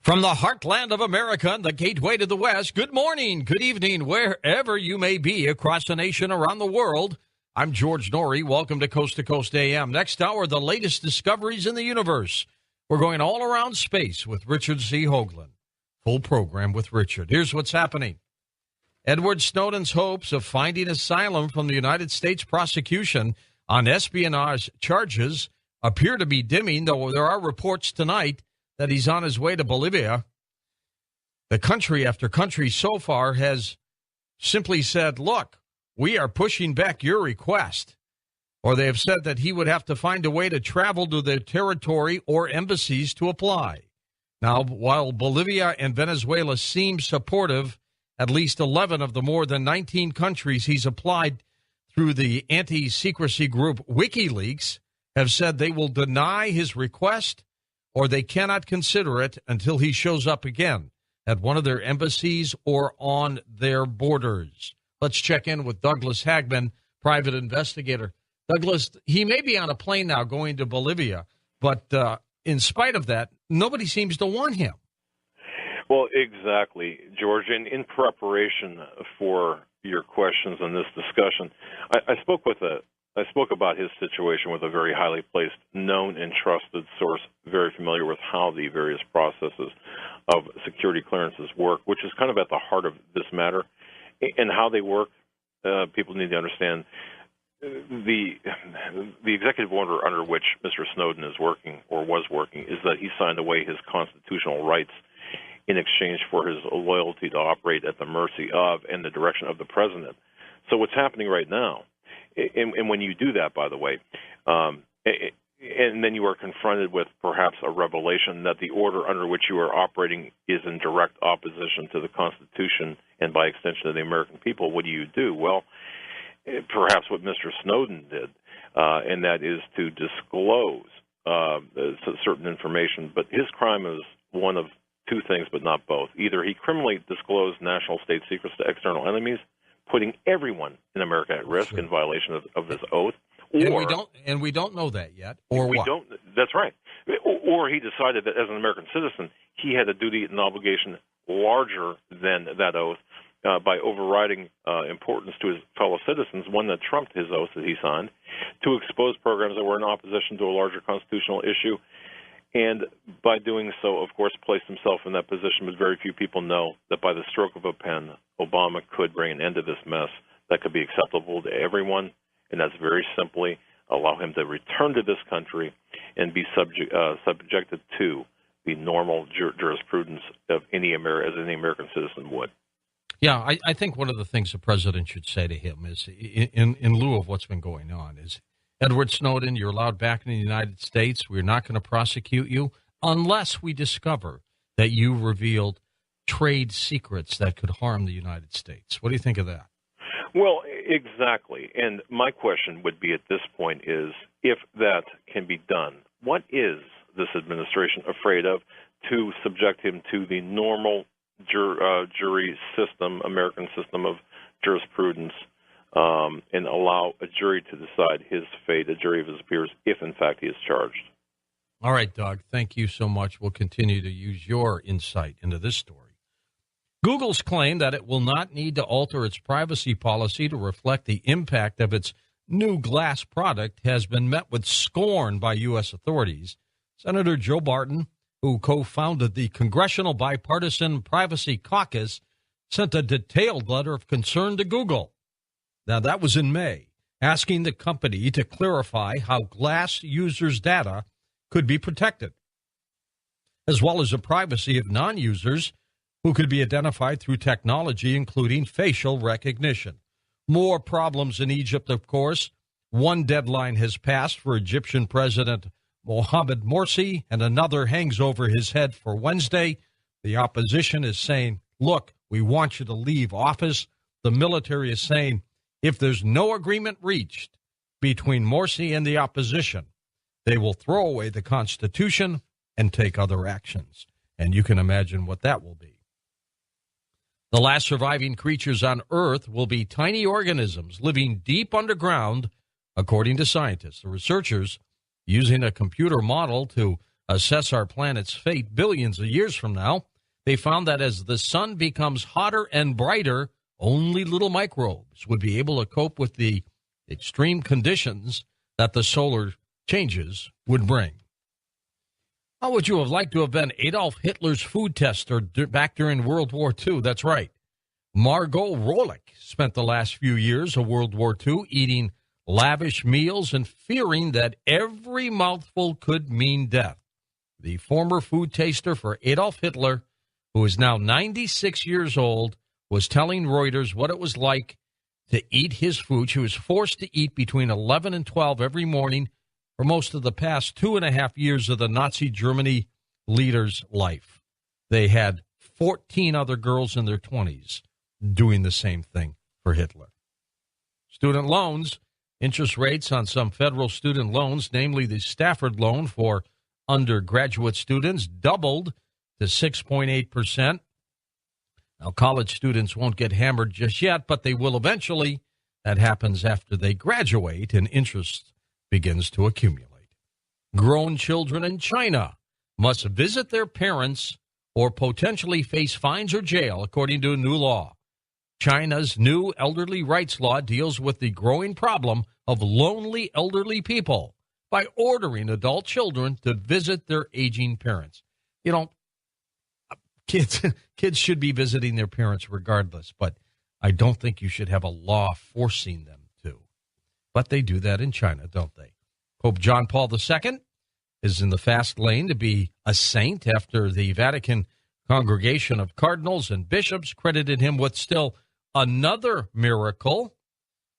From the heartland of America and the gateway to the West, good morning, good evening, wherever you may be across the nation, around the world. I'm George Norrie. Welcome to Coast AM. Next hour, the latest discoveries in the universe. We're going all around space with Richard C. Hoagland. Full program with Richard. Here's what's happening. Edward Snowden's hopes of finding asylum from the United States prosecution on espionage charges appear to be dimming, though there are reports tonight that he's on his way to Bolivia. The country after country so far has simply said, look, we are pushing back your request. Or they have said that he would have to find a way to travel to their territory or embassies to apply. Now, while Bolivia and Venezuela seem supportive, at least 11 of the more than 19 countries he's applied through the anti-secrecy group WikiLeaks have said they will deny his request or they cannot consider it until he shows up again at one of their embassies or on their borders. Let's check in with Douglas Hagman, private investigator. Douglas, he may be on a plane now going to Bolivia, but in spite of that, nobody seems to want him. Well, exactly, George. In preparation for your questions in this discussion, I spoke about his situation with a very highly placed, known and trusted source, very familiar with how the various processes of security clearances work, which is kind of at the heart of this matter. And how they work, people need to understand the executive order under which Mr. Snowden is working or was working is that he signed away his constitutional rights in exchange for his loyalty to operate at the mercy of and the direction of the president. So what's happening right now, and when you do that, by the way, and then you are confronted with perhaps a revelation that the order under which you are operating is in direct opposition to the Constitution and by extension to the American people, what do? Well, perhaps what Mr. Snowden did, and that is to disclose certain information. But his crime is one of two things, but not both. Either he criminally disclosed national state secrets to external enemies, putting everyone in America at risk in violation of this oath. And we don't know that yet. Or we what? Don't. That's right. Or he decided that as an American citizen, he had a duty and obligation larger than that oath by overriding importance to his fellow citizens, one that trumped his oath that he signed, to expose programs that were in opposition to a larger constitutional issue. And by doing so, of course, placed himself in that position. But very few people know that by the stroke of a pen, Obama could bring an end to this mess that could be acceptable to everyone. And that's very simply allow him to return to this country and be subjected to the normal jurisprudence of any American citizen would. Yeah, I think one of the things the president should say to him is, in lieu of what's been going on, is, Edward Snowden, you're allowed back in the United States. We're not going to prosecute you unless we discover that you revealed trade secrets that could harm the United States. What do you think of that? Well, exactly. And my question would be at this point is, if that can be done, what is this administration afraid of to subject him to the normal jury system, American system of jurisprudence, and allow a jury to decide his fate, a jury of his peers, if in fact he is charged? All right, Doug, thank you so much. We'll continue to use your insight into this story. Google's claim that it will not need to alter its privacy policy to reflect the impact of its new glass product has been met with scorn by U.S. authorities. Senator Joe Barton, who co-founded the Congressional Bipartisan Privacy Caucus, sent a detailed letter of concern to Google. Now, that was in May, asking the company to clarify how glass users' data could be protected, as well as the privacy of non-users who could be identified through technology, including facial recognition. More problems in Egypt, of course. One deadline has passed for Egyptian President Mohamed Morsi, and another hangs over his head for Wednesday. The opposition is saying, look, we want you to leave office. The military is saying, if there's no agreement reached between Morsi and the opposition, they will throw away the Constitution and take other actions. And you can imagine what that will be. The last surviving creatures on Earth will be tiny organisms living deep underground, according to scientists. The researchers, using a computer model to assess our planet's fate billions of years from now, they found that as the sun becomes hotter and brighter, only little microbes would be able to cope with the extreme conditions that the solar changes would bring. How would you have liked to have been Adolf Hitler's food tester back during World War II? That's right. Margot Rolik spent the last few years of World War II eating lavish meals and fearing that every mouthful could mean death. The former food taster for Adolf Hitler, who is now 96 years old, was telling Reuters what it was like to eat his food. She was forced to eat between 11 and 12 every morning for most of the past 2.5 years of the Nazi Germany leader's life. They had 14 other girls in their 20s doing the same thing for Hitler. Student loans, interest rates on some federal student loans, namely the Stafford loan for undergraduate students, doubled to 6.8%. Now, college students won't get hammered just yet, but they will eventually. That happens after they graduate and interest begins to accumulate. Grown children in China must visit their parents or potentially face fines or jail, according to a new law. China's new elderly rights law deals with the growing problem of lonely elderly people by ordering adult children to visit their aging parents. You know, kids should be visiting their parents regardless, but I don't think you should have a law forcing them to. But they do that in China, don't they? Pope John Paul II is in the fast lane to be a saint after the Vatican Congregation of Cardinals and Bishops credited him with still another miracle.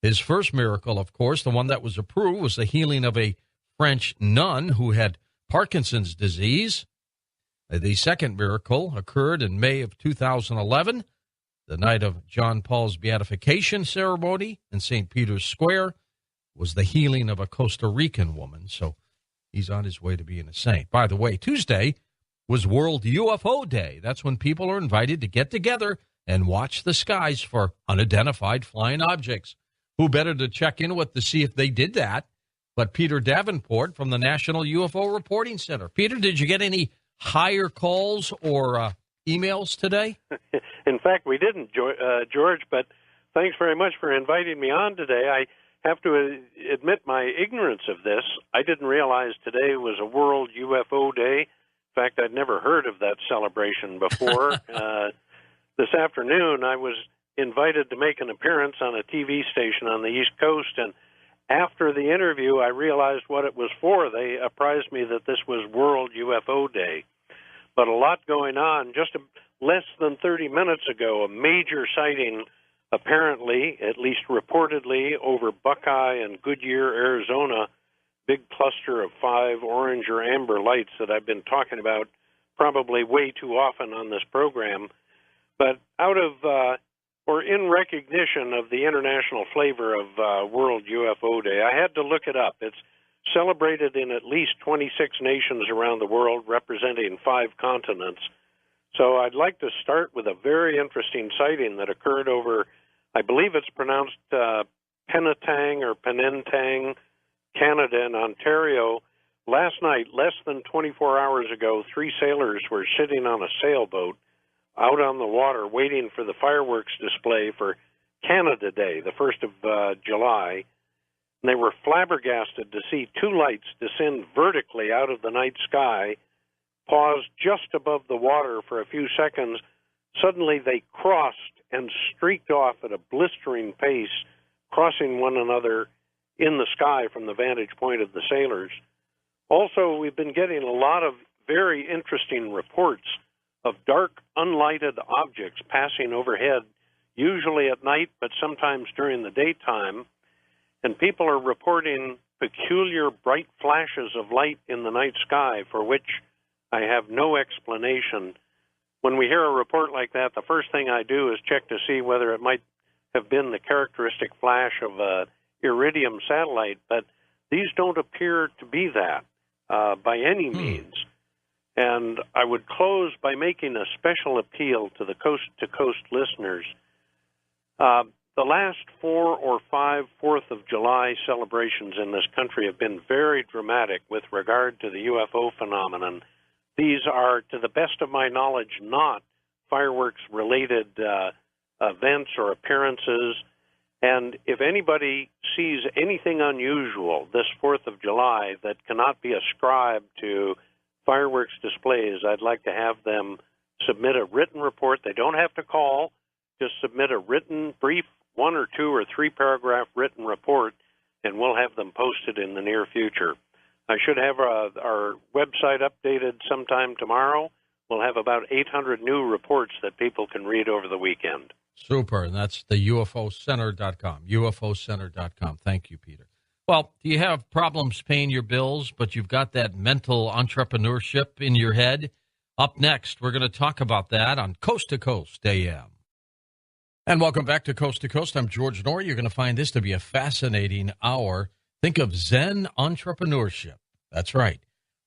His first miracle, of course, the one that was approved, was the healing of a French nun who had Parkinson's disease. The second miracle occurred in May of 2011, the night of John Paul's beatification ceremony in St. Peter's Square, was the healing of a Costa Rican woman. So he's on his way to being a saint. By the way, Tuesday was World UFO Day. That's when people are invited to get together and watch the skies for unidentified flying objects. Who better to check in with to see if they did that but Peter Davenport from the National UFO Reporting Center. Peter, did you get any higher calls or emails today? In fact, we didn't, George, but thanks very much for inviting me on today. I have to admit my ignorance of this. I didn't realize today was a World UFO Day. In fact, I'd never heard of that celebration before. This afternoon, I was invited to make an appearance on a TV station on the East Coast, and after the interview, I realized what it was for. They apprised me that this was World UFO Day. But a lot going on. Just less than 30 minutes ago, a major sighting, apparently, at least reportedly, over Buckeye and Goodyear, Arizona, big cluster of 5 orange or amber lights that I've been talking about probably way too often on this program. But out of, or in recognition of the international flavor of World UFO Day, I had to look it up. It's celebrated in at least 26 nations around the world, representing 5 continents. So I'd like to start with a very interesting sighting that occurred over, I believe it's pronounced Penetang or Penentang, Canada and Ontario. Last night, less than 24 hours ago, 3 sailors were sitting on a sailboat out on the water waiting for the fireworks display for Canada Day, the 1st of July. And they were flabbergasted to see 2 lights descend vertically out of the night sky, pause just above the water for a few seconds. Suddenly they crossed and streaked off at a blistering pace, crossing one another in the sky from the vantage point of the sailors. Also, we've been getting a lot of very interesting reports of dark, unlighted objects passing overhead, usually at night, but sometimes during the daytime. And people are reporting peculiar bright flashes of light in the night sky for which I have no explanation. When we hear a report like that, the first thing I do is check to see whether it might have been the characteristic flash of a iridium satellite, but these don't appear to be that by any means. And I would close by making a special appeal to the coast-to-coast listeners. The the last 4 or 5 4th of July celebrations in this country have been very dramatic with regard to the UFO phenomenon. These are, to the best of my knowledge, not fireworks-related events or appearances. And if anybody sees anything unusual this 4th of July that cannot be ascribed to fireworks displays, I'd like to have them submit a written report. They don't have to call. Just submit a written, brief, 1 or 2 or 3 paragraph written report, and we'll have them posted in the near future. I should have our website updated sometime tomorrow. We'll have about 800 new reports that people can read over the weekend. Super, and that's the UFOcenter.com, UFOcenter.com. Thank you, Peter. Well, do you have problems paying your bills, but you've got that mental entrepreneurship in your head? Up next, we're going to talk about that on Coast to Coast AM. And welcome back to Coast. I'm George Norrie. You're going to find this to be a fascinating hour. Think of Zen entrepreneurship. That's right.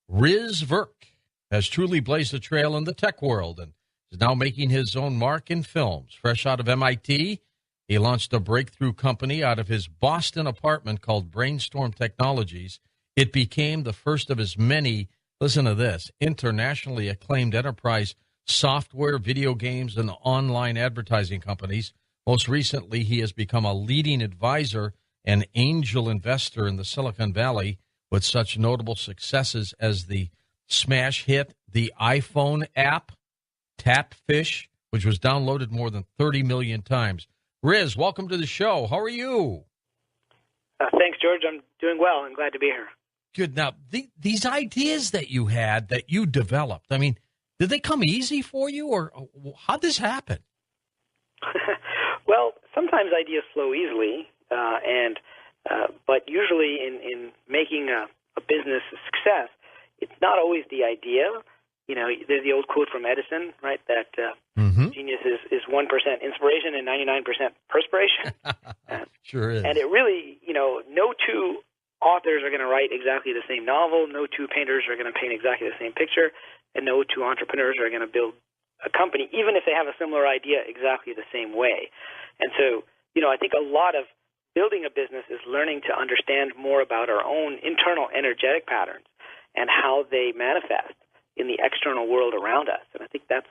Riz Verk has truly blazed a trail in the tech world and is now making his own mark in films. Fresh out of MIT, he launched a breakthrough company out of his Boston apartment called Brainstorm Technologies. It became the first of his many, listen to this, internationally acclaimed enterprise software, video games, and online advertising companies. Most recently, he has become a leading advisor and angel investor in the Silicon Valley with such notable successes as the smash hit, the iPhone app, Tapfish, which was downloaded more than 30 million times. Riz, welcome to the show. How are you? Thanks, George. I'm doing well. I'm glad to be here. Good. Now, these ideas that you had, that you developed, I mean, did they come easy for you, or how'd this happen? Well, sometimes ideas flow easily, but usually in making a business a success, it's not always the idea. You know, there's the old quote from Edison, right, that genius is 1% inspiration and 99% perspiration. Sure is. And it really, no two authors are going to write exactly the same novel, no two painters are going to paint exactly the same picture, and no two entrepreneurs are going to build a company, even if they have a similar idea, exactly the same way. And so, I think a lot of building a business is learning to understand more about our own internal energetic patterns and how they manifest in the external world around us. And I think that's,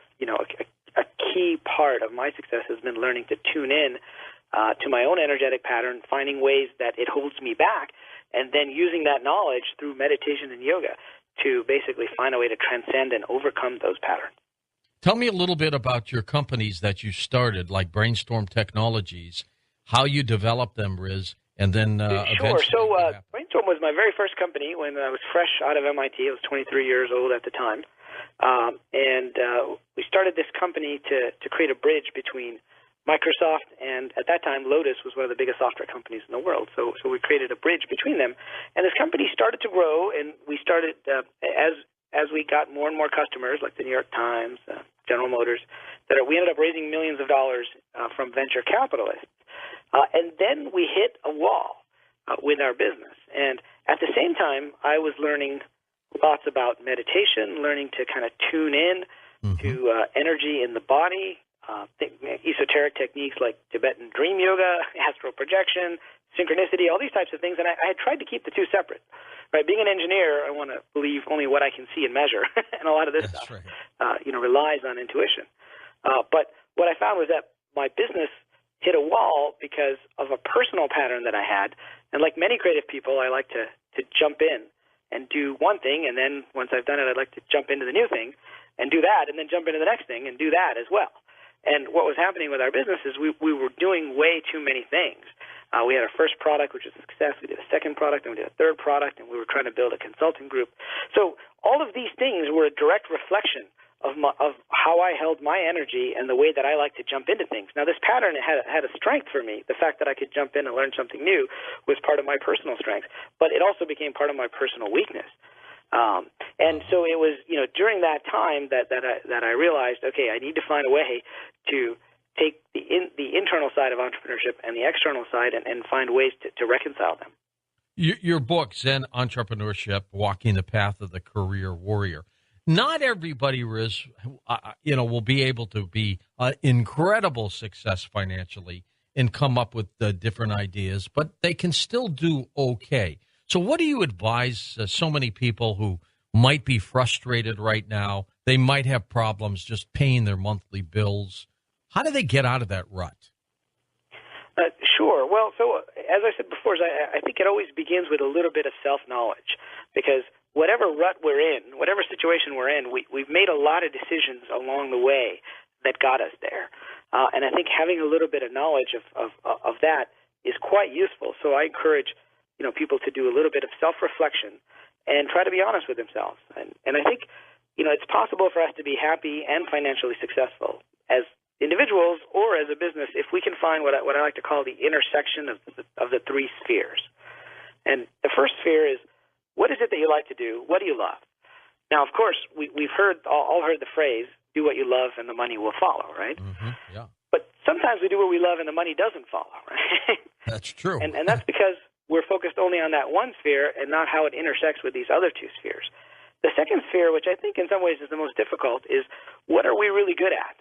a key part of my success has been learning to tune in to my own energetic pattern, finding ways that it holds me back, and then using that knowledge through meditation and yoga to basically find a way to transcend and overcome those patterns. Tell me a little bit about your companies that you started, like Brainstorm Technologies, how you developed them, Riz, and then Sure. So Brainstorm was my very first company when I was fresh out of MIT. I was 23 years old at the time. And we started this company to create a bridge between Microsoft and, at that time, Lotus was one of the biggest software companies in the world. So we created a bridge between them. And this company started to grow, and we started, as we got more and more customers, like the New York Times, General Motors, we ended up raising millions of dollars from venture capitalists. And then we hit a wall with our business. And at the same time, I was learning lots about meditation, learning to kind of tune in to energy in the body, esoteric techniques like Tibetan dream yoga, astral projection, synchronicity, all these types of things. And I had tried to keep the two separate. Right, being an engineer, I want to believe only what I can see and measure, and a lot of this stuff, relies on intuition. But what I found was that my business hit a wall because of a personal pattern that I had. And like many creative people, I like to jump in and do one thing, and then once I've done it, I'd like to jump into the new thing and do that, and then jump into the next thing and do that as well. And what was happening with our business is we were doing way too many things. We had our first product, which was a success. We did a second product, and we did a third product, and we were trying to build a consulting group. So all of these things were a direct reflection of how I held my energy and the way that I like to jump into things. Now, this pattern had a strength for me. The fact that I could jump in and learn something new was part of my personal strength, but it also became part of my personal weakness. And so it was, during that time that I realized, okay, I need to find a way to take the internal side of entrepreneurship and the external side and find ways to reconcile them. Your book, Zen Entrepreneurship, Walking the Path of the Career Warrior. Not everybody, Riz, will be able to be an incredible success financially and come up with different ideas, but they can still do okay. So what do you advise so many people who might be frustrated right now? They might have problems just paying their monthly bills. How do they get out of that rut? Sure. Well, so as I said before, I think it always begins with a little bit of self-knowledge, because whatever rut we're in, whatever situation we're in, we've made a lot of decisions along the way that got us there. And I think having a little bit of knowledge of that is quite useful. So I encourage people to do a little bit of self-reflection and try to be honest with themselves. And I think it's possible for us to be happy and financially successful as individuals or as a business if we can find what I like to call the intersection of the three spheres. And the first sphere is, what is it that you like to do? What do you love? Now, of course, we've all heard the phrase, do what you love and the money will follow, right? Mm-hmm, yeah. But sometimes we do what we love and the money doesn't follow, right? That's true. And that's because we're focused only on that one sphere and not how it intersects with these other two spheres. The second sphere, which I think in some ways is the most difficult, is what are we really good at?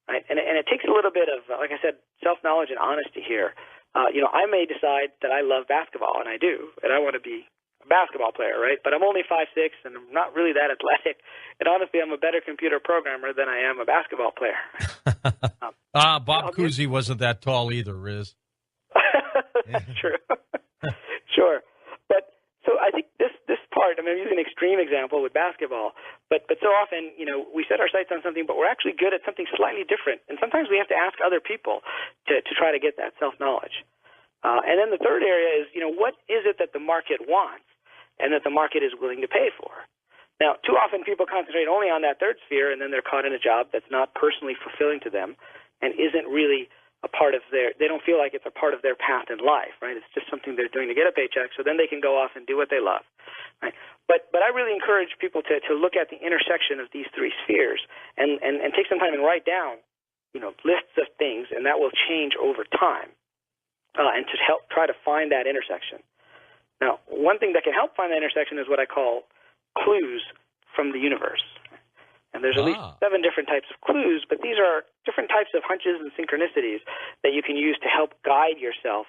Right? And it takes a little bit of, like I said, self-knowledge and honesty here. I may decide that I love basketball, and I do, and I want to be a basketball player, right? But I'm only 5'6", and I'm not really that athletic. And honestly, I'm a better computer programmer than I am a basketball player. Bob Cousy wasn't that tall either, Riz. That's true. Sure. But so I think this part, I'm using an extreme example with basketball, but so often, we set our sights on something, but we're actually good at something slightly different. And sometimes we have to ask other people to try to get that self-knowledge. And then the third area is, what is it that the market wants and that the market is willing to pay for? Now, too often people concentrate only on that third sphere, and then they're caught in a job that's not personally fulfilling to them and isn't really a part of they don't feel like it's a part of their path in life, right? It's just something they're doing to get a paycheck, so then they can go off and do what they love, right? But I really encourage people to look at the intersection of these three spheres and take some time and write down, lists of things, and that will change over time, and to help try to find that intersection. Now, one thing that can help find that intersection is what I call clues from the universe. And there's at least 7 different types of clues, but these are different types of hunches and synchronicities that you can use to help guide yourself,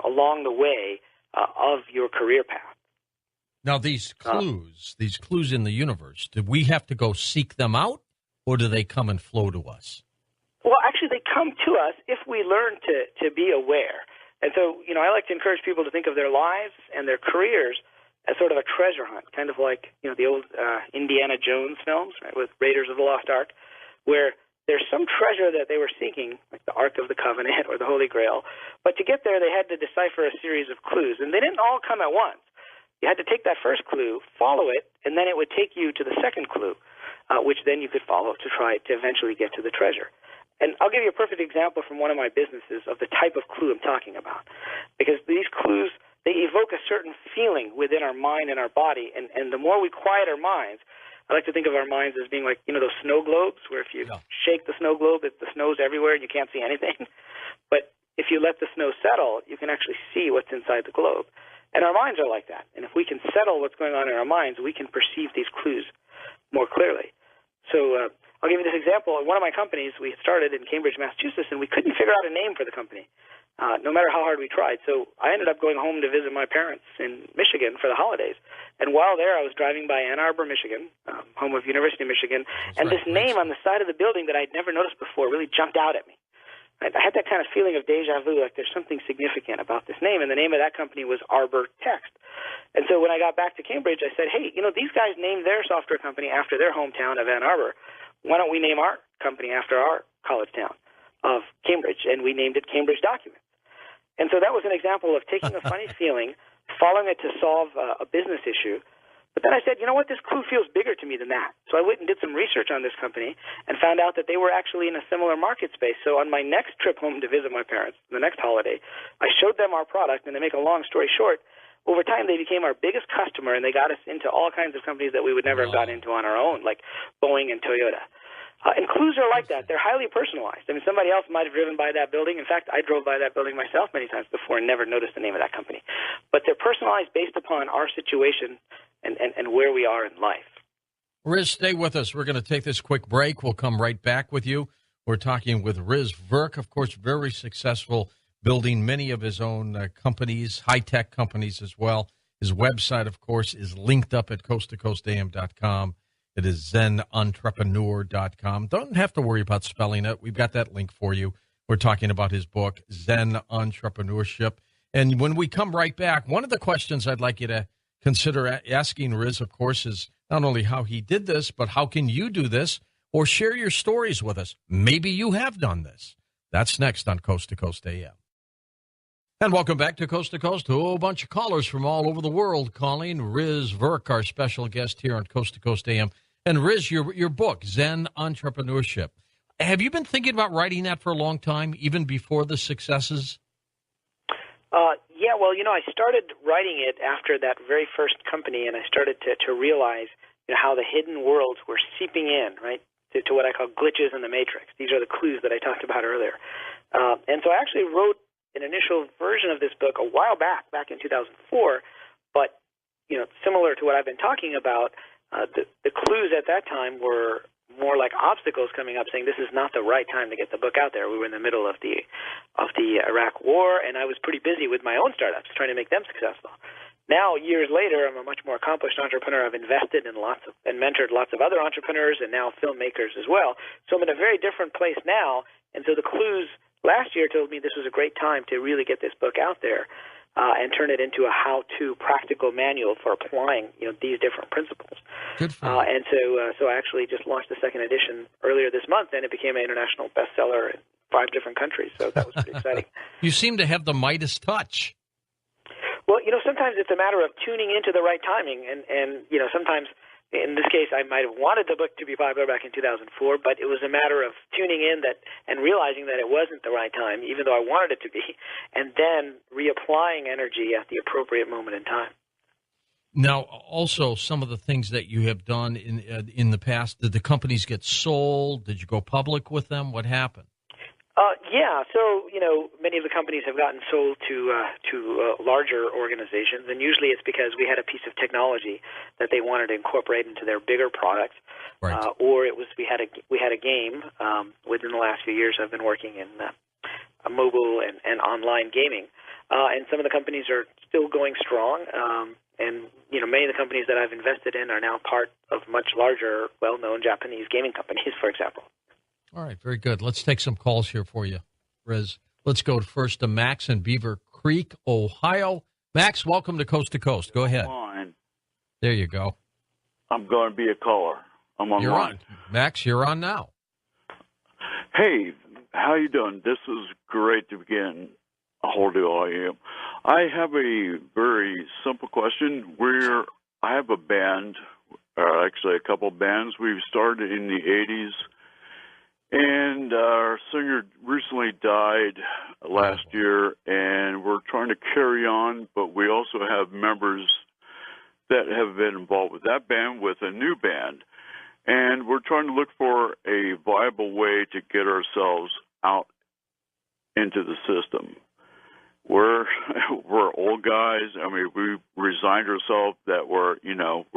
along the way of your career path. Now, these clues in the universe, do we have to go seek them out, or do they come and flow to us? Well, actually, they come to us if we learn to be aware. And so, I like to encourage people to think of their lives and their careers as sort of a treasure hunt, kind of like, the old Indiana Jones films, right, with Raiders of the Lost Ark, where there's some treasure that they were seeking, like the Ark of the Covenant or the Holy Grail. But to get there, they had to decipher a series of clues, and they didn't all come at once. You had to take that first clue, follow it, and then it would take you to the second clue, which then you could follow to try to eventually get to the treasure. And I'll give you a perfect example from one of my businesses of the type of clue I'm talking about, because these clues, they evoke a certain feeling within our mind and our body, and the more we quiet our minds, I like to think of our minds as being like, those snow globes, where if you shake the snow globe, the snow's everywhere and you can't see anything. But if you let the snow settle, you can actually see what's inside the globe. And our minds are like that. And if we can settle what's going on in our minds, we can perceive these clues more clearly. So I'll give you this example. In one of my companies, we started in Cambridge, Massachusetts, and we couldn't figure out a name for the company, no matter how hard we tried. So I ended up going home to visit my parents in Michigan for the holidays. And while there, I was driving by Ann Arbor, Michigan, home of University of Michigan, and this name on the side of the building that I'd never noticed before really jumped out at me. I had that kind of feeling of deja vu, like there's something significant about this name, and the name of that company was Arbor Text. And so when I got back to Cambridge, I said, hey, these guys named their software company after their hometown of Ann Arbor. Why don't we name our company after our college town of Cambridge? And we named it Cambridge Documents. And so that was an example of taking a funny feeling, following it to solve a business issue. But then I said, you know what, this clue feels bigger to me than that. So I went and did some research on this company and found out that they were actually in a similar market space. So on my next trip home to visit my parents, the next holiday, I showed them our product, and to make a long story short, over time they became our biggest customer, and they got us into all kinds of companies that we would never have gotten into on our own, like Boeing and Toyota. And clues are like that. They're highly personalized. I mean, somebody else might have driven by that building. In fact, I drove by that building myself many times before and never noticed the name of that company. But they're personalized based upon our situation and where we are in life. Riz, stay with us. We're going to take this quick break. We'll come right back with you. We're talking with Riz Verk, of course, very successful, building many of his own companies, high-tech companies as well. His website, of course, is linked up at coasttocoastam.com. It is zenentrepreneur.com. Don't have to worry about spelling it. We've got that link for you. We're talking about his book, Zen Entrepreneurship. And when we come right back, one of the questions I'd like you to consider asking Riz, of course, is not only how he did this, but how can you do this, or share your stories with us. Maybe you have done this. That's next on Coast to Coast AM. And welcome back to Coast. A whole bunch of callers from all over the world calling. Riz Verk, our special guest here on Coast to Coast AM. And Riz, your book, Zen Entrepreneurship. Have you been thinking about writing that for a long time, even before the successes? Yeah, well, I started writing it after that very first company, and I started to realize how the hidden worlds were seeping in, right, to what I call glitches in the matrix. These are the clues that I talked about earlier. And so I actually wrote an initial version of this book a while back in 2004, but, similar to what I've been talking about, the clues at that time were more like obstacles coming up saying this is not the right time to get the book out there. We were in the middle of the Iraq War, and I was pretty busy with my own startups trying to make them successful. Now, years later, I'm a much more accomplished entrepreneur. I've invested in and mentored lots of other entrepreneurs and now filmmakers as well. So I'm in a very different place now, and so the clues last year told me this was a great time to really get this book out there and turn it into a how-to practical manual for applying these different principles. Good for you. And so I actually just launched the second edition earlier this month, and it became an international bestseller in 5 different countries. So that was pretty exciting. You seem to have the Midas touch. Well, sometimes it's a matter of tuning into the right timing, and sometimes. In this case, I might have wanted the book to be popular back in 2004, but it was a matter of tuning in and realizing that it wasn't the right time, even though I wanted it to be, and then reapplying energy at the appropriate moment in time. Now, also, some of the things that you have done in the past, did the companies get sold? Did you go public with them? What happened? Yeah, so many of the companies have gotten sold to larger organizations, and usually it's because we had a piece of technology that they wanted to incorporate into their bigger products, right. Or it was we had a game. Within the last few years, I've been working in mobile and online gaming, and some of the companies are still going strong. And many of the companies that I've invested in are now part of much larger, well-known Japanese gaming companies, for example. All right, very good. Let's take some calls here for you, Riz. Let's go first to Max in Beaver Creek, Ohio. Max, welcome to Coast. Go ahead. Fine. There you go. I'm going to be a caller. I'm on. You're on. Max, you're on now. Hey, how you doing? This is great to begin a whole deal I am. I have a very simple question. I have a band, actually a couple of bands. We've started in the 80s. And our singer recently died last year, and we're trying to carry on, but we also have members that have been involved with that band with a new band. And we're trying to look for a viable way to get ourselves out into the system. We're old guys. I mean, we resigned ourselves that we're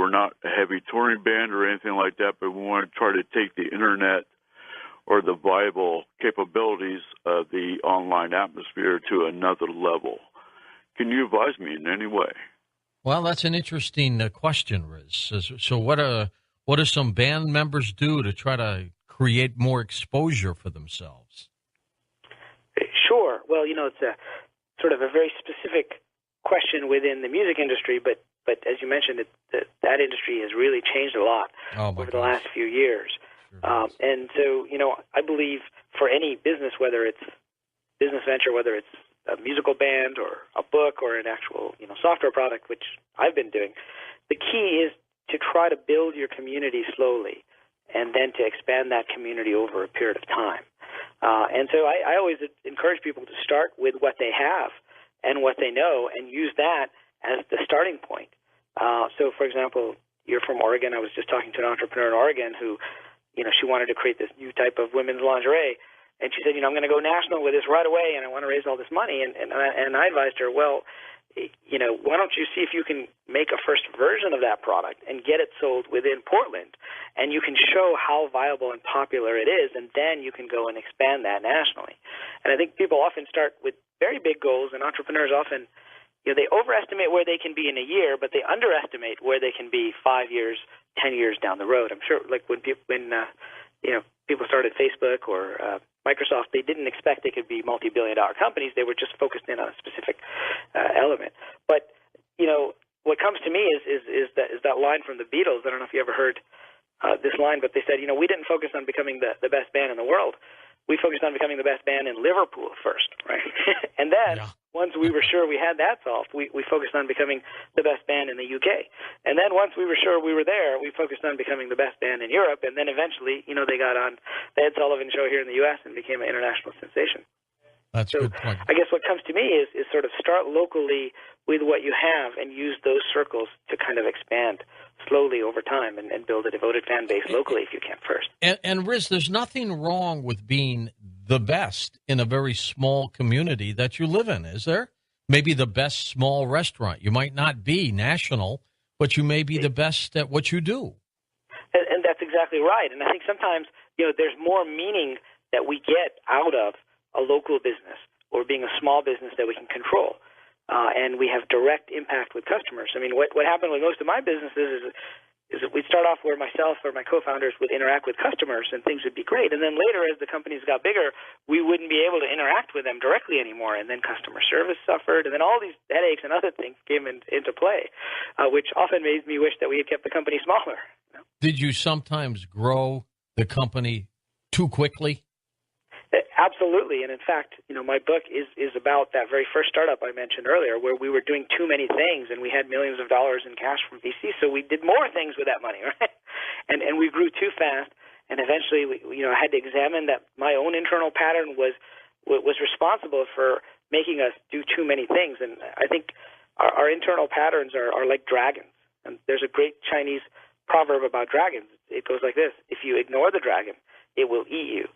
not a heavy touring band or anything like that, but we want to try to take the internet or the viable capabilities of the online atmosphere to another level. Can you advise me in any way? Well, that's an interesting question, Riz. So what do some band members do to try to create more exposure for themselves? Sure. Well, it's a sort of a very specific question within the music industry, but as you mentioned, that industry has really changed a lot over the last few years. And so, I believe for any business, whether it's business venture, whether it's a musical band or a book or an actual, software product, which I've been doing, the key is to try to build your community slowly and then to expand that community over a period of time. And so I always encourage people to start with what they have and what they know and use that as the starting point. So, for example, you're from Oregon. I was just talking to an entrepreneur in Oregon who, she wanted to create this new type of women's lingerie. And she said, I'm going to go national with this right away, and I want to raise all this money. And I advised her, well, why don't you see if you can make a first version of that product and get it sold within Portland, and you can show how viable and popular it is, and then you can go and expand that nationally. And I think people often start with very big goals, and entrepreneurs often, they overestimate where they can be in a year, but they underestimate where they can be 5 years, 10 years down the road. I'm sure, like when people started Facebook or Microsoft, they didn't expect they could be multi-billion-dollar companies. They were just focused in on a specific element. But what comes to me is that line from the Beatles. I don't know if you ever heard this line, but they said, we didn't focus on becoming the best band in the world. We focused on becoming the best band in Liverpool first, right? And then once we were sure we had that solved, we focused on becoming the best band in the UK. And then once we were sure we were there, we focused on becoming the best band in Europe. And then eventually, they got on the Ed Sullivan Show here in the U.S. and became an international sensation. That's a good point. I guess what comes to me is sort of start locally with what you have and use those circles to kind of expand slowly over time and build a devoted fan base locally if you can first. And Riz, there's nothing wrong with being the best in a very small community that you live in, is there? Maybe the best small restaurant. You might not be national, but you may be the best at what you do. And that's exactly right. And I think sometimes, there's more meaning that we get out of a local business or being a small business that we can control. And we have direct impact with customers. I mean, what happened with most of my businesses is that we'd start off where myself or my co-founders would interact with customers and things would be great. And then later, as the companies got bigger, we wouldn't be able to interact with them directly anymore. And then customer service suffered. And then all these headaches and other things came into play, which often made me wish that we had kept the company smaller. Did you sometimes grow the company too quickly? Absolutely. And in fact, my book is about that very first startup I mentioned earlier, where we were doing too many things and we had millions of dollars in cash from VC. So we did more things with that money, right? And we grew too fast. And eventually, I had to examine that my own internal pattern was responsible for making us do too many things. And I think our internal patterns are like dragons. And there's a great Chinese proverb about dragons. It goes like this: if you ignore the dragon, it will eat you.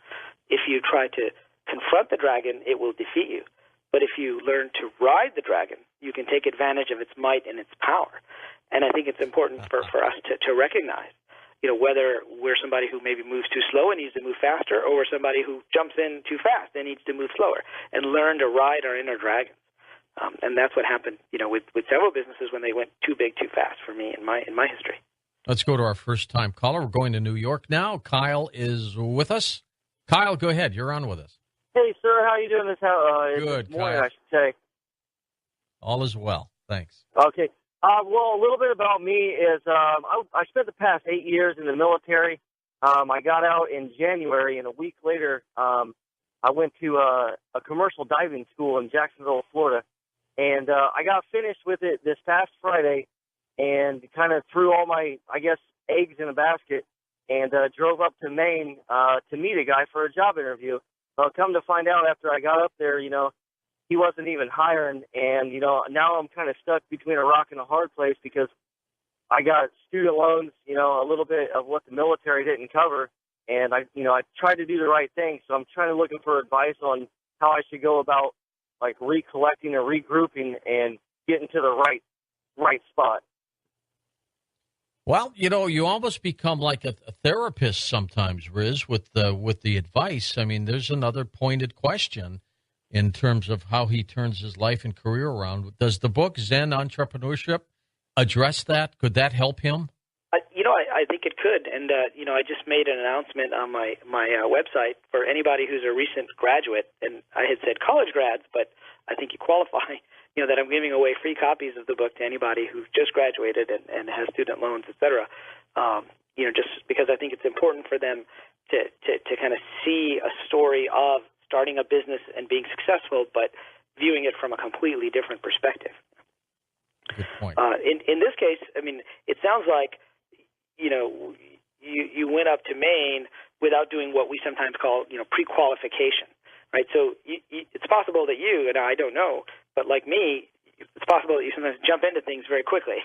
If you try to confront the dragon, it will defeat you. But if you learn to ride the dragon, you can take advantage of its might and its power. And I think it's important for us to recognize, whether we're somebody who maybe moves too slow and needs to move faster, or we're somebody who jumps in too fast and needs to move slower, and learn to ride our inner dragons. And that's what happened, with several businesses when they went too big, too fast for me in my history. Let's go to our first-time caller. We're going to New York now. Kyle is with us. Kyle, go ahead. You're on with us. Hey, sir. How are you doing this Good, morning, Kyle. I should say. All is well. Thanks. Okay. Well, a little bit about me is I spent the past 8 years in the military. I got out in January, and a week later I went to a commercial diving school in Jacksonville, Florida. And I got finished with it this past Friday and kind of threw all my, eggs in a basket and drove up to Maine to meet a guy for a job interview. Come to find out after I got up there, he wasn't even hiring. And, now I'm kind of stuck between a rock and a hard place because I got student loans, a little bit of what the military didn't cover. And I tried to do the right thing. So I'm looking for advice on how I should go about like recollecting or regrouping and getting to the right spot. Well, you almost become like a therapist sometimes, Riz, with the advice. I mean, there's another pointed question in terms of how he turns his life and career around. Does the book Zen Entrepreneurship address that? Could that help him? I think it could. And, I just made an announcement on my website for anybody who's a recent graduate. And I had said college grads, but I think you qualify, that I'm giving away free copies of the book to anybody who just graduated and has student loans, et cetera. Just because I think it's important for them to kind of see a story of starting a business and being successful, but viewing it from a completely different perspective. Good point. In this case, I mean, it sounds like, you went up to Maine without doing what we sometimes call, pre-qualification, right? So it's possible that you, and I don't know, but like me, it's possible that you sometimes jump into things very quickly,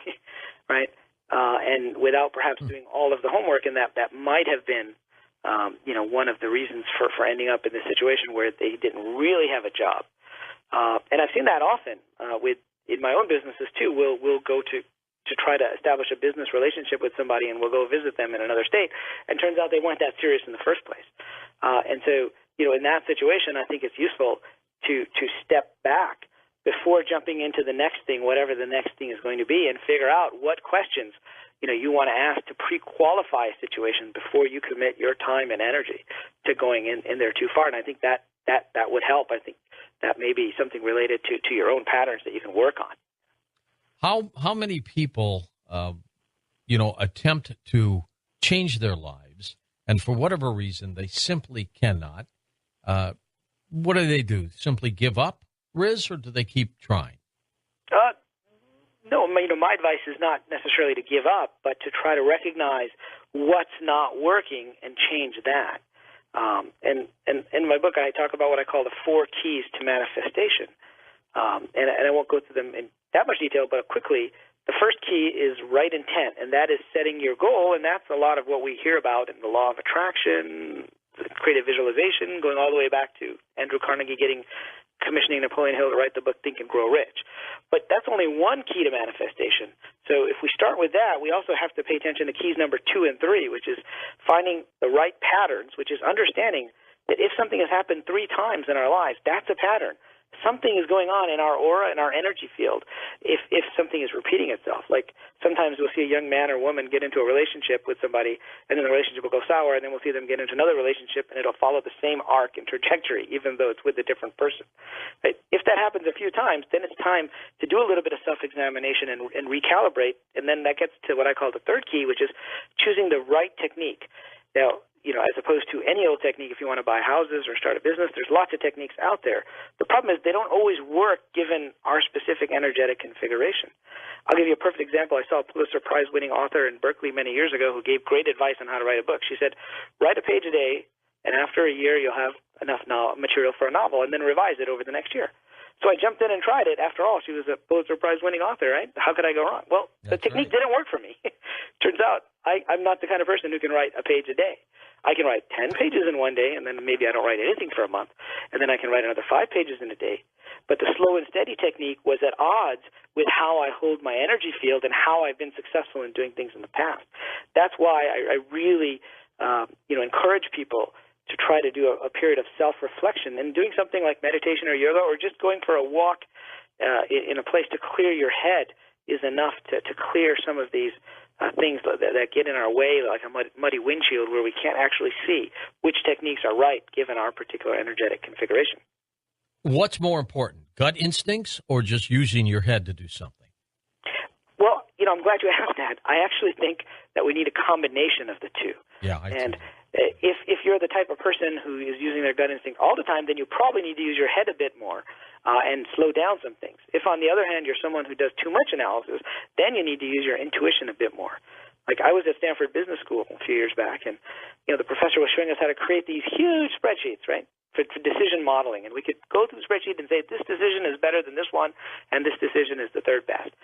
right? And without perhaps doing all of the homework, and that might have been, one of the reasons for ending up in this situation where they didn't really have a job. And I've seen that often with in my own businesses too, we'll go to try to establish a business relationship with somebody, and we'll go visit them in another state, and turns out they weren't that serious in the first place. And so, in that situation, I think it's useful to step back before jumping into the next thing, whatever the next thing is going to be, and figure out what questions you want to ask to pre-qualify a situation before you commit your time and energy to going in there too far. And I think that would help. I think that may be something related to your own patterns that you can work on. How many people, attempt to change their lives, and for whatever reason they simply cannot? What do? Simply give up, Riz, or do they keep trying? No, my advice is not necessarily to give up, but to try to recognize what's not working and change that. And in my book, I talk about what I call the 4 keys to manifestation. And I won't go through them in that much detail, but quickly, the first key is right intent, and that is setting your goal, and that's a lot of what we hear about in the law of attraction, creative visualization, going all the way back to Andrew Carnegie commissioning Napoleon Hill to write the book Think and Grow Rich. But that's only one key to manifestation. So if we start with that, we also have to pay attention to keys number 2 and 3, which is finding the right patterns, which is understanding that if something has happened 3 times in our lives, that's a pattern. Something is going on in our aura, in our energy field, if something is repeating itself. Like sometimes we'll see a young man or woman get into a relationship with somebody, and then the relationship will go sour, and then we'll see them get into another relationship, and it'll follow the same arc and trajectory, even though it's with a different person. Right? If that happens a few times, then it's time to do a little bit of self-examination and recalibrate, and then that gets to what I call the 3rd key, which is choosing the right technique. Now, as opposed to any old technique, if you want to buy houses or start a business, there's lots of techniques out there. The problem is they don't always work given our specific energetic configuration. I'll give you a perfect example. I saw a Pulitzer Prize-winning author in Berkeley many years ago who gave great advice on how to write a book. She said, write a page a day, and after a year you'll have enough material for a novel, and then revise it over the next year. So I jumped in and tried it. After all, she was a Pulitzer Prize-winning author, right? How could I go wrong? Well, the technique didn't work for me. Turns out I'm not the kind of person who can write a page a day. I can write 10 pages in one day, and then maybe I don't write anything for a month, and then I can write another 5 pages in a day. But the slow and steady technique was at odds with how I hold my energy field and how I've been successful in doing things in the past. That's why I really encourage people to try to do a period of self-reflection, and doing something like meditation or yoga, or just going for a walk in a place to clear your head is enough to clear some of these things that get in our way, like a muddy windshield where we can't actually see which techniques are right given our particular energetic configuration. What's more important, gut instincts or just using your head to do something? Well, I'm glad you asked that. I actually think that we need a combination of the two. Yeah, if you're the type of person who is using their gut instinct all the time, then you probably need to use your head a bit more and slow down some things. If, on the other hand, you're someone who does too much analysis, then you need to use your intuition a bit more. Like I was at Stanford Business School a few years back, and the professor was showing us how to create these huge spreadsheets, right, for decision modeling. And we could go through the spreadsheet and say, this decision is better than this one, and this decision is the third best.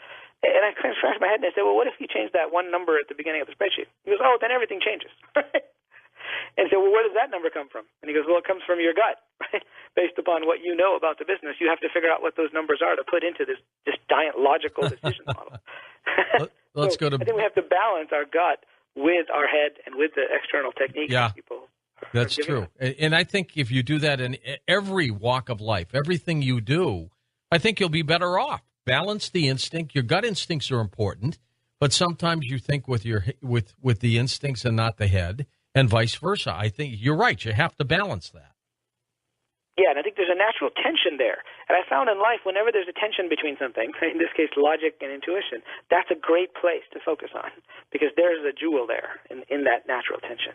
And I kind of scratched my head and I said, well, what if you change that one number at the beginning of the spreadsheet? He goes, oh, then everything changes. And so, well, where does that number come from? And he goes, well, it comes from your gut, right? Based upon what you know about the business, you have to figure out what those numbers are to put into this giant logical decision model. Let's go to. I think we have to balance our gut with our head and with the external techniques. Yeah, people that's true. And I think if you do that in every walk of life, everything you do, I think you'll be better off. Balance the instinct. Your gut instincts are important, but sometimes you think with the instincts and not the head, and vice versa. I think you're right. You have to balance that. Yeah, and I think there's a natural tension there. And I found in life, whenever there's a tension between something, in this case logic and intuition, that's a great place to focus on, because there's a jewel there in that natural tension.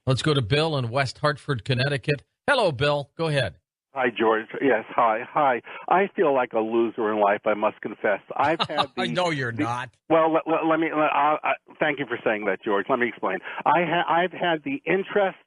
Let's go to Bill in West Hartford, Connecticut. Hello, Bill. Go ahead. Hi, George. Yes, hi. I feel like a loser in life, I must confess. I've had I know you're not. Well, let me. Thank you for saying that, George. Let me explain. I've had the interest,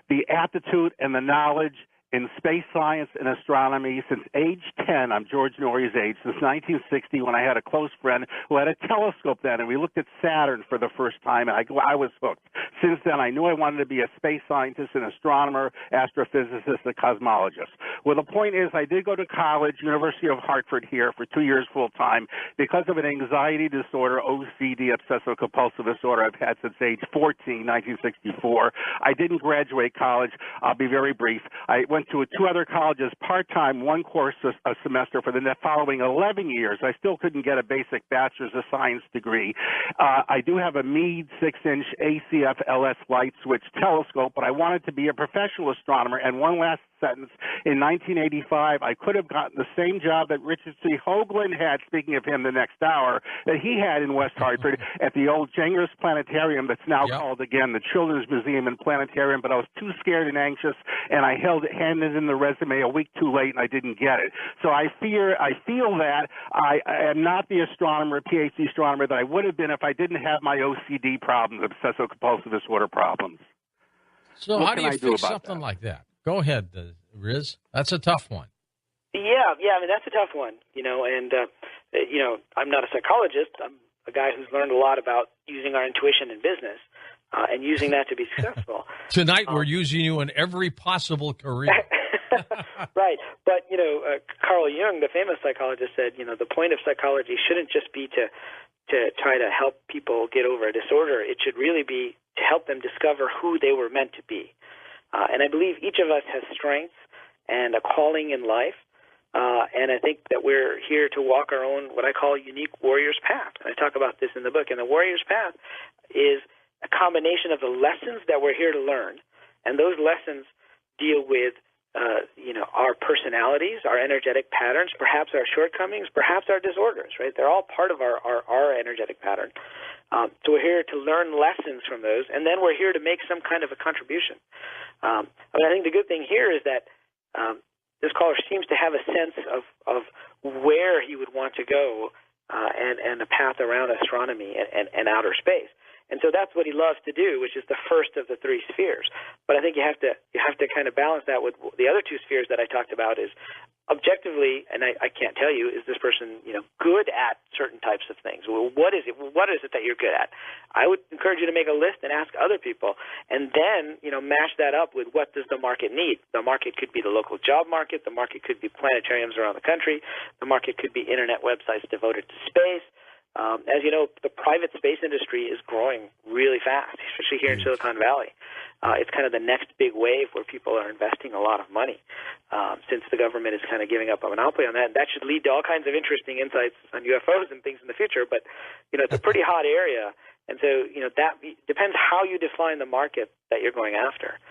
the aptitude, and the knowledge, in space science and astronomy since age 10. I'm George Norrie's age, since 1960, when I had a close friend who had a telescope then, and we looked at Saturn for the first time, and I was hooked. Since then, I knew I wanted to be a space scientist, an astronomer, astrophysicist, a cosmologist. Well, the point is, I did go to college, University of Hartford here, for 2 years full-time because of an anxiety disorder, OCD, obsessive-compulsive disorder I've had since age 14, 1964. I didn't graduate college. I'll be very brief. I went to 2 other colleges part-time, 1 course a semester for the following 11 years. I still couldn't get a basic bachelor's of science degree. I do have a Meade 6-inch ACF LS light switch telescope, but I wanted to be a professional astronomer. And one last sentence. In 1985, I could have gotten the same job that Richard C. Hoagland had, speaking of him the next hour, that he had in West Hartford at the old Jengers Planetarium that's now called again the Children's Museum and Planetarium, but I was too scared and anxious, and I handed in the resume a week too late, and I didn't get it. So I feel that I am not the astronomer, PhD astronomer, that I would have been if I didn't have my OCD problems, obsessive-compulsive disorder problems. So how do you fix something like that? Go ahead, Riz. That's a tough one. Yeah, I mean, that's a tough one, and, I'm not a psychologist. I'm a guy who's learned a lot about using our intuition in business and using that to be successful. Tonight we're using you in every possible career. Right. But, Carl Jung, the famous psychologist, said, the point of psychology shouldn't just be to try to help people get over a disorder. It should really be to help them discover who they were meant to be. And I believe each of us has strengths and a calling in life. And I think that we're here to walk our own, what I call unique warrior's path. And I talk about this in the book. And the warrior's path is a combination of the lessons that we're here to learn. And those lessons deal with, our personalities, our energetic patterns, perhaps our shortcomings, perhaps our disorders, right? They're all part of our energetic pattern. So we're here to learn lessons from those, and then we're here to make some kind of a contribution. I think the good thing here is that this caller seems to have a sense of where he would want to go and a path around astronomy and outer space. And so that's what he loves to do, which is the first of the 3 spheres. But I think you have to kind of balance that with the other 2 spheres that I talked about. Is objectively, and I can't tell you, is this person good at certain types of things? Well, what is it? What is it that you're good at? I would encourage you to make a list and ask other people, and then match that up with what does the market need. The market could be the local job market. The market could be planetariums around the country. The market could be internet websites devoted to space. As you know, the private space industry is growing really fast, especially here in Silicon Valley. It's kind of the next big wave where people are investing a lot of money since the government is kind of giving up a monopoly on that. And that should lead to all kinds of interesting insights on UFOs and things in the future. But, it's a pretty hot area. And so, that depends how you define the market that you're going after.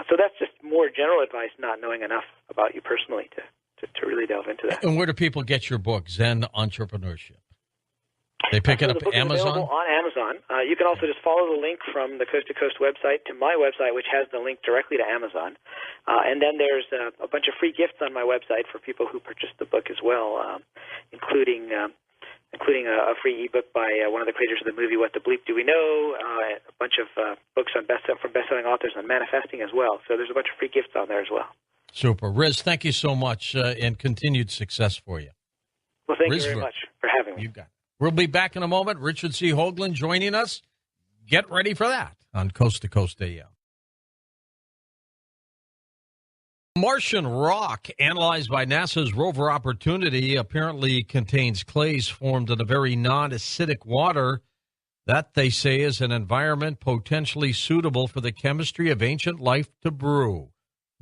So that's just more general advice, not knowing enough about you personally to really delve into that. And where do people get your book, Zen Entrepreneurship? They pick it up at Amazon? On Amazon. You can also just follow the link from the Coast to Coast website to my website, which has the link directly to Amazon. And then there's a bunch of free gifts on my website for people who purchase the book as well, including a free ebook by one of the creators of the movie What the Bleep Do We Know, a bunch of books from best-selling authors on manifesting as well. So there's a bunch of free gifts on there as well. Super. Riz, thank you so much, and continued success for you. Well, thank you very much for having me. You got it. We'll be back in a moment. Richard C. Hoagland joining us. Get ready for that on Coast to Coast AM. Martian rock analyzed by NASA's rover Opportunity apparently contains clays formed in a very non-acidic water. That, they say, is an environment potentially suitable for the chemistry of ancient life to brew.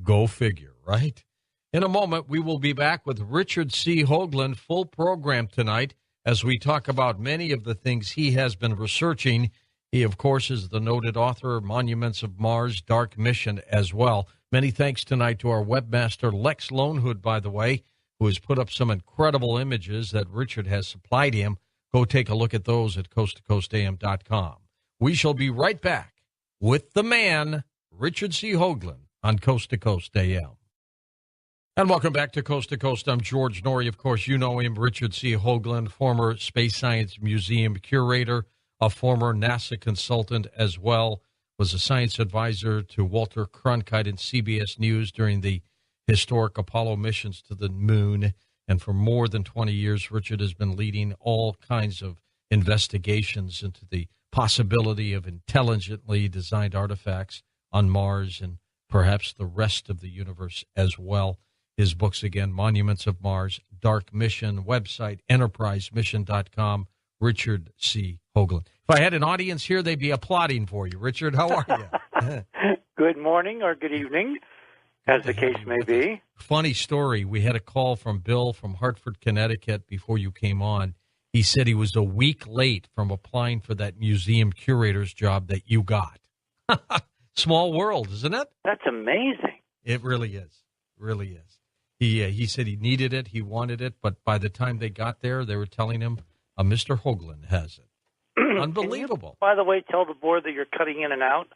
Go figure, right? In a moment, we will be back with Richard C. Hoagland, full program tonight, as we talk about many of the things he has been researching. He, of course, is the noted author of Monuments of Mars, Dark Mission as well. Many thanks tonight to our webmaster, Lex Lonehood, by the way, who has put up some incredible images that Richard has supplied him. Go take a look at those at coasttocoastam.com. We shall be right back with the man, Richard C. Hoagland, on Coast to Coast AM. And welcome back to Coast. I'm George Norrie. Of course, you know him, Richard C. Hoagland, former Space Science Museum curator, a former NASA consultant as well, was a science advisor to Walter Cronkite in CBS News during the historic Apollo missions to the moon. And for more than 20 years, Richard has been leading all kinds of investigations into the possibility of intelligently designed artifacts on Mars and perhaps the rest of the universe as well. His books, again, Monuments of Mars, Dark Mission, website, enterprisemission.com, Richard C. Hoagland. If I had an audience here, they'd be applauding for you. Richard, how are you? Good morning or good evening, as the case may be. Funny story. We had a call from Bill from Hartford, Connecticut before you came on. He said he was a week late from applying for that museum curator's job that you got. Small world, isn't it? That's amazing. It really is. Really is. He said he needed it, he wanted it, but by the time they got there, they were telling him, Mr. Hoagland has it. Unbelievable. You, by the way, tell the board that you're cutting in and out.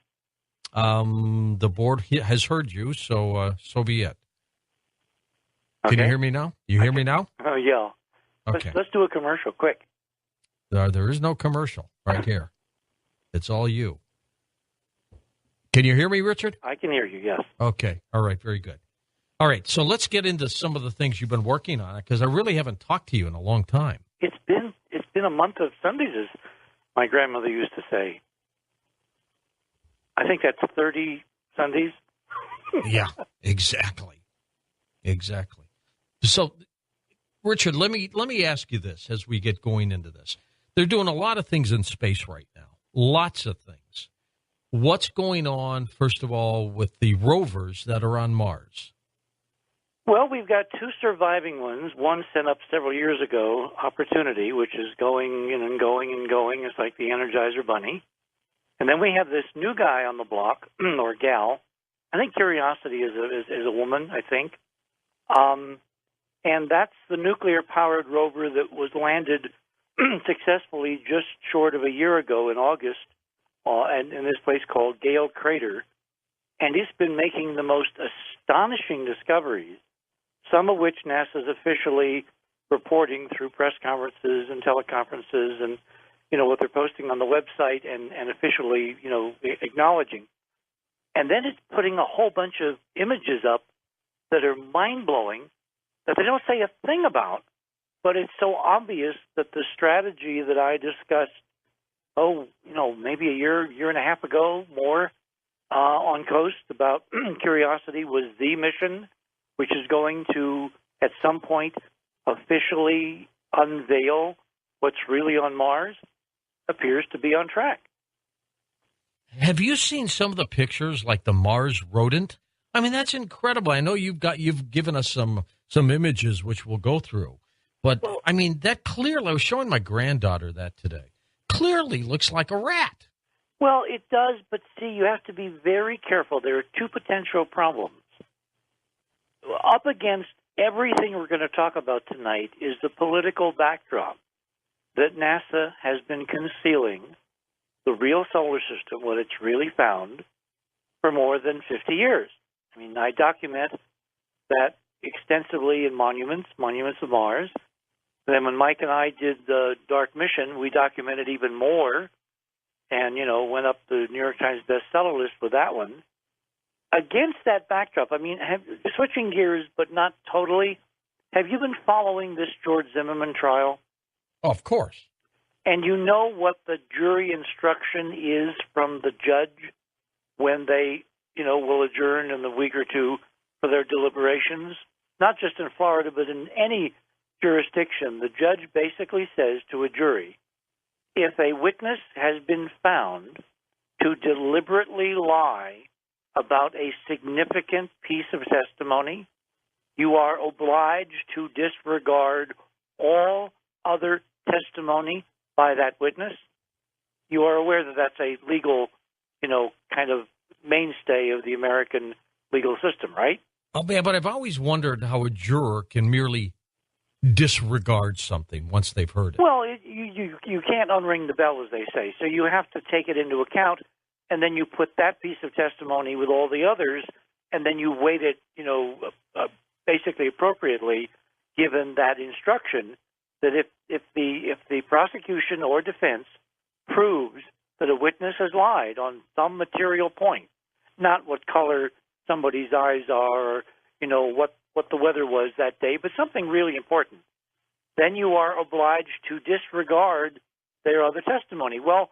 The board has heard you, so be it. Okay. Can you hear me now? You hear me now? Oh, yeah. Okay. Let's do a commercial, quick. There is no commercial right here. It's all you. Can you hear me, Richard? I can hear you, yes. Okay. All right. Very good. All right. So let's get into some of the things you've been working on, because I really haven't talked to you in a long time. It's been a month of Sundays, as my grandmother used to say. I think that's 30 Sundays. Yeah, exactly. Exactly. So, Richard, let me ask you this as we get going into this. They're doing a lot of things in space right now. Lots of things. What's going on, first of all, with the rovers that are on Mars? Well, we've got two surviving ones. One sent up several years ago, Opportunity, which is going and going and going. It's like the Energizer Bunny. And then we have this new guy on the block, or gal. I think Curiosity is a woman, I think. And that's the nuclear-powered rover that was landed successfully just short of a year ago in August in this place called Gale Crater. And it's been making the most astonishing discoveries, some of which NASA's officially reporting through press conferences and teleconferences and, what they're posting on the website and officially, acknowledging. And then it's putting a whole bunch of images up that are mind-blowing that they don't say a thing about, but it's so obvious that the strategy that I discussed, maybe a year and a half ago, more, on Coast about Curiosity was the mission, which is going to, at some point, officially unveil what's really on Mars, appears to be on track. Have you seen some of the pictures, like the Mars rodent? I mean, that's incredible. I know you've given us some images which we'll go through, but well, I mean, that clearly, I was showing my granddaughter that today, clearly looks like a rat. Well, it does, but see, you have to be very careful. There are two potential problems. Up against everything we're going to talk about tonight is the political backdrop that NASA has been concealing the real solar system, what it's really found, for more than 50 years. I mean, I document that extensively in Monuments of Mars. Then when Mike and I did the Dark Mission, we documented even more and, went up the New York Times bestseller list with that one. Against that backdrop, I mean, switching gears, but not totally, have you been following this George Zimmerman trial? Oh, of course. And you know what the jury instruction is from the judge when they, will adjourn in a week or two for their deliberations? Not just in Florida, but in any jurisdiction. The judge basically says to a jury, if a witness has been found to deliberately lie about a significant piece of testimony, you are obliged to disregard all other testimony by that witness. You are aware that that's a legal, kind of mainstay of the American legal system, right? Oh, yeah, but I've always wondered how a juror can merely disregard something once they've heard it. Well, you can't unring the bell, as they say. So you have to take it into account, and then you put that piece of testimony with all the others, and then you weight it, basically appropriately, given that instruction that if the prosecution or defense proves that a witness has lied on some material point, not what color somebody's eyes are, or what the weather was that day, but something really important, then you are obliged to disregard their other testimony. Well,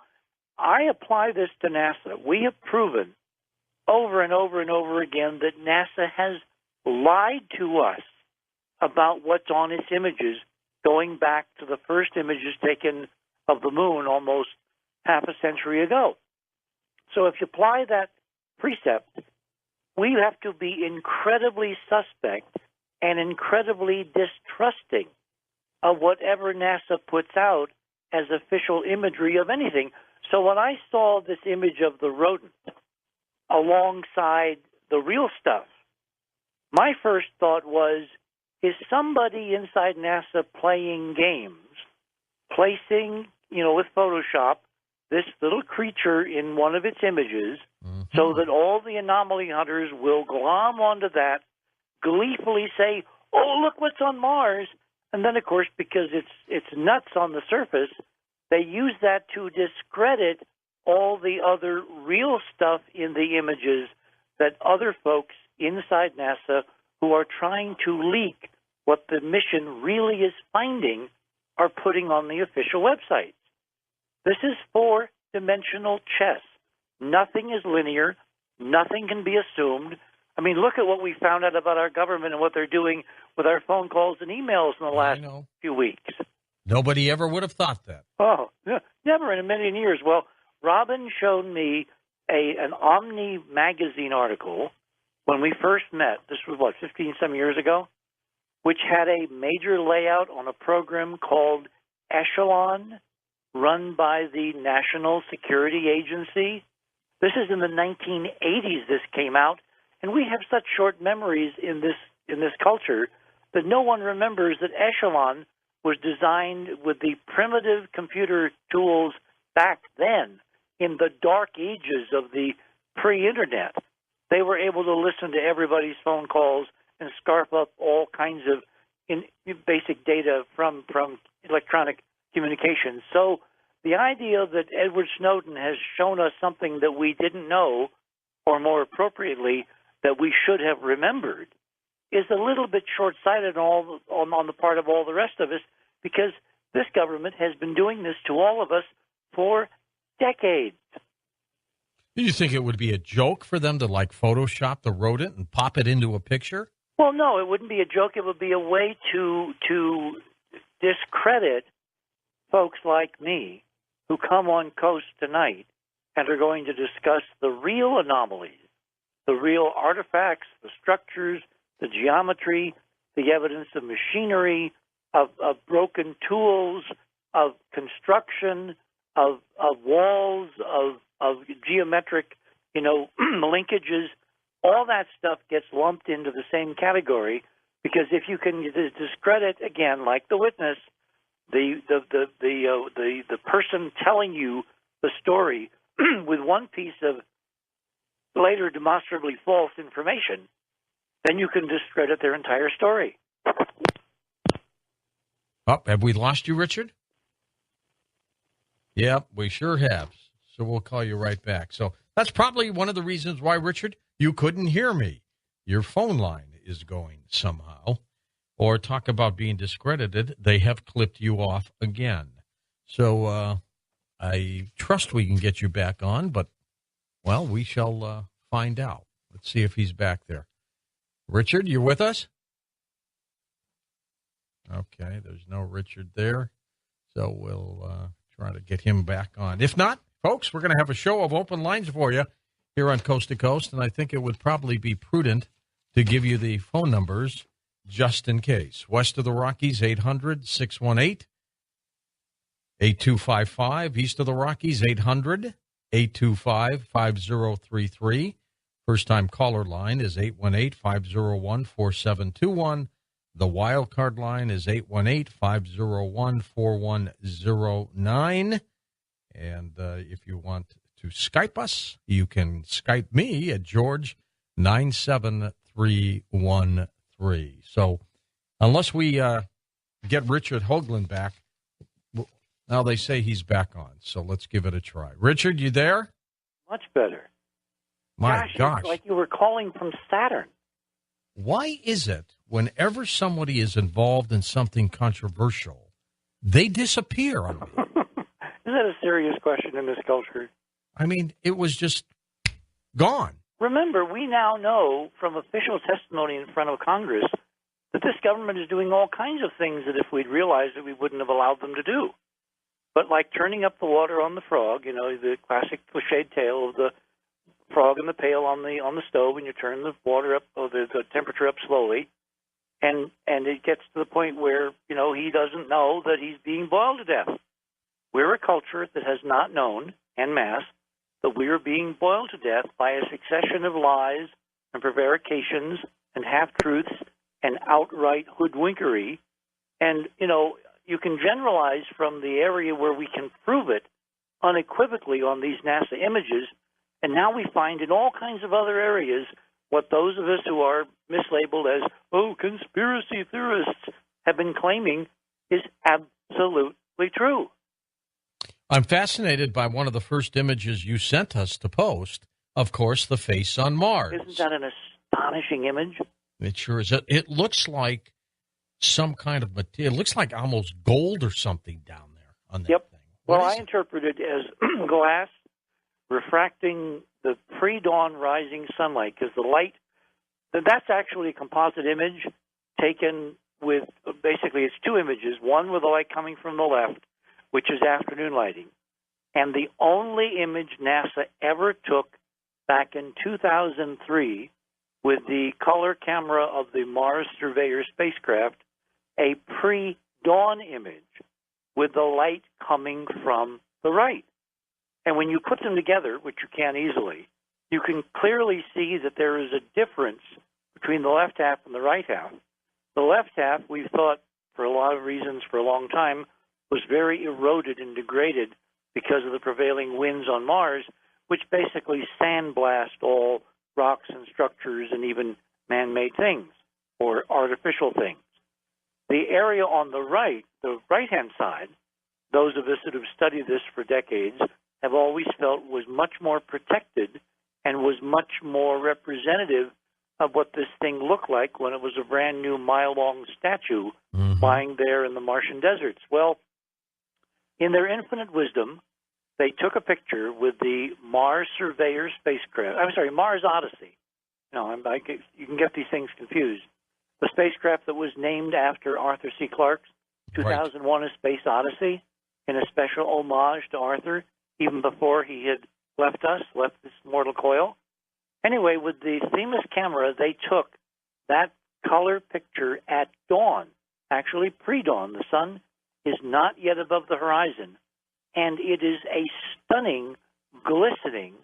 I apply this to NASA. We have proven over and over and over again that NASA has lied to us about what's on its images, going back to the first images taken of the moon almost half a century ago. So if you apply that precept, we have to be incredibly suspect and incredibly distrusting of whatever NASA puts out as official imagery of anything. So when I saw this image of the rodent alongside the real stuff, my first thought was, is somebody inside NASA playing games, placing, with Photoshop, this little creature in one of its images so that all the anomaly hunters will glom onto that, gleefully say, oh, look what's on Mars. And then, of course, because it's nuts on the surface, they use that to discredit all the other real stuff in the images that other folks inside NASA who are trying to leak what the mission really is finding are putting on the official websites. This is four-dimensional chess. Nothing is linear. Nothing can be assumed. I mean, look at what we found out about our government and what they're doing with our phone calls and emails in the last few weeks. Nobody ever would have thought that. Oh, never in a million years. Well, Robin showed me an Omni magazine article when we first met. This was, 15-some years ago, which had a major layout on a program called Echelon, run by the National Security Agency. This is in the 1980s this came out, and we have such short memories in this culture that no one remembers that Echelon was designed with the primitive computer tools back then in the dark ages of the pre-internet. They were able to listen to everybody's phone calls and scarf up all kinds of basic data from electronic communications. So the idea that Edward Snowden has shown us something that we didn't know, or more appropriately, that we should have remembered, is a little bit short-sighted on the part of all the rest of us, because this government has been doing this to all of us for decades. Do you think it would be a joke for them to, Photoshop the rodent and pop it into a picture? Well, no, it wouldn't be a joke. It would be a way to discredit folks like me who come on Coast tonight and are going to discuss the real anomalies, the real artifacts, the structures, the geometry, the evidence of machinery, of broken tools, of construction, of walls, of geometric, linkages. All that stuff gets lumped into the same category, because if you can discredit, again, like the witness, the person telling you the story with one piece of later demonstrably false information, then you can discredit their entire story. Oh, have we lost you, Richard? Yep, we sure have. So we'll call you right back. So that's probably one of the reasons why, Richard, you couldn't hear me. Your phone line is going somehow. Or talk about being discredited, they have clipped you off again. So I trust we can get you back on, but, well, we shall find out. Let's see if he's back there. Richard, you with us? Okay, there's no Richard there. So we'll try to get him back on. If not, folks, we're going to have a show of open lines for you here on Coast to Coast, and I think it would probably be prudent to give you the phone numbers just in case. West of the Rockies, 800-618-8255. East of the Rockies, 800-825-5033. First-time caller line is 818-501-4721. The wild card line is 818-501-4109. And if you want to Skype us, you can Skype me at George97313. So unless we get Richard Hoagland back, now they say he's back on. So let's give it a try. Richard, you there? Much better. My gosh. It's like you were calling from Saturn. Why is it whenever somebody is involved in something controversial, they disappear on me? Is that a serious question in this culture? I mean, it was just gone. Remember, we now know from official testimony in front of Congress that this government is doing all kinds of things that if we'd realized it, we wouldn't have allowed them to do. But like turning up the water on the frog, the classic cliched tale of the frog in the pail on the stove, and you turn the water up, or the temperature up slowly, and it gets to the point where he doesn't know that he's being boiled to death. We're a culture that has not known en masse that we are being boiled to death by a succession of lies and prevarications and half-truths and outright hoodwinkery. And, you can generalize from the area where we can prove it unequivocally on these NASA images, and now we find in all kinds of other areas what those of us who are mislabeled as, conspiracy theorists have been claiming is absolutely true. I'm fascinated by one of the first images you sent us to post, of course, the face on Mars. Isn't that an astonishing image? It sure is. It looks like some kind of material. It looks like almost gold or something down there on that thing. Well, I interpret it as glass refracting the pre-dawn rising sunlight, because the light, that's actually a composite image taken with, basically it's two images, one with the light coming from the left, which is afternoon lighting, and the only image NASA ever took back in 2003 with the color camera of the Mars Surveyor spacecraft, a pre-dawn image with the light coming from the right. And when you put them together, which you can't easily, you can clearly see that there is a difference between the left half and the right half. The left half, we've thought, for a lot of reasons for a long time, was very eroded and degraded because of the prevailing winds on Mars, which basically sandblast all rocks and structures and even man-made things or artificial things. The area on the right, the right-hand side, those of us that have studied this for decades have always felt was much more protected and was much more representative of what this thing looked like when it was a brand new mile-long statue lying there in the Martian deserts. Well, in their infinite wisdom, they took a picture with the Mars Surveyor spacecraft. Mars Odyssey. You can get these things confused. The spacecraft that was named after Arthur C. Clarke's 2001 A Space Odyssey, in a special homage to Arthur, even before he had left this mortal coil. Anyway, with the Themis camera, they took that color picture at dawn, actually pre-dawn. The sun is not yet above the horizon, and it is a stunning, glistening,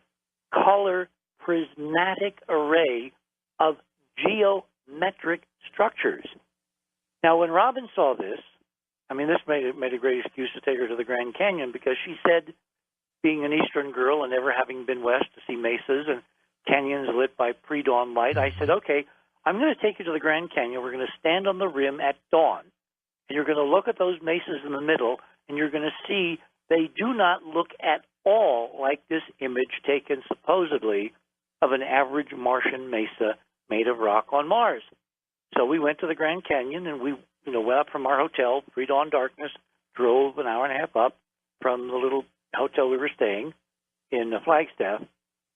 color prismatic array of geometric structures. Now, when Robin saw this, this made a great excuse to take her to the Grand Canyon, because she said, being an Eastern girl and never having been west to see mesas and canyons lit by pre-dawn light, I said, okay, I'm going to take you to the Grand Canyon. We're going to stand on the rim at dawn, and you're going to look at those mesas in the middle, and you're going to see they do not look at all like this image taken supposedly of an average Martian mesa made of rock on Mars. So we went to the Grand Canyon, and we went up from our hotel, pre-dawn darkness, drove an hour and a half up from the little hotel we were staying in Flagstaff,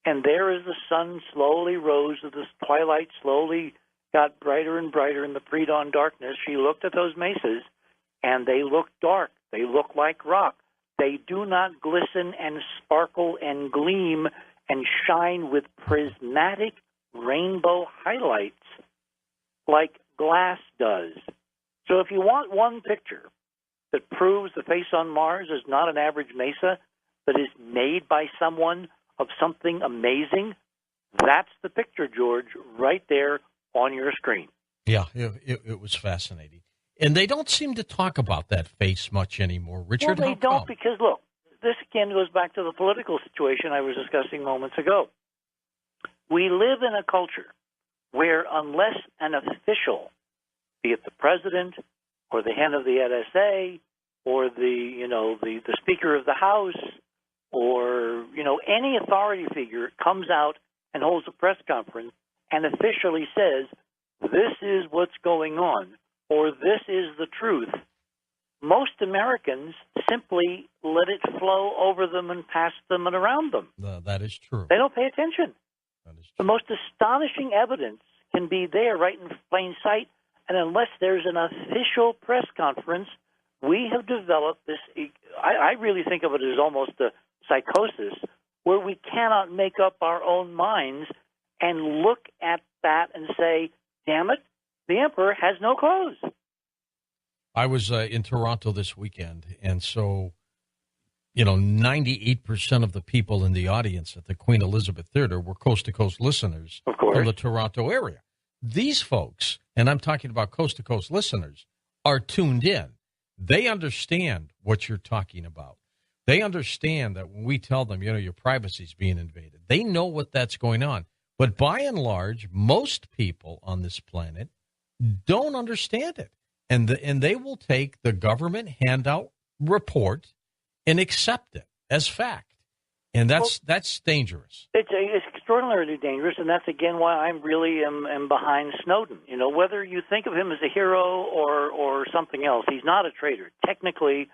and there as the sun slowly rose, as the twilight slowly got brighter and brighter in the pre-dawn darkness, she looked at those mesas, and they look dark. They look like rock. They do not glisten and sparkle and gleam and shine with prismatic rainbow highlights like glass does. So if you want one picture that proves the face on Mars is not an average mesa, but is made by someone of something amazing, that's the picture, George, right there on your screen. Yeah, it was fascinating. And they don't seem to talk about that face much anymore. Richard, well, they don't, because, look, this again goes back to the political situation I was discussing moments ago. We live in a culture where unless an official, be it the president or the head of the NSA or the Speaker of the House or, any authority figure comes out and holds a press conference and officially says, this is what's going on, or this is the truth, most Americans simply let it flow over them and past them and around them. That is true. They don't pay attention. That is true. The most astonishing evidence can be there right in plain sight, and unless there's an official press conference, we have developed this, I really think of it as almost a psychosis, where we cannot make up our own minds and look at that and say, damn it, the emperor has no clothes. I was in Toronto this weekend, and so, 98% of the people in the audience at the Queen Elizabeth Theater were coast-to-coast listeners from the Toronto area. These folks, and I'm talking about coast-to-coast listeners, are tuned in. They understand what you're talking about. They understand that when we tell them, your privacy is being invaded, they know what that's going on. But by and large, most people on this planet don't understand it. And they will take the government handout report and accept it as fact. And that's dangerous. It's extraordinarily dangerous, and that's, again, why I really am behind Snowden. Whether you think of him as a hero or something else, he's not a traitor. Technically,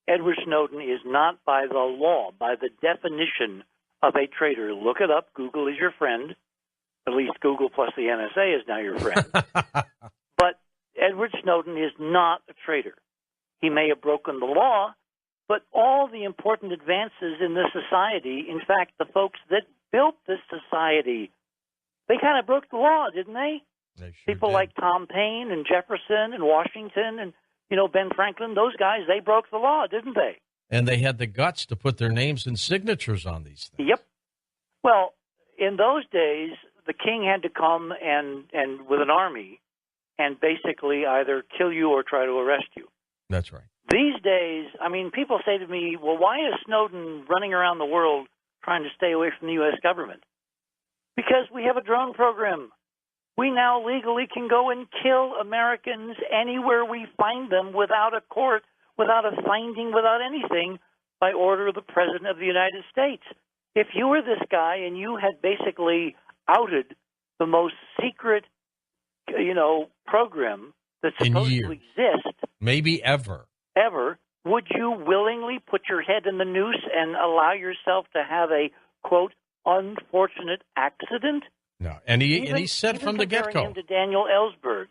Edward Snowden is not, by the law, by the definition of a traitor. Look it up. Google is your friend. At least Google plus the NSA is now your friend. But Edward Snowden is not a traitor. He may have broken the law, but all the important advances in this society, in fact, the folks that built this society, they kind of broke the law, didn't they? They sure People did. like Tom Paine and Jefferson and Washington and, Ben Franklin, those guys, they broke the law, didn't they? And they had the guts to put their names and signatures on these things. Yep. Well, in those days, the king had to come and with an army and basically either kill you or try to arrest you. That's right. These days, people say to me, well, why is Snowden running around the world trying to stay away from the U.S. government? Because we have a drone program. We now legally can go and kill Americans anywhere we find them without a court, without a finding, without anything, by order of the President of the United States. If you were this guy and you had basically outed the most secret, program that supposed to exist, maybe ever, would you willingly put your head in the noose and allow yourself to have a, quote, unfortunate accident? No. And he said from the get-go. Him to Daniel Ellsberg.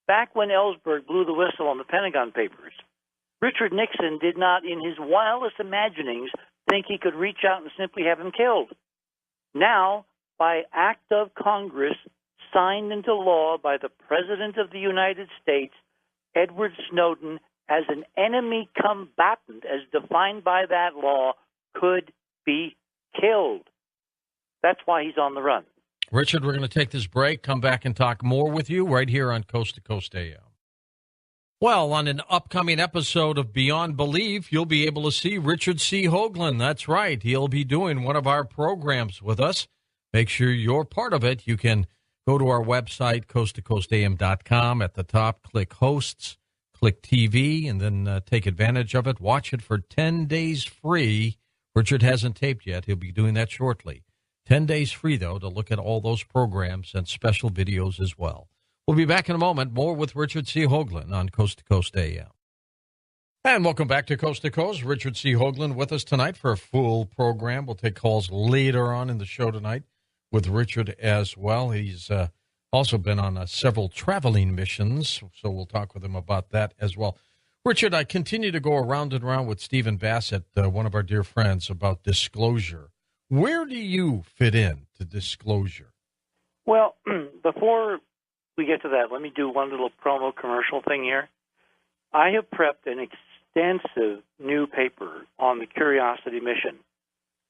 Back when Ellsberg blew the whistle on the Pentagon Papers, Richard Nixon did not, in his wildest imaginings, think he could reach out and simply have him killed. Now, by act of Congress, signed into law by the President of the United States, Edward Snowden, as an enemy combatant, as defined by that law, could be killed. That's why he's on the run. Richard, we're going to take this break, come back and talk more with you right here on Coast to Coast AM. Well, on an upcoming episode of Beyond Belief, you'll be able to see Richard C. Hoagland. That's right. He'll be doing one of our programs with us. Make sure you're part of it. You can go to our website, coasttocoastam.com. At the top, click Hosts, click TV, and then take advantage of it. Watch it for 10 days free. Richard hasn't taped yet. He'll be doing that shortly. 10 days free, though, to look at all those programs and special videos as well. We'll be back in a moment. More with Richard C. Hoagland on Coast to Coast AM. And welcome back to Coast to Coast. Richard C. Hoagland with us tonight for a full program. We'll take calls later on in the show tonight with Richard as well. He's also been on several traveling missions, so we'll talk with him about that as well. Richard, I continue to go around and around with Stephen Bassett, one of our dear friends, about disclosure. Where do you fit in to disclosure? Well, before we get to that, let me do one little promo commercial thing here. I have prepped an extensive new paper on the Curiosity mission,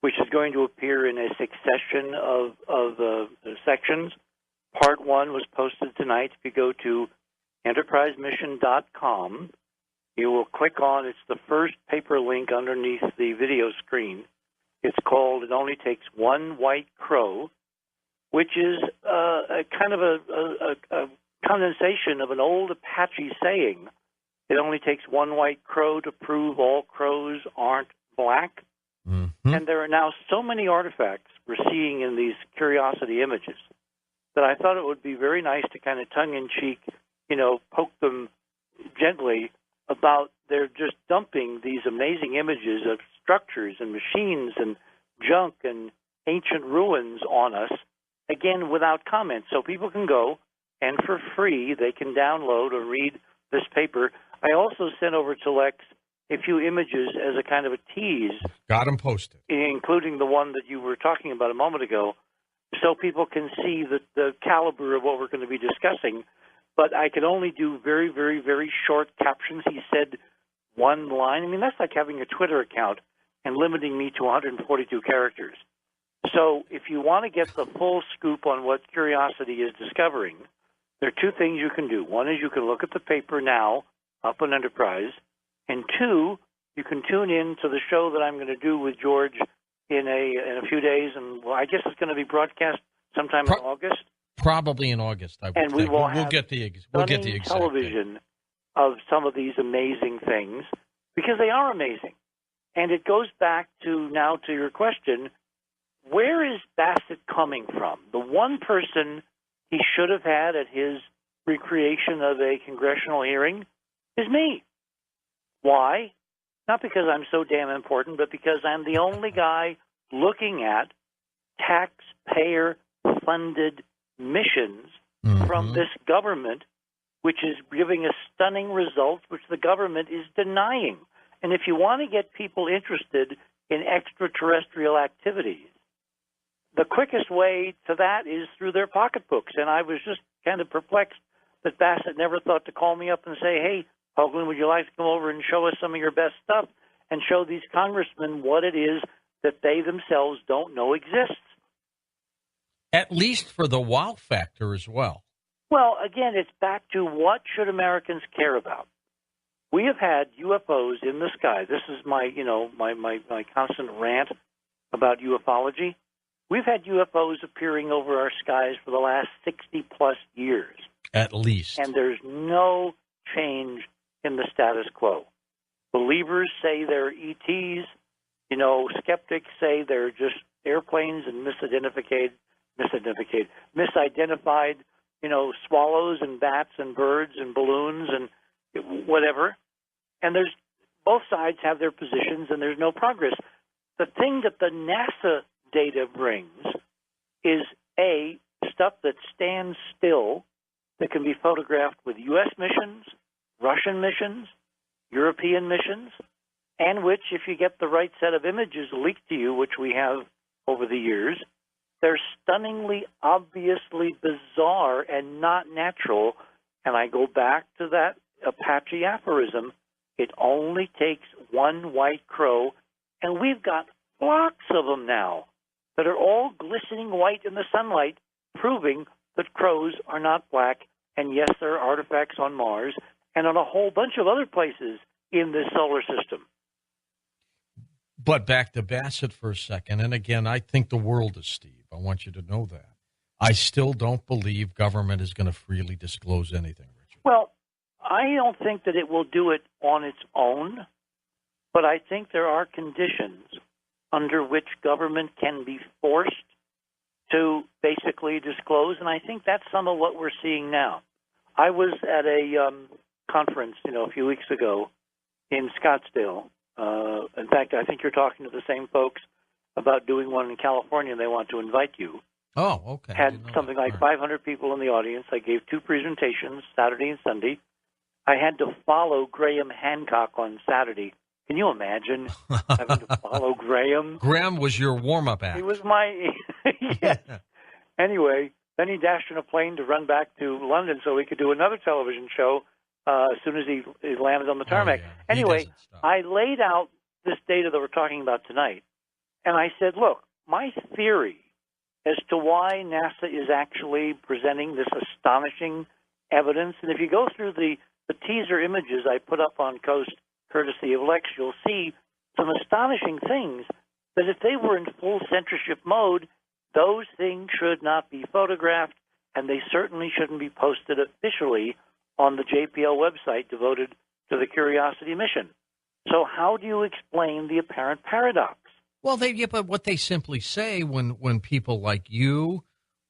which is going to appear in a succession of sections. Part 1 was posted tonight. If you go to enterprisemission.com, you will click on, it's the first paper link underneath the video screen. It's called It Only Takes One White Crow, which is a kind of a condensation of an old Apache saying. It only takes one white crow to prove all crows aren't black. Mm-hmm. And there are now so many artifacts we're seeing in these Curiosity images that I thought it would be very nice to kind of tongue-in-cheek, poke them gently about they're just dumping these amazing images of structures and machines and junk and ancient ruins on us, again, without comment. So people can go, and for free, they can download or read this paper. I also sent over to Lex a few images as a kind of a tease. Got them posted. Including the one that you were talking about a moment ago, so people can see the caliber of what we're going to be discussing. But I could only do very, very, very short captions. He said one line. I mean, that's like having a Twitter account and limiting me to 142 characters. So if you want to get the full scoop on what Curiosity is discovering, there are two things you can do. One is you can look at the paper now up on Enterprise, and two, you can tune in to the show that I'm going to do with George in a few days, and I guess it's going to be broadcast sometime in August. Probably in August, I would and think. We'll get the exact television date of some of these amazing things, because they are amazing. And it goes back to your question, where is Bassett coming from? The one person he should have had at his recreation of a congressional hearing is me. Why? Not because I'm so damn important, but because I'm the only guy looking at taxpayer-funded missions from this government, which is giving us stunning results, which the government is denying. And if you want to get people interested in extraterrestrial activities, the quickest way to that is through their pocketbooks. And I was just kind of perplexed that Bassett never thought to call me up and say, hey, Hoagland, would you like to come over and show us some of your best stuff and show these congressmen what it is that they themselves don't know exists? At least for the wow factor as well. Well, again, it's back to what should Americans care about? We have had UFOs in the sky. This is my constant rant about ufology. We've had UFOs appearing over our skies for the last 60-plus years. At least. And there's no change in the status quo. Believers say they're ETs. Skeptics say they're just airplanes and misidentified, swallows and bats and birds and balloons and whatever. And there's both sides have their positions, and there's no progress. The thing that the NASA data brings is stuff that stands still that can be photographed with U.S. missions, Russian missions, European missions, and which, if you get the right set of images leaked to you, which we have over the years, they're stunningly, obviously bizarre and not natural. And I go back to that Apache aphorism, it only takes one white crow, and we've got flocks of them now that are all glistening white in the sunlight, proving that crows are not black, and yes, there are artifacts on Mars and on a whole bunch of other places in this solar system. But back to Bassett for a second, and again, I think the world is Steve. I want you to know that. I still don't believe government is going to freely disclose anything, Richard. Well, I don't think that it will do it on its own, but I think there are conditions under which government can be forced to basically disclose, and I think that's some of what we're seeing now. I was at a conference, a few weeks ago in Scottsdale. In fact, I think you're talking to the same folks about doing one in California, and they want to invite you. Oh, okay. Had something like 500 people in the audience. I gave 2 presentations, Saturday and Sunday. I had to follow Graham Hancock on Saturday. Can you imagine having to follow Graham? Graham was your warm-up act. He was my yes. Anyway, then he dashed in a plane to run back to London so he could do another television show as soon as he landed on the tarmac. Yeah. Anyway, I laid out this data that we're talking about tonight, and I said, look, my theory as to why NASA is actually presenting this astonishing evidence, and if you go through the teaser images I put up on Coast, courtesy of Lex, you'll see some astonishing things that if they were in full censorship mode, those things should not be photographed, and they certainly shouldn't be posted officially on the JPL website devoted to the Curiosity mission. So how do you explain the apparent paradox? Well, but what they simply say when people like you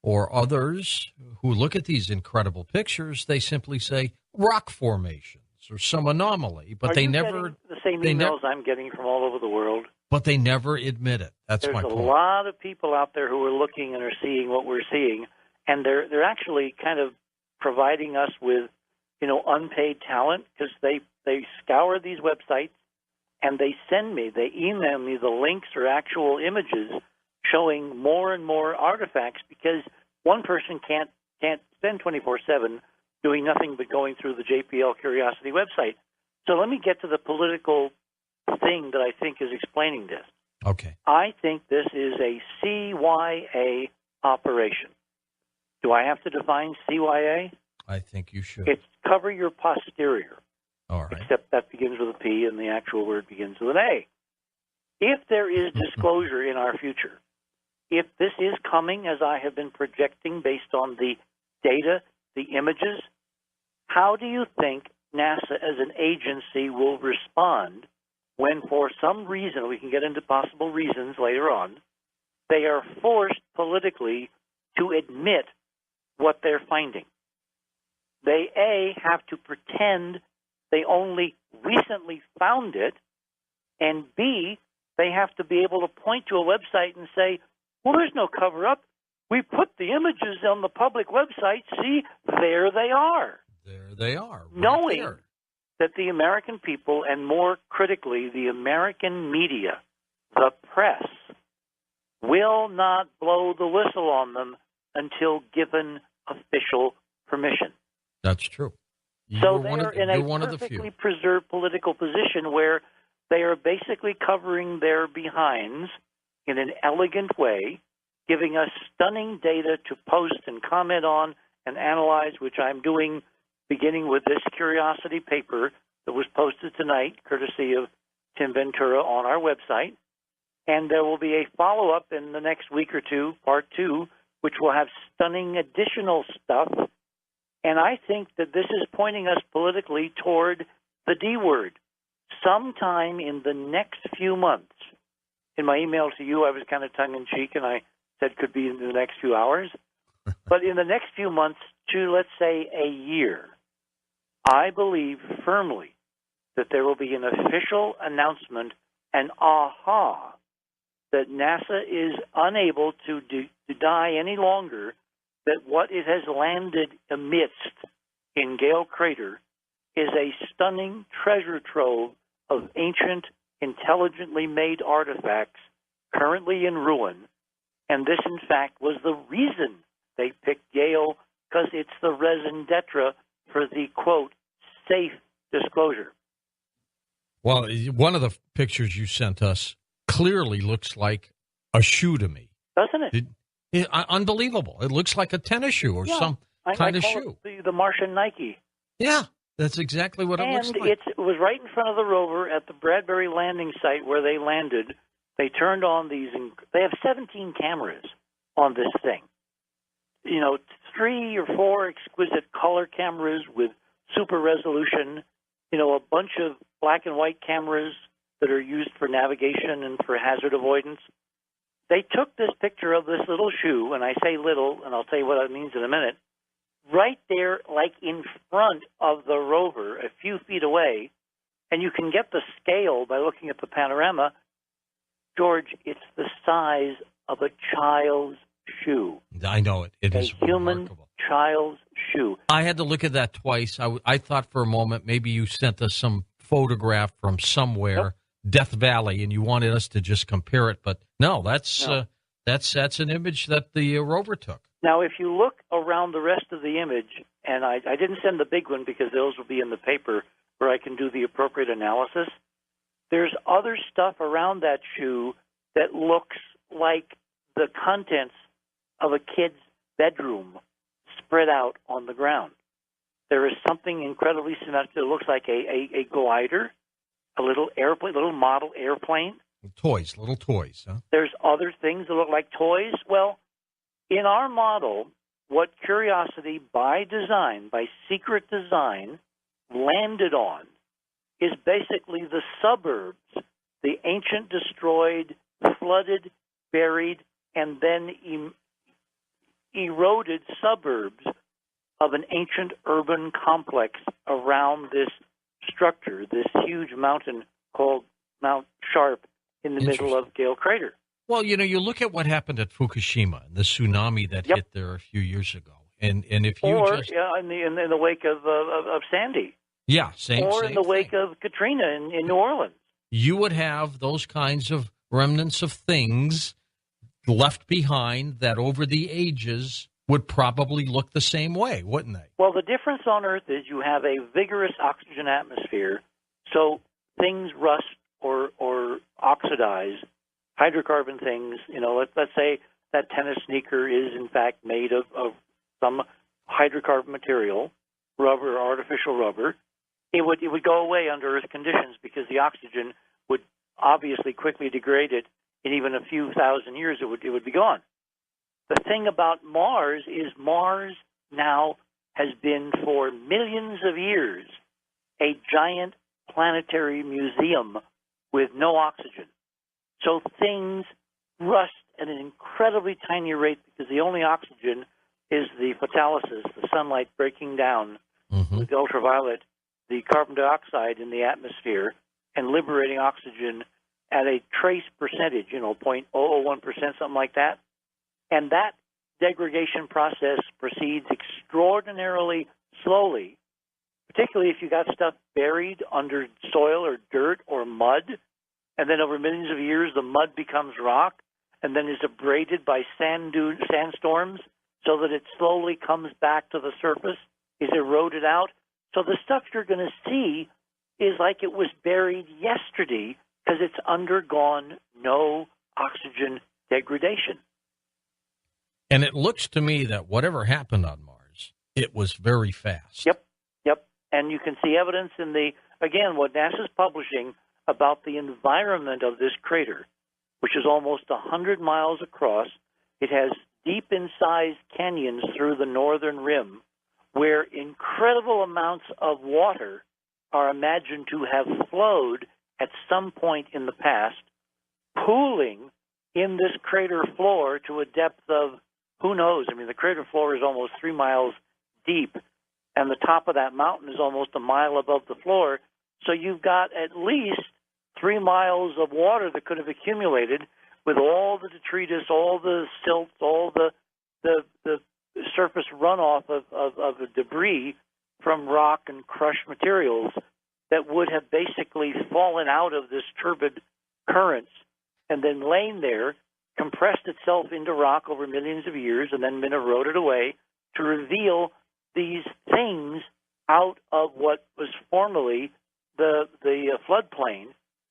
or others who look at these incredible pictures, they simply say rock formations or some anomaly, but they never the same emails I'm getting from all over the world. But they never admit it. That's my point. There's a lot of people out there who are looking and are seeing what we're seeing, and they're actually kind of providing us with, unpaid talent, because they scour these websites and they email me the links or actual images showing more and more artifacts, because one person can't spend 24/7 doing nothing but going through the JPL Curiosity website. So let me get to the political thing that I think is explaining this. Okay. I think this is a CYA operation. Do I have to define CYA? I think you should. It's cover your posterior. All right. Except that begins with a P and the actual word begins with an A. If there is disclosure in our future, if this is coming as I have been projecting based on the data, the images, how do you think NASA as an agency will respond when, for some reason, we can get into possible reasons later on, they are forced politically to admit what they're finding? They, A, have to pretend they only recently found it, and B, they have to be able to point to a website and say, well, there's no cover-up. We put the images on the public website. See, there they are. There they are. Right knowing there. That the American people, and more critically, the American media, the press, will not blow the whistle on them until given official permission. That's true. So they're in a perfectly preserved political position where they are basically covering their behinds in an elegant way, giving us stunning data to post and comment on and analyze, which I'm doing beginning with this Curiosity paper that was posted tonight, courtesy of Tim Ventura, on our website. And there will be a follow-up in the next week or two, part 2, which will have stunning additional stuff. And I think that this is pointing us politically toward the D word. Sometime in the next few months, in my email to you, I was kind of tongue-in-cheek, and I said could be in the next few hours. But in the next few months to, let's say, a year, I believe firmly that there will be an official announcement, an aha, that NASA is unable to deny any longer that what it has landed amidst in Gale Crater is a stunning treasure trove of ancient, intelligently made artifacts currently in ruin. And this, in fact, was the reason they picked Gale, because it's the raison d'etre for the, quote, safe disclosure. Well, one of the pictures you sent us clearly looks like a shoe to me. Doesn't it? Unbelievable. It looks like a tennis shoe or some kind of shoe. The Martian Nike. Yeah, that's exactly what it looks like. And it was right in front of the rover at the Bradbury landing site where they landed. They turned on these, they have 17 cameras on this thing. 3 or 4 exquisite color cameras with super resolution, a bunch of black and white cameras that are used for navigation and for hazard avoidance. They took this picture of this little shoe, and I say little, and I'll tell you what it means in a minute, right there, like in front of the rover, a few feet away, and you can get the scale by looking at the panorama. George, it's the size of a child's shoe. I know it. It is human remarkable. Child's shoe. I had to look at that twice. I thought for a moment maybe you sent us some photograph from somewhere, Death Valley, and you wanted us to just compare it. But no, that's an image that the rover took. Now, if you look around the rest of the image, and I didn't send the big one because those will be in the paper where I can do the appropriate analysis, there's other stuff around that shoe that looks like the contents of a kid's bedroom spread out on the ground. There is something incredibly symmetric that looks like a glider, a little airplane, little model airplane. Little toys, huh? There's other things that look like toys. Well, in our model, what Curiosity, by design, by secret design, landed on is basically the suburbs, the ancient, destroyed, flooded, buried, and then eroded suburbs of an ancient urban complex around this structure, this huge mountain called Mount Sharp in the middle of Gale Crater. Well, you look at what happened at Fukushima, the tsunami that hit there a few years ago, and if you in the wake of Sandy, same in the wake of Katrina in New Orleans, you would have those kinds of remnants of things left behind that over the ages would probably look the same way, wouldn't they? Well, the difference on Earth is you have a vigorous oxygen atmosphere, so things rust or oxidize. Hydrocarbon things, let's say that tennis sneaker is in fact made of some hydrocarbon material, rubber or artificial rubber. It would go away under Earth conditions because the oxygen would obviously quickly degrade it. In even a few thousand years, it would be gone. The thing about Mars is Mars now has been for millions of years a giant planetary museum with no oxygen. So things rust at an incredibly tiny rate because the only oxygen is the photolysis, the sunlight breaking down with the ultraviolet, the carbon dioxide in the atmosphere, and liberating oxygen at a trace percentage, 0.001%, something like that. And that degradation process proceeds extraordinarily slowly, particularly if you got stuff buried under soil or dirt or mud. And then over millions of years, the mud becomes rock and then is abraded by sandstorms so that it slowly comes back to the surface, is eroded out. So the stuff you're going to see is like it was buried yesterday because it's undergone no oxygen degradation. And it looks to me that whatever happened on Mars, it was very fast. Yep. And you can see evidence in what NASA's publishing about the environment of this crater, which is almost 100 miles across. It has deep incised canyons through the northern rim where incredible amounts of water are imagined to have flowed at some point in the past, pooling in this crater floor to a depth of, who knows? I mean, the crater floor is almost 3 miles deep, and the top of that mountain is almost a mile above the floor. So you've got at least 3 miles of water that could have accumulated with all the detritus, all the silt, all the surface runoff of the debris from rock and crushed materials that would have basically fallen out of this turbid currents and then lain there, compressed itself into rock over millions of years, and then been eroded away to reveal these things out of what was formerly the floodplain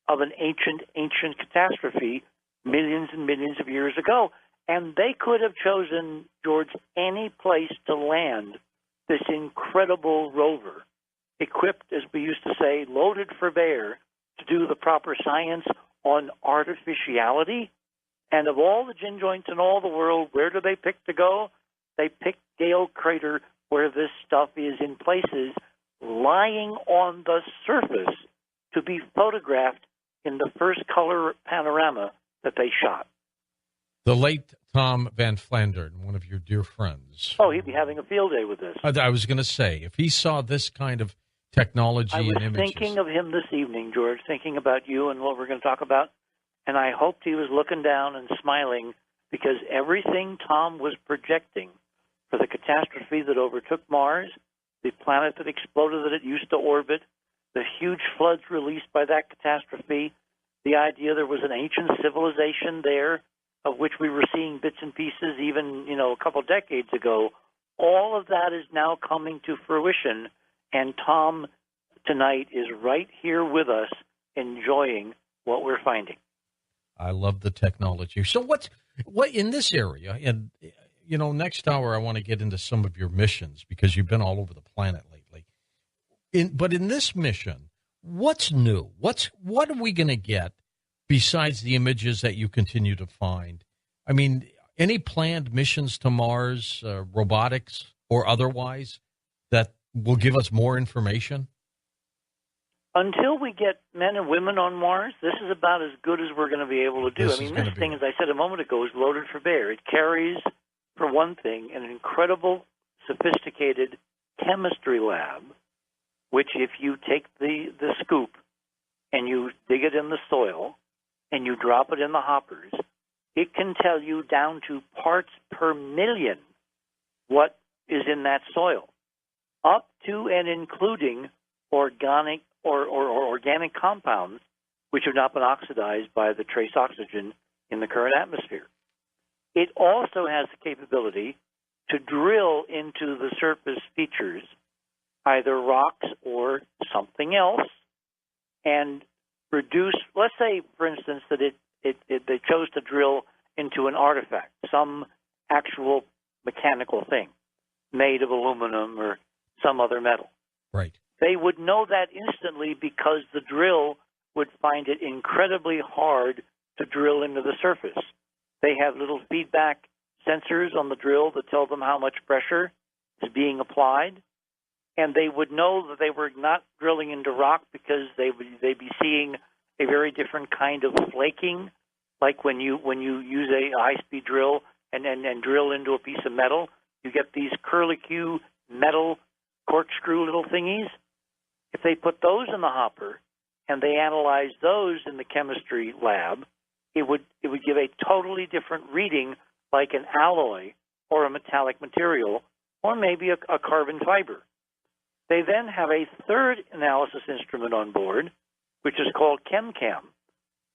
of an ancient catastrophe millions and millions of years ago. And they could have chosen, George, any place to land this incredible rover, equipped, as we used to say, loaded for bear, to do the proper science on artificiality. And of all the gin joints in all the world, where do they pick to go? They pick Gale Crater, where this stuff is in places lying on the surface to be photographed in the first color panorama that they shot. The late Tom Van Flandern, one of your dear friends. Oh, he'd be having a field day with this. I was going to say, if he saw this kind of technology and images. I was thinking of him this evening, George, thinking about you and what we're going to talk about, and I hoped he was looking down and smiling because everything Tom was projecting for the catastrophe that overtook Mars, the planet that exploded that it used to orbit, the huge floods released by that catastrophe, the idea there was an ancient civilization there of which we were seeing bits and pieces even, a couple decades ago, all of that is now coming to fruition, and Tom tonight is right here with us enjoying what we're finding. I love the technology. So what in this area, and next hour I want to get into some of your missions because you've been all over the planet lately. But in this mission, what's new? What are we going to get besides the images that you continue to find? I mean, any planned missions to Mars, robotics or otherwise, that will give us more information? Until we get men and women on Mars, this is about as good as we're going to be able to do. This thing, as I said a moment ago, is loaded for bear. It carries for one thing, an incredible, sophisticated chemistry lab, which if you take the scoop and you dig it in the soil and you drop it in the hoppers, it can tell you down to parts per million what is in that soil, up to and including organic or organic compounds which have not been oxidized by the trace oxygen in the current atmosphere. It also has the capability to drill into the surface features, either rocks or something else, and reduce, let's say, for instance, that they chose to drill into an artifact, some actual mechanical thing made of aluminum or some other metal. Right. They would know that instantly because the drill would find it incredibly hard to drill into the surface. They have little feedback sensors on the drill that tell them how much pressure is being applied, and they would know that they were not drilling into rock because they'd be seeing a very different kind of flaking, like when you use a high-speed drill and drill into a piece of metal, you get these curlicue metal corkscrew little thingies. If they put those in the hopper and they analyze those in the chemistry lab, it would give a totally different reading, like an alloy or a metallic material, or maybe a carbon fiber. They then have a third analysis instrument on board, which is called ChemCam,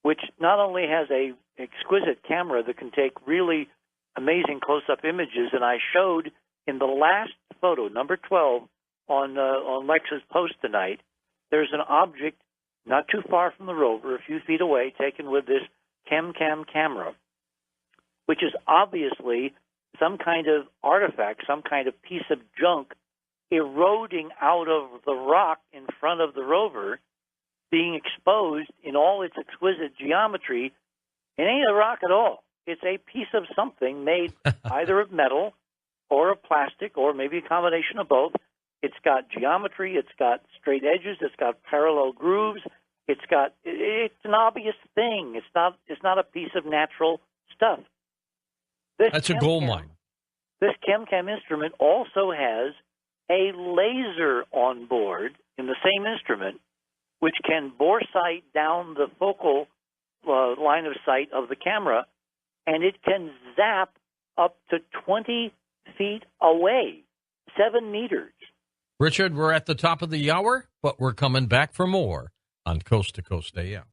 which not only has a exquisite camera that can take really amazing close-up images, and I showed in the last photo, number 12, on Lex's post tonight, there's an object not too far from the rover, a few feet away, taken with this ChemCam camera, which is obviously some kind of artifact, some kind of piece of junk eroding out of the rock in front of the rover, being exposed in all its exquisite geometry. It ain't a rock at all. It's a piece of something made either of metal or of plastic, or maybe a combination of both. It's got geometry, it's got straight edges, it's got parallel grooves, it's an obvious thing. It's not a piece of natural stuff. That's a gold mine. This ChemCam instrument also has a laser on board in the same instrument, which can bore sight down the focal line of sight of the camera, and it can zap up to 20 feet away, 7 meters. Richard, we're at the top of the hour, but we're coming back for more on Coast to Coast AM.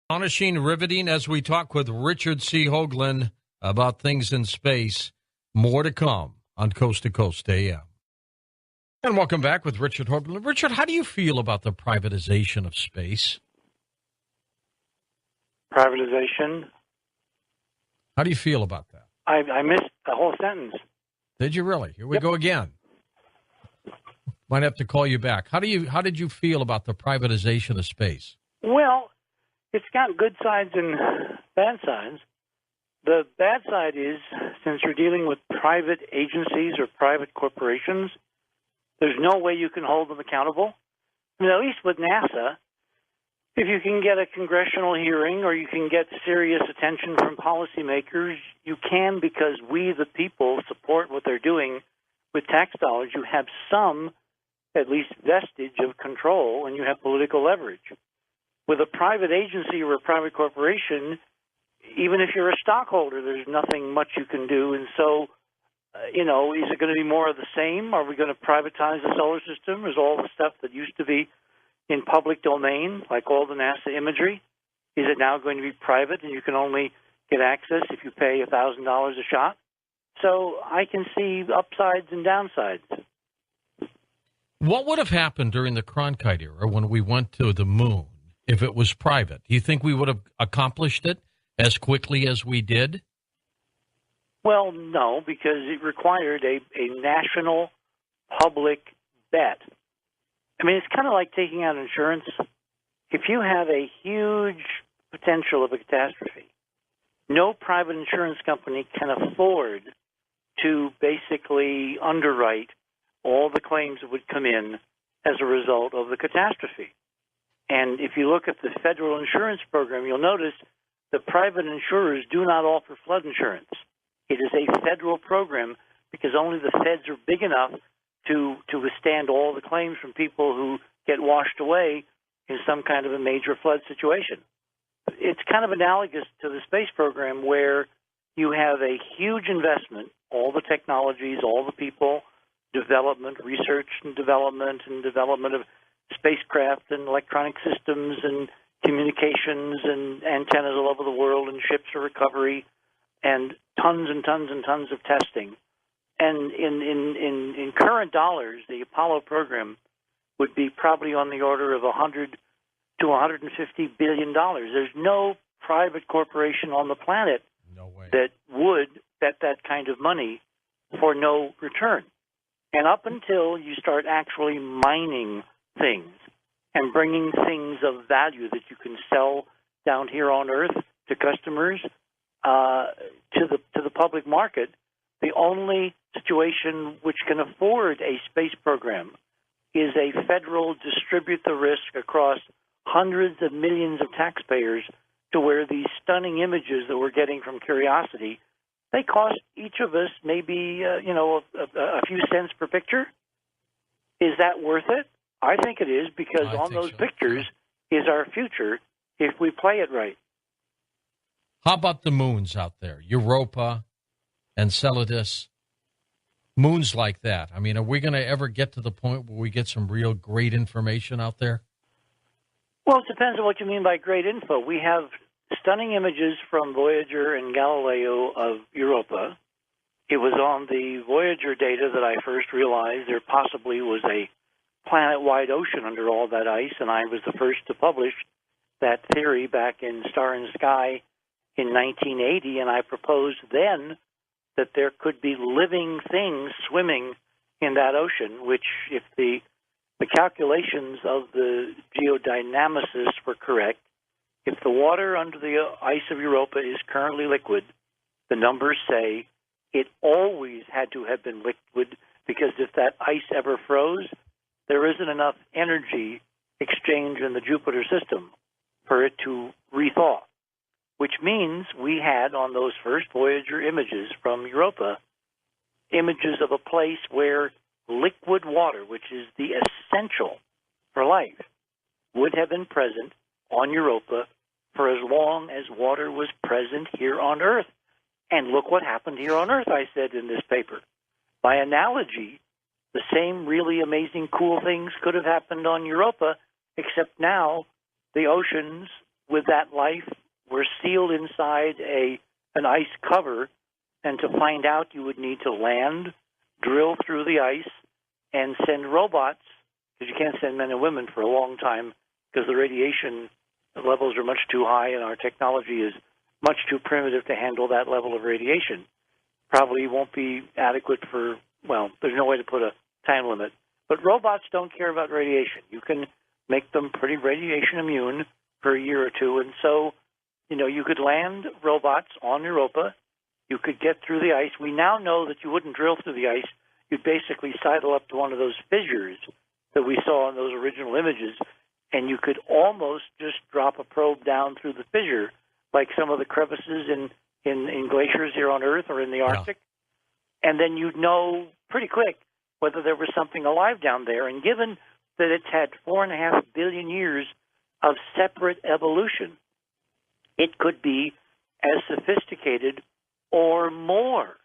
Astonishing, riveting as we talk with Richard C. Hoagland about things in space. More to come on Coast to Coast AM. And welcome back with Richard Hoagland. Richard, how do you feel about the privatization of space? Privatization? How do you feel about that? I missed the whole sentence. Did you really? Here we go again. Might have to call you back. How did you feel about the privatization of space? Well, it's got good sides and bad sides. The bad side is, since you're dealing with private agencies or private corporations, there's no way you can hold them accountable. I mean, at least with NASA, if you can get a congressional hearing or you can get serious attention from policymakers, you can, because we, the people, support what they're doing with tax dollars. You have some, at least, vestige of control, and you have political leverage. With a private agency or a private corporation, even if you're a stockholder, there's nothing much you can do. And so, is it going to be more of the same? Are we going to privatize the solar system? Is all the stuff that used to be in public domain, like all the NASA imagery, is it now going to be private and you can only get access if you pay $1,000 a shot? So I can see upsides and downsides. What would have happened during the Cronkite era when we went to the moon if it was private? Do you think we would have accomplished it as quickly as we did? Well, no, because it required a national public bet. I mean, it's kind of like taking out insurance. If you have a huge potential of a catastrophe, no private insurance company can afford to basically underwrite all the claims that would come in as a result of the catastrophe. And if you look at the federal insurance program, you'll notice the private insurers do not offer flood insurance. It is a federal program because only the feds are big enough to withstand all the claims from people who get washed away in some kind of a major flood situation. It's kind of analogous to the space program where you have a huge investment, all the technologies, all the people, development, research and development of spacecraft and electronic systems and communications and antennas all over the world and ships for recovery and tons and tons and tons of testing. And in current dollars, the Apollo program would be probably on the order of $100 to $150 billion. There's no private corporation on the planet that would bet that kind of money for no return. And up until you start actually mining things and bringing things of value that you can sell down here on Earth to customers, to the public market, the only situation which can afford a space program is a federal distribute the risk across hundreds of millions of taxpayers to where these stunning images that we're getting from Curiosity, they cost each of us maybe, a few cents per picture. Is that worth it? I think it is, because on those pictures is our future if we play it right. How about the moons out there? Europa, Enceladus, moons like that. I mean, are we going to ever get to the point where we get some real great information out there? Well, it depends on what you mean by great info. We have stunning images from Voyager and Galileo of Europa. It was on the Voyager data that I first realized there possibly was a planet-wide ocean under all that ice, and I was the first to publish that theory back in Star in the Sky in 1980, and I proposed then that there could be living things swimming in that ocean, which, if the calculations of the geodynamicists were correct, if the water under the ice of Europa is currently liquid, the numbers say it always had to have been liquid, because if that ice ever froze, there isn't enough energy exchange in the Jupiter system for it to rethaw, which means we had on those first Voyager images from Europa images of a place where liquid water, which is the essential for life, would have been present on Europa for as long as water was present here on Earth. And look what happened here on Earth, I said in this paper. By analogy, the same really amazing, cool things could have happened on Europa, except now the oceans with that life were sealed inside an ice cover, and to find out you would need to land, drill through the ice, and send robots, because you can't send men and women for a long time because the radiation levels are much too high and our technology is much too primitive to handle that level of radiation. Probably won't be adequate for, well, there's no way to put a time limit. But robots don't care about radiation. You can make them pretty radiation immune for a year or two, and so, you could land robots on Europa. You could get through the ice. We now know that you wouldn't drill through the ice. You'd basically sidle up to one of those fissures that we saw in those original images, and you could almost just drop a probe down through the fissure, like some of the crevices in glaciers here on Earth or in the Arctic. Yeah. And then you'd know pretty quick whether there was something alive down there. And given that it's had 4.5 billion years of separate evolution, it could be as sophisticated or more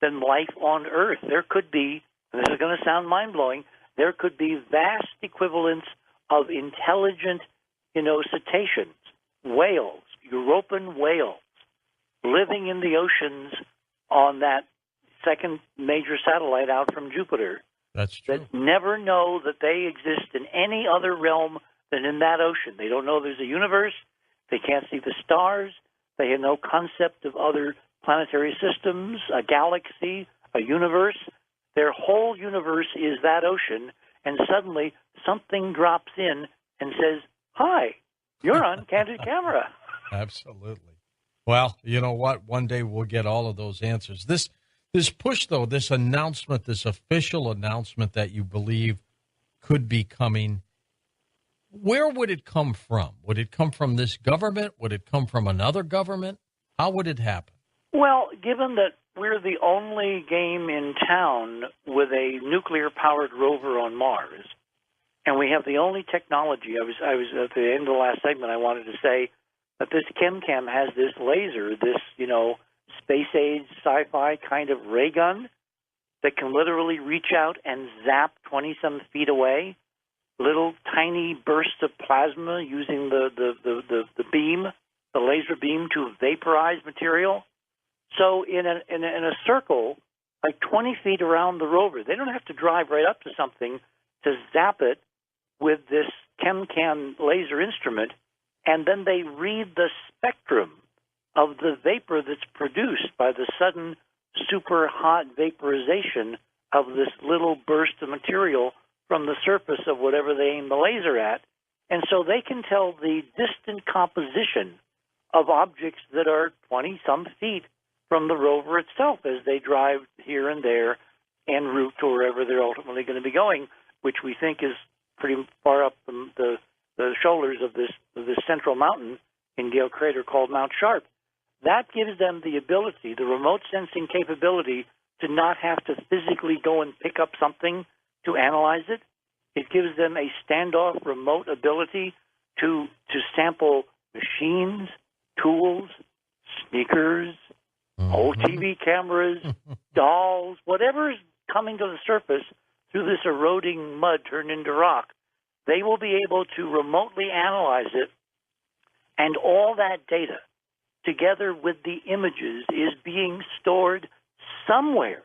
than life on Earth. There could be, and this is going to sound mind-blowing, there could be vast equivalents of intelligent, cetaceans, whales, European whales, living in the oceans on that second major satellite out from Jupiter. That's true. That never know that they exist in any other realm than in that ocean. They don't know there's a universe. They can't see the stars. They have no concept of other planetary systems, a galaxy, a universe. Their whole universe is that ocean, and suddenly something drops in and says, "Hi, you're on Candid Camera." Absolutely. Well, you know what? One day we'll get all of those answers. This push, though, this announcement, this official announcement that you believe could be coming, Where would it come from? Would it come from this government? Would it come from another government? How would it happen? Well, given that we're the only game in town with a nuclear-powered rover on Mars, and we have the only technology, I was at the end of the last segment, I wanted to say that this ChemCam has this laser, this, space-age sci-fi kind of ray gun that can literally reach out and zap 20-some feet away, little tiny bursts of plasma using the beam, the laser beam, to vaporize material. So in a circle, like 20 feet around the rover, they don't have to drive right up to something to zap it with this ChemCam laser instrument, and then they read the spectrum of the vapor that's produced by the sudden super hot vaporization of this little burst of material from the surface of whatever they aim the laser at. And so they can tell the distant composition of objects that are 20-some feet from the rover itself as they drive here and there en route to wherever they're ultimately going to be going, which we think is pretty far up the shoulders of this central mountain in Gale Crater called Mount Sharp. That gives them the ability, the remote sensing capability, to not have to physically go and pick up something to analyze it. It gives them a standoff remote ability to sample machines, tools, sneakers, old TV cameras, dolls, whatever is coming to the surface through this eroding mud turned into rock. They will be able to remotely analyze it, and all that data, together with the images, is being stored somewhere,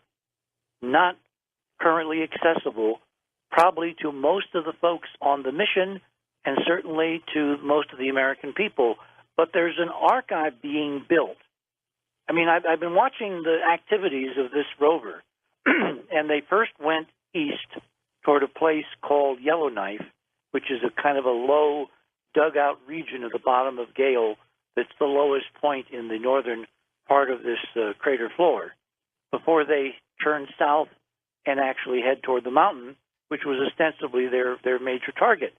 not currently accessible, probably to most of the folks on the mission and certainly to most of the American people. But there's an archive being built. I mean, I've been watching the activities of this rover, and they first went east toward a place called Yellowknife, which is a kind of a low dugout region at the bottom of Gale that's the lowest point in the northern part of this crater floor, before they turn south and actually head toward the mountain, which was ostensibly their major target.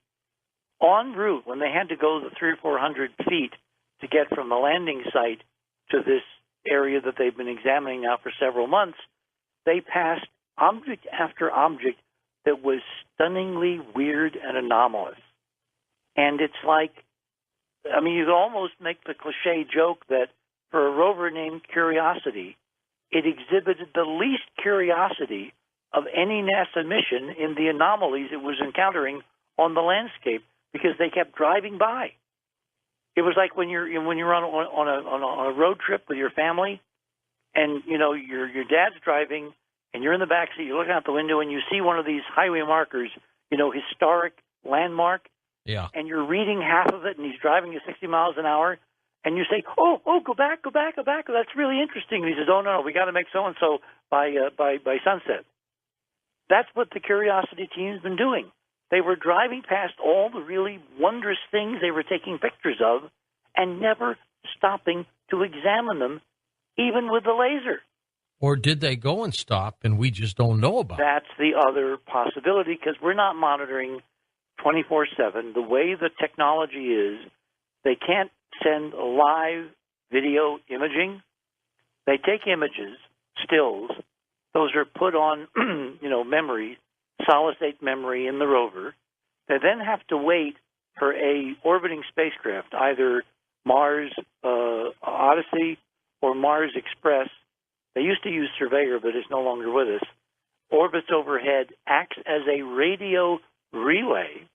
En route, when they had to go the 300 or 400 feet to get from the landing site to this area that they've been examining now for several months, they passed object after object that was stunningly weird and anomalous. And it's like, I mean, you could almost make the cliche joke that for a rover named Curiosity, it exhibited the least curiosity of any NASA mission in the anomalies it was encountering on the landscape, because they kept driving by. It was like when you're on a road trip with your family, and your dad's driving, and you're in the back seat, you're looking out the window, and you see one of these highway markers, historic landmark. Yeah. And you're reading half of it, and he's driving at 60 miles an hour, and you say, oh, go back. That's really interesting. And he says, oh, no, we got to make so-and-so by sunset. That's what the Curiosity team's been doing. They were driving past all the really wondrous things they were taking pictures of and never stopping to examine them, even with the laser. Or did they go and stop, and we just don't know about it? That's the other possibility, because we're not monitoring 24/7. The way the technology is, they can't send live video imaging. They take images, stills. Those are put on, memory, solid-state memory in the rover. They then have to wait for a orbiting spacecraft, either Mars Odyssey or Mars Express. They used to use Surveyor, but it's no longer with us. Orbits overhead, acts as a radio relay,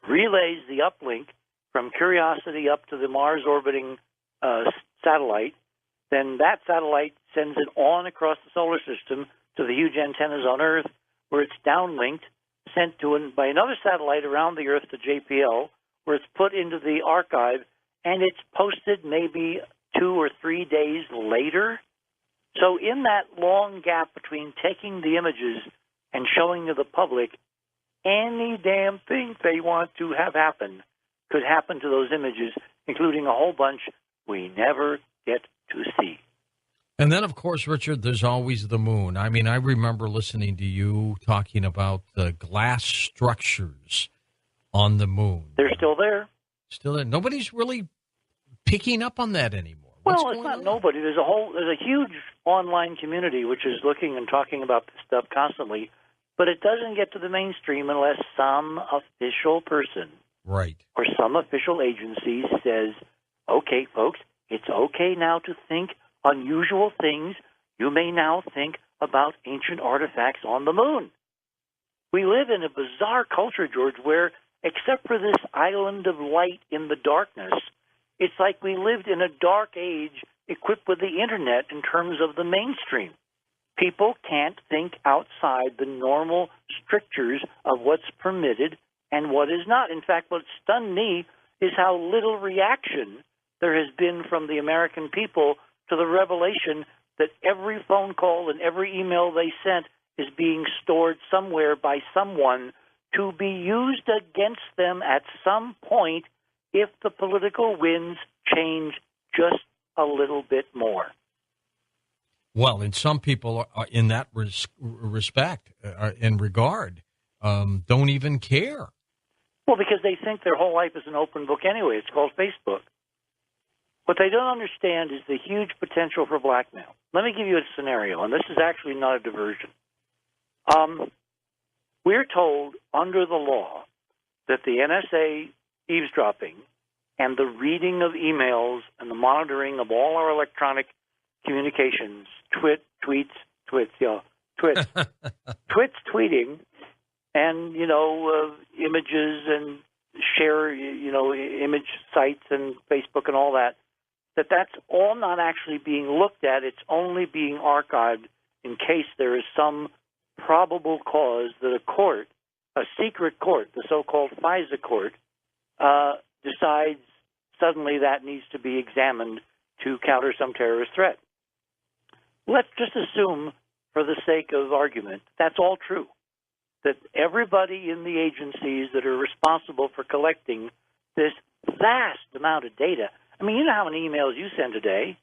relays the uplink from Curiosity up to the Mars orbiting satellite. Then that satellite sends it on across the solar system to the huge antennas on Earth, where it's downlinked, sent by another satellite around the Earth to JPL, where it's put into the archive, and it's posted maybe 2 or 3 days later. So in that long gap between taking the images and showing to the public, any damn thing they want to have happen could happen to those images, including a whole bunch we never get to see. And then, of course, Richard, there's always the moon. I mean, I remember listening to you talking about the glass structures On the moon. They're still there. Still there. Nobody's really picking up on that anymore. Well, it's not nobody. There's a huge online community which is looking and talking about this stuff constantly, but it doesn't get to the mainstream unless some official person, right, or some official agency says, "Okay, folks, it's okay now to think unusual things. You may now think about ancient artifacts on the moon." We live in a bizarre culture, George, where except for this island of light in the darkness, it's like we lived in a dark age equipped with the internet in terms of the mainstream. People can't think outside the normal strictures of what's permitted and what is not. In fact, what stunned me is how little reaction there has been from the American people to the revelation that every phone call and every email they sent is being stored somewhere by someone to be used against them at some point if the political winds change just a little bit more. Well, and some people are in that respect, in regard, don't even care. Well, because they think their whole life is an open book anyway. It's called Facebook. What they don't understand is the huge potential for blackmail. Let me give you a scenario, and this is actually not a diversion. We're told under the law that the NSA eavesdropping and the reading of emails and the monitoring of all our electronic communications, tweets, tweeting, and, images and share, image sites and Facebook and all that, that's all not actually being looked at. It's only being archived in case there is some probable cause that a secret court, the so-called FISA court, decides suddenly that needs to be examined to counter some terrorist threat. Let's just assume, for the sake of argument, that's all true, that everybody in the agencies that are responsible for collecting this vast amount of data, I mean, you know how many emails you send a day.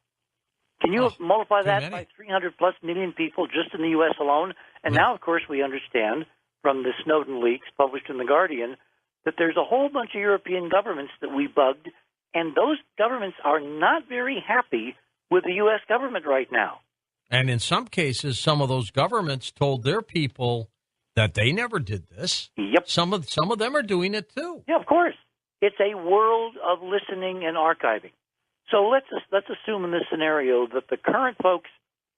Can you multiply that by 300-plus million people just in the U.S. alone? And now, of course, we understand from the Snowden leaks published in The Guardian that there's a whole bunch of European governments that we bugged, and those governments are not very happy with the U.S. government right now. And in some cases, some of those governments told their people that they never did this. Yep. Some of them are doing it, too. Yeah, of course. It's a world of listening and archiving. So let's assume in this scenario that the current folks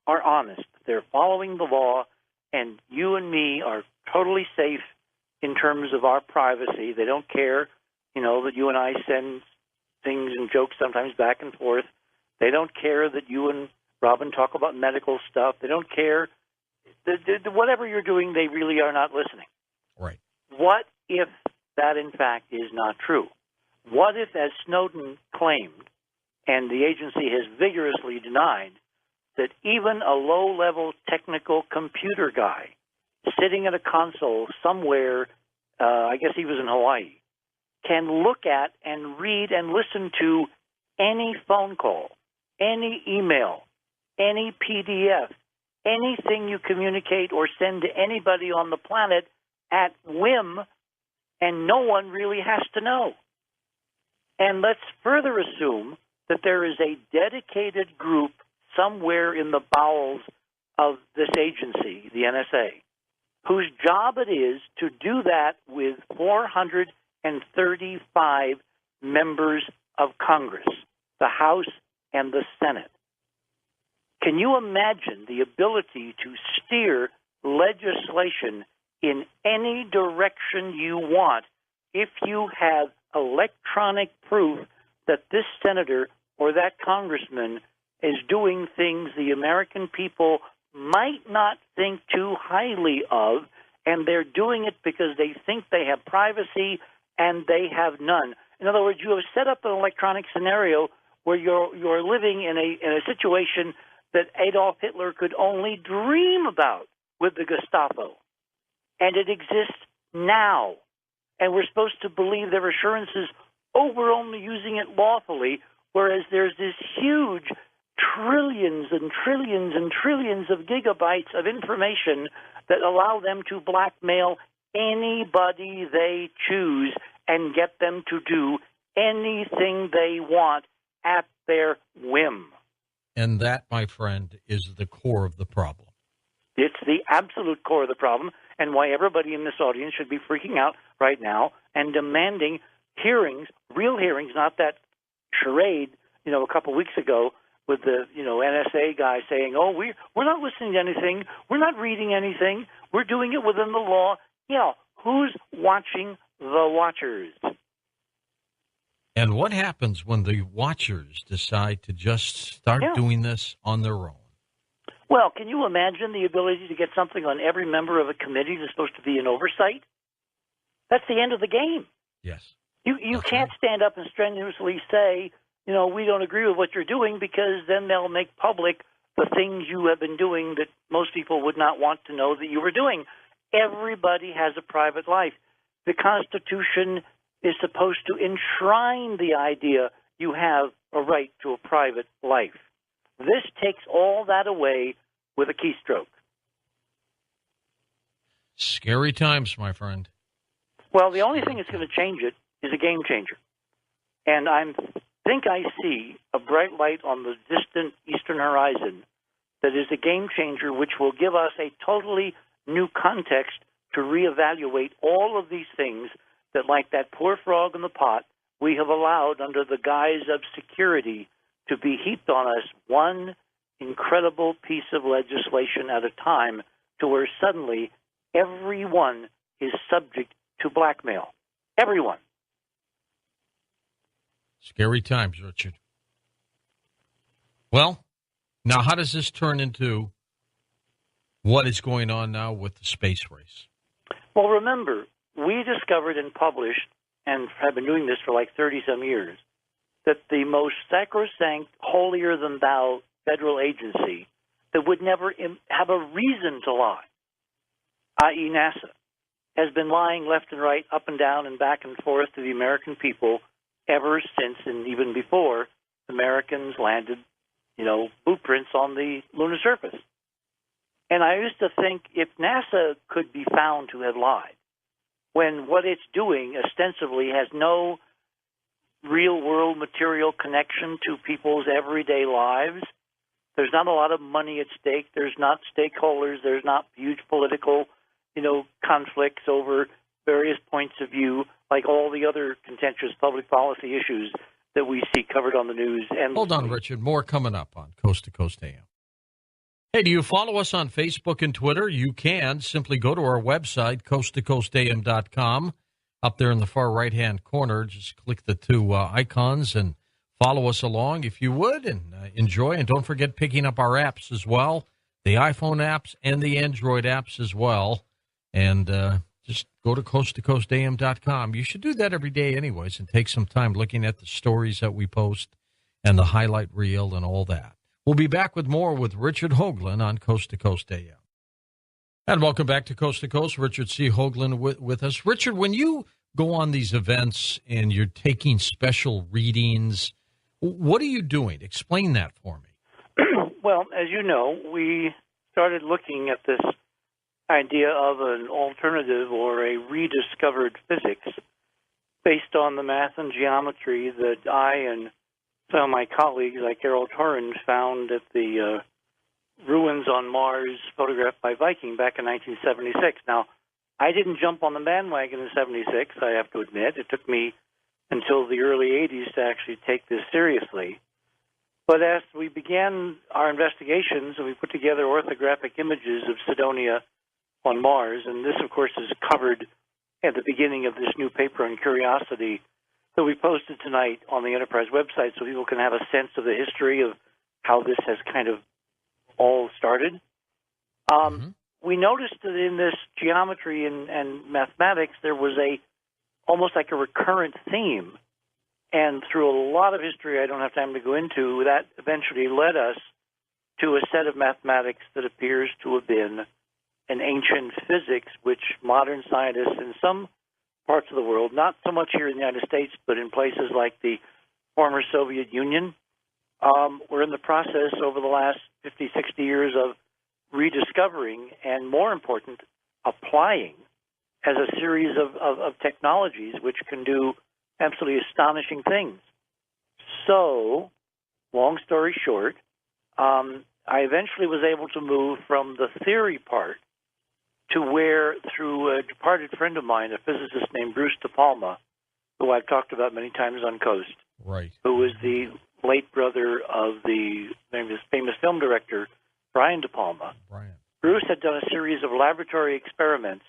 are honest. They're following the law, and you and me are totally safe in terms of our privacy. They don't care, that you and I send things and jokes sometimes back and forth. They don't care that you and Robin talk about medical stuff. They don't care. Whatever you're doing, they really are not listening. Right. What if that, in fact, is not true? What if, as Snowden claimed, and the agency has vigorously denied, that even a low-level technical computer guy sitting at a console somewhere, I guess he was in Hawaii, can look at and read and listen to any phone call, any email, any PDF, anything you communicate or send to anybody on the planet at whim, and no one really has to know. And let's further assume that there is a dedicated group somewhere in the bowels of this agency, the NSA, whose job it is to do that with 435 members of Congress, the House and the Senate. Can you imagine the ability to steer legislation in any direction you want if you have electronic proof that this senator or that congressman is doing things the American people might not think too highly of, and they're doing it because they think they have privacy and they have none? In other words, you have set up an electronic scenario where you're living in a situation that Adolf Hitler could only dream about with the Gestapo. And it exists now. And we're supposed to believe their assurances, we're only using it lawfully, whereas there's this huge trillions and trillions and trillions of gigabytes of information that allow them to blackmail anybody they choose and get them to do anything they want at their whim. And that, my friend, is the core of the problem. It's the absolute core of the problem, and why everybody in this audience should be freaking out right now and demanding hearings, real hearings, not that charade, a couple weeks ago with the, NSA guy saying, oh, we're not listening to anything, we're not reading anything, we're doing it within the law. Yeah, who's watching the watchers? And what happens when the watchers decide to just start doing this on their own? Well, can you imagine the ability to get something on every member of a committee that's supposed to be an oversight? That's the end of the game. Yes. You can't stand up and strenuously say, we don't agree with what you're doing, because then they'll make public the things you have been doing that most people would not want to know that you were doing. Everybody has a private life. The Constitution is supposed to enshrine the idea you have a right to a private life. This takes all that away with a keystroke. Scary times, my friend. Well, the only thing that's going to change it is a game changer. And I think I see a bright light on the distant eastern horizon that is a game changer, which will give us a totally new context to reevaluate all of these things that, like that poor frog in the pot, we have allowed under the guise of security to be heaped on us, one incredible piece of legislation at a time, to where suddenly everyone is subject to blackmail. Everyone. Scary times, Richard. Well, now how does this turn into what is going on now with the space race? Well, remember, we discovered and published, and have been doing this for like 30-some years, that the most sacrosanct, holier-than-thou federal agency that would never have a reason to lie, i.e. NASA, has been lying left and right, up and down and back and forth to the American people ever since, and even before, Americans landed, blueprints on the lunar surface. And I used to think, if NASA could be found to have lied, when what it's doing ostensibly has no real-world material connection to people's everyday lives, there's not a lot of money at stake, there's not stakeholders, there's not huge political, conflicts over various points of view, like all the other contentious public policy issues that we see covered on the news. And hold on, Richard. More coming up on Coast to Coast AM. Hey, do you follow us on Facebook and Twitter? You can. Simply go to our website, coasttocoastam.com. Up there in the far right-hand corner, just click the two icons and follow us along if you would, and enjoy. And don't forget picking up our apps as well, the iPhone apps and the Android apps as well. And just go to coasttocoastam.com. You should do that every day anyways and take some time looking at the stories that we post and the highlight reel and all that. We'll be back with more with Richard Hoagland on Coast to Coast AM. And welcome back to Coast to Coast. Richard C. Hoagland with us. Richard, when you go on these events and you're taking special readings, what are you doing? Explain that for me. Well, as you know, we started looking at this idea of an alternative or a rediscovered physics based on the math and geometry that I and some of my colleagues, like Errol Torrens, found at the ruins on Mars photographed by Viking back in 1976. Now, I didn't jump on the bandwagon in 76, I have to admit. It took me until the early 80s to actually take this seriously. But as we began our investigations, and we put together orthographic images of Cydonia on Mars, and this, of course, is covered at the beginning of this new paper on Curiosity that we posted tonight on the Enterprise website so people can have a sense of the history of how this has kind of all started. We noticed that in this geometry and mathematics, there was almost like a recurrent theme. And through a lot of history I don't have time to go into, that eventually led us to a set of mathematics that appears to have been an ancient physics, which modern scientists in some parts of the world, not so much here in the United States, but in places like the former Soviet Union, we're in the process over the last 50, 60 years of rediscovering and, more important, applying as a series of technologies which can do absolutely astonishing things. So, long story short, I eventually was able to move from the theory part to where, through a departed friend of mine, a physicist named Bruce De Palma, who I've talked about many times on Coast, right, who was the late brother of the famous film director, Brian De Palma. Brian. Bruce had done a series of laboratory experiments,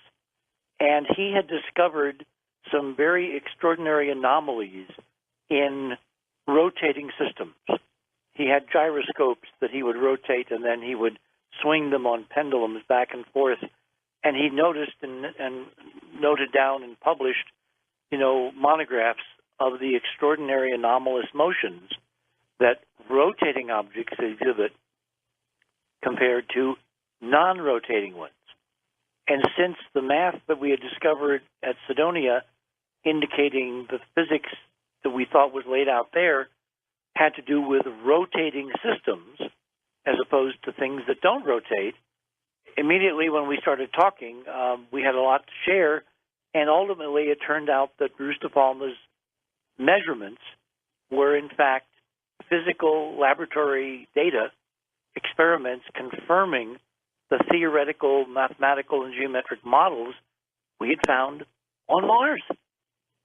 and he had discovered some very extraordinary anomalies in rotating systems. He had gyroscopes that he would rotate, and then he would swing them on pendulums back and forth. And he noticed and noted down and published, monographs of the extraordinary anomalous motions that rotating objects exhibit compared to non-rotating ones. And since the math that we had discovered at Cydonia indicating the physics that we thought was laid out there had to do with rotating systems as opposed to things that don't rotate, immediately when we started talking, we had a lot to share, and ultimately it turned out that Bruce De Palma's measurements were in fact physical laboratory data, experiments confirming the theoretical, mathematical, and geometric models we had found on Mars.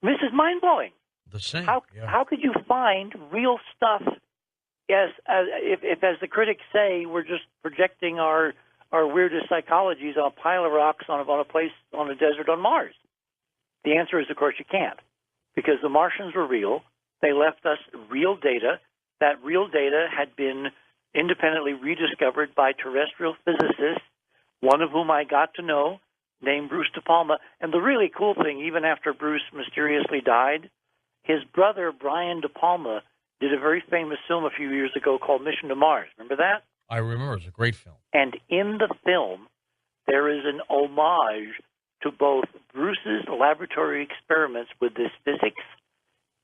This is mind-blowing. The same. How could you find real stuff? Yes, if as the critics say, we're just projecting our weirdest psychologies on a pile of rocks on a place on a desert on Mars. The answer is, of course, you can't, because the Martians were real. They left us real data. That real data had been independently rediscovered by terrestrial physicists, one of whom I got to know, named Bruce De Palma. And the really cool thing, even after Bruce mysteriously died, his brother, Brian De Palma, did a very famous film a few years ago called Mission to Mars. Remember that? I remember. It was a great film. And in the film, there is an homage to both Bruce's laboratory experiments with this physics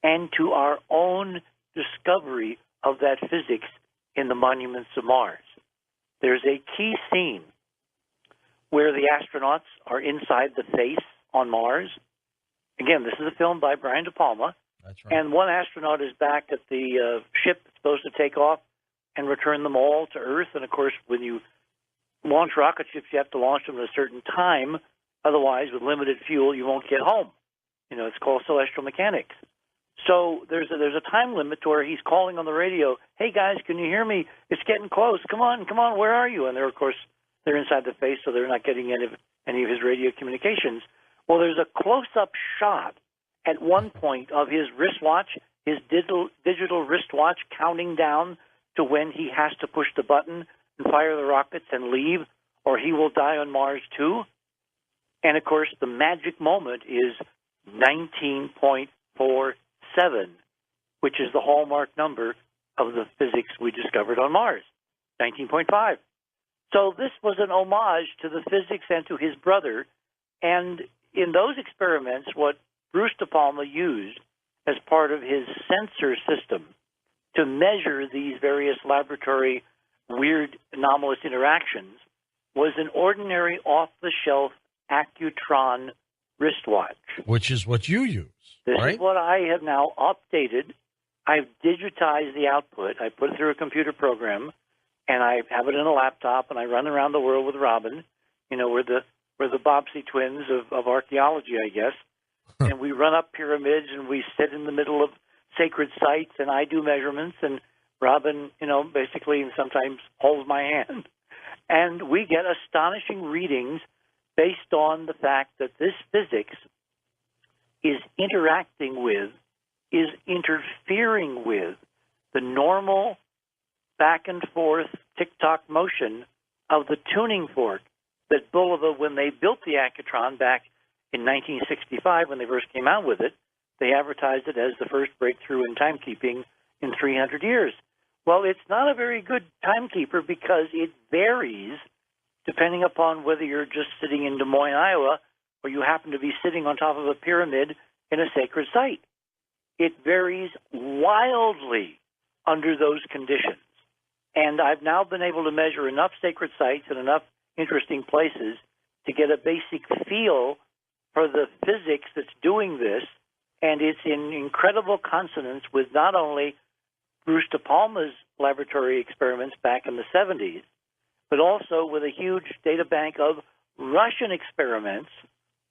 and to our own discovery of that physics in the monuments of Mars. There's a key scene where the astronauts are inside the face on Mars. Again, this is a film by Brian De Palma. That's right. And one astronaut is back at the ship that's supposed to take off and return them all to Earth. And, of course, when you launch rocket ships, you have to launch them at a certain time. Otherwise, with limited fuel, you won't get home. It's called celestial mechanics. So there's a time limit to where he's calling on the radio, "Hey, guys, can you hear me? It's getting close. Come on, where are you?" And they're inside the face, so they're not getting any of his radio communications. Well, there's a close-up shot at one point of his wristwatch, his digital wristwatch, counting down to when he has to push the button and fire the rockets and leave, or he will die on Mars too. And, of course, the magic moment is 19.47, which is the hallmark number of the physics we discovered on Mars, 19.5. So this was an homage to the physics and to his brother. And in those experiments, what Bruce De Palma used as part of his sensor system to measure these various laboratory weird anomalous interactions was an ordinary off-the-shelf Accutron wristwatch. Which is what you use, This right? is what I have now updated. I've digitized the output. I put it through a computer program, and I have it in a laptop, and I run around the world with Robin. We're the Bobbsey twins of archaeology, I guess. And we run up pyramids, and we sit in the middle of sacred sites, and I do measurements, and Robin, basically sometimes holds my hand. And we get astonishing readings based on the fact that this physics is interfering with the normal back and forth tick-tock motion of the tuning fork that Bulova, when they built the Accutron back in 1965, when they first came out with it, they advertised it as the first breakthrough in timekeeping in 300 years. Well, it's not a very good timekeeper because it varies depending upon whether you're just sitting in Des Moines, Iowa, or you happen to be sitting on top of a pyramid in a sacred site. It varies wildly under those conditions. And I've now been able to measure enough sacred sites and enough interesting places to get a basic feel for the physics that's doing this, and it's in incredible consonance with not only Bruce De Palma's laboratory experiments back in the 70s, but also with a huge data bank of Russian experiments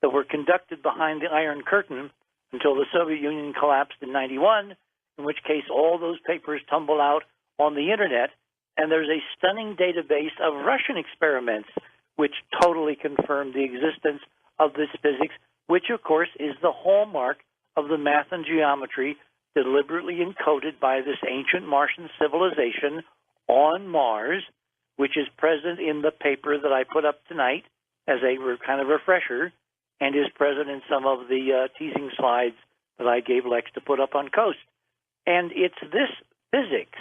that were conducted behind the Iron Curtain until the Soviet Union collapsed in 91, in which case all those papers tumble out on the Internet, and there's a stunning database of Russian experiments which totally confirm the existence of this physics, which, of course, is the hallmark of the math and geometry deliberately encoded by this ancient Martian civilization on Mars, which is present in the paper that I put up tonight as a kind of refresher, and is present in some of the teasing slides that I gave Lex to put up on Coast. And it's this physics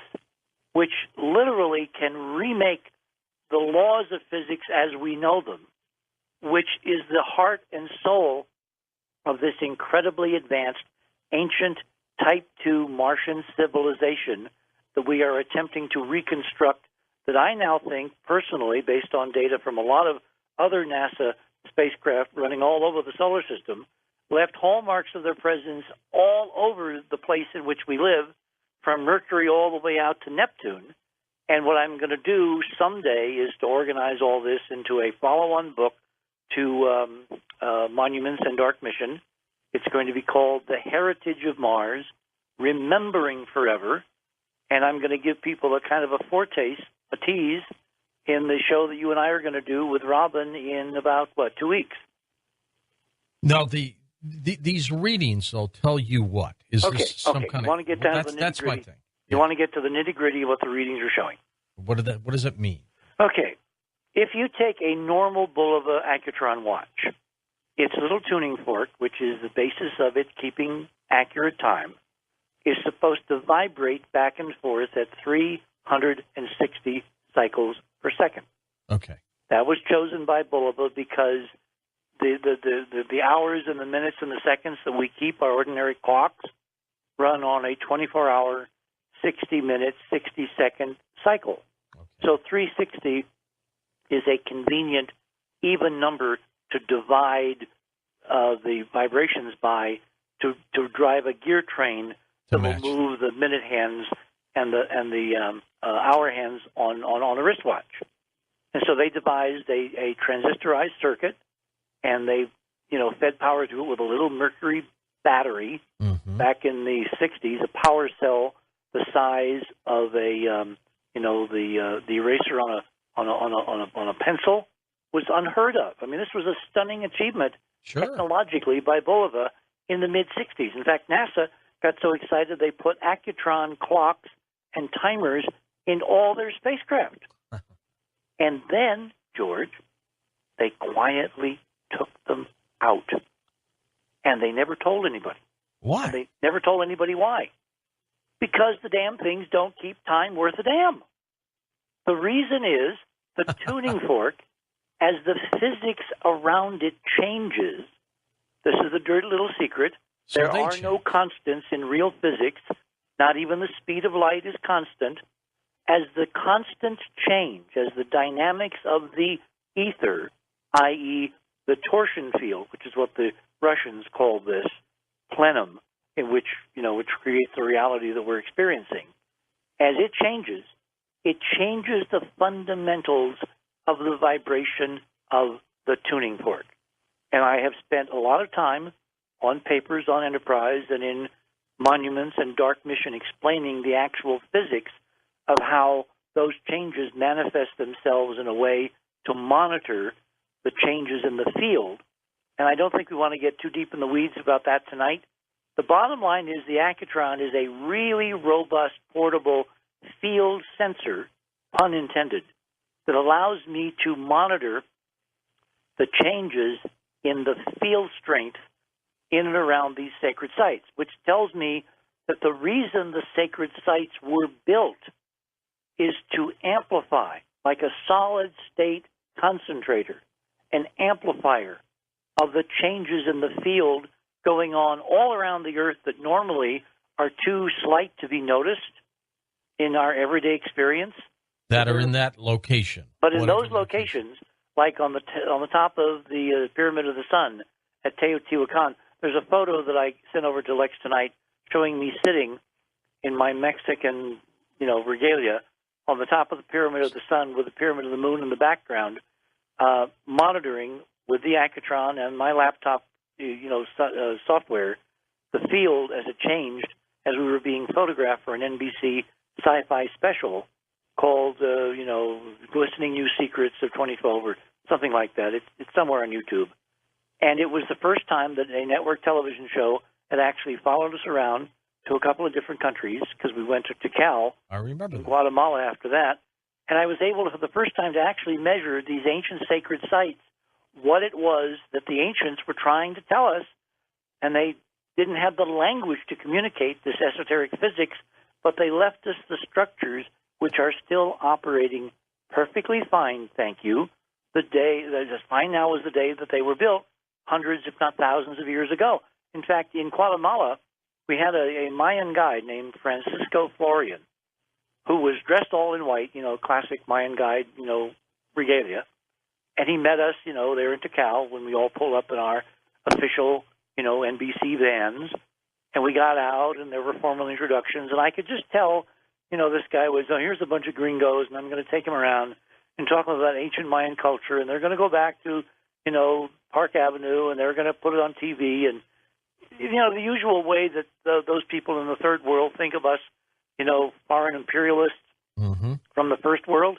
which literally can remake the laws of physics as we know them, which is the heart and soul of this incredibly advanced, ancient Type 2 Martian civilization that we are attempting to reconstruct, that I now think, personally, based on data from a lot of other NASA spacecraft running all over the solar system, left hallmarks of their presence all over the place in which we live, from Mercury all the way out to Neptune. And what I'm going to do someday is to organize all this into a follow-on book to Monuments and Dark Mission. It's going to be called The Heritage of Mars, Remembering Forever. And I'm going to give people a kind of a foretaste, a tease, in the show that you and I are going to do with Robin in about, 2 weeks. Now, these readings, they'll tell you what? Is this some kind you want to get down to the nitty-gritty? That's my thing. You want to get to the nitty-gritty of what the readings are showing. What does it mean? Okay. If you take a normal Bulova Accutron watch, its little tuning fork, which is the basis of it keeping accurate time, is supposed to vibrate back and forth at 360 cycles per second. Okay. That was chosen by Bulova because the hours and the minutes and the seconds that we keep our ordinary clocks run on a 24-hour, 60-minute, 60-second cycle. Okay. So 360 is a convenient, even number to divide the vibrations by to drive a gear train that will move the minute hands and the hour hands on a wristwatch. And so they devised a transistorized circuit, and they fed power to it with a little mercury battery back in the 60s, a power cell the size of the eraser on a pencil was unheard of. I mean, this was a stunning achievement technologically by Bulova in the mid-60s. In fact, NASA got so excited they put Accutron clocks and timers in all their spacecraft. And then, George, they quietly took them out. And they never told anybody. Why? And they never told anybody why. Because the damn things don't keep time worth a damn. The reason is the tuning fork, as the physics around it changes, this is the dirty little secret, there are no constants in real physics, not even the speed of light is constant. As the constants change, as the dynamics of the ether, i.e. the torsion field, which is what the Russians call this, plenum, in which creates the reality that we're experiencing, as it changes the fundamentals of the vibration of the tuning fork. And I have spent a lot of time on papers on Enterprise and in Monuments and Dark Mission explaining the actual physics of how those changes manifest themselves in a way to monitor the changes in the field. And I don't think we want to get too deep in the weeds about that tonight. The bottom line is the Accutron is a really robust, portable field sensor, pun intended, that allows me to monitor the changes in the field strength in and around these sacred sites, which tells me that the reason the sacred sites were built is to amplify, like a solid-state concentrator, an amplifier of the changes in the field going on all around the Earth that normally are too slight to be noticed in our everyday experience. That are in that location. But in those locations, like on the top of the Pyramid of the Sun at Teotihuacan. There's a photo that I sent over to Lex tonight showing me sitting in my Mexican, regalia on the top of the Pyramid of the Sun with the Pyramid of the Moon in the background, monitoring with the Accutron and my laptop, software, the field as it changed as we were being photographed for an NBC sci-fi special called, Glistening New Secrets of 2012 or something like that. It's somewhere on YouTube. And it was the first time that a network television show had actually followed us around to a couple of different countries, because we went to Tikal, I remember in Guatemala after that. And I was able to, for the first time, to actually measure these ancient sacred sites, what it was that the ancients were trying to tell us, and they didn't have the language to communicate this esoteric physics, but they left us the structures which are still operating perfectly fine, thank you. The day, as fine now as the day that they were built, hundreds, if not thousands of years ago. In fact, in Guatemala, we had a Mayan guide named Francisco Florian, who was dressed all in white, classic Mayan guide, regalia. And he met us, there in Tikal when we all pulled up in our official, NBC vans. And we got out, and there were formal introductions. And I could just tell, this guy was, here's a bunch of gringos, and I'm going to take them around and talk about ancient Mayan culture. And they're going to go back to, Park Avenue, and they're going to put it on TV. And, the usual way that those people in the third world think of us, foreign imperialists from the first world.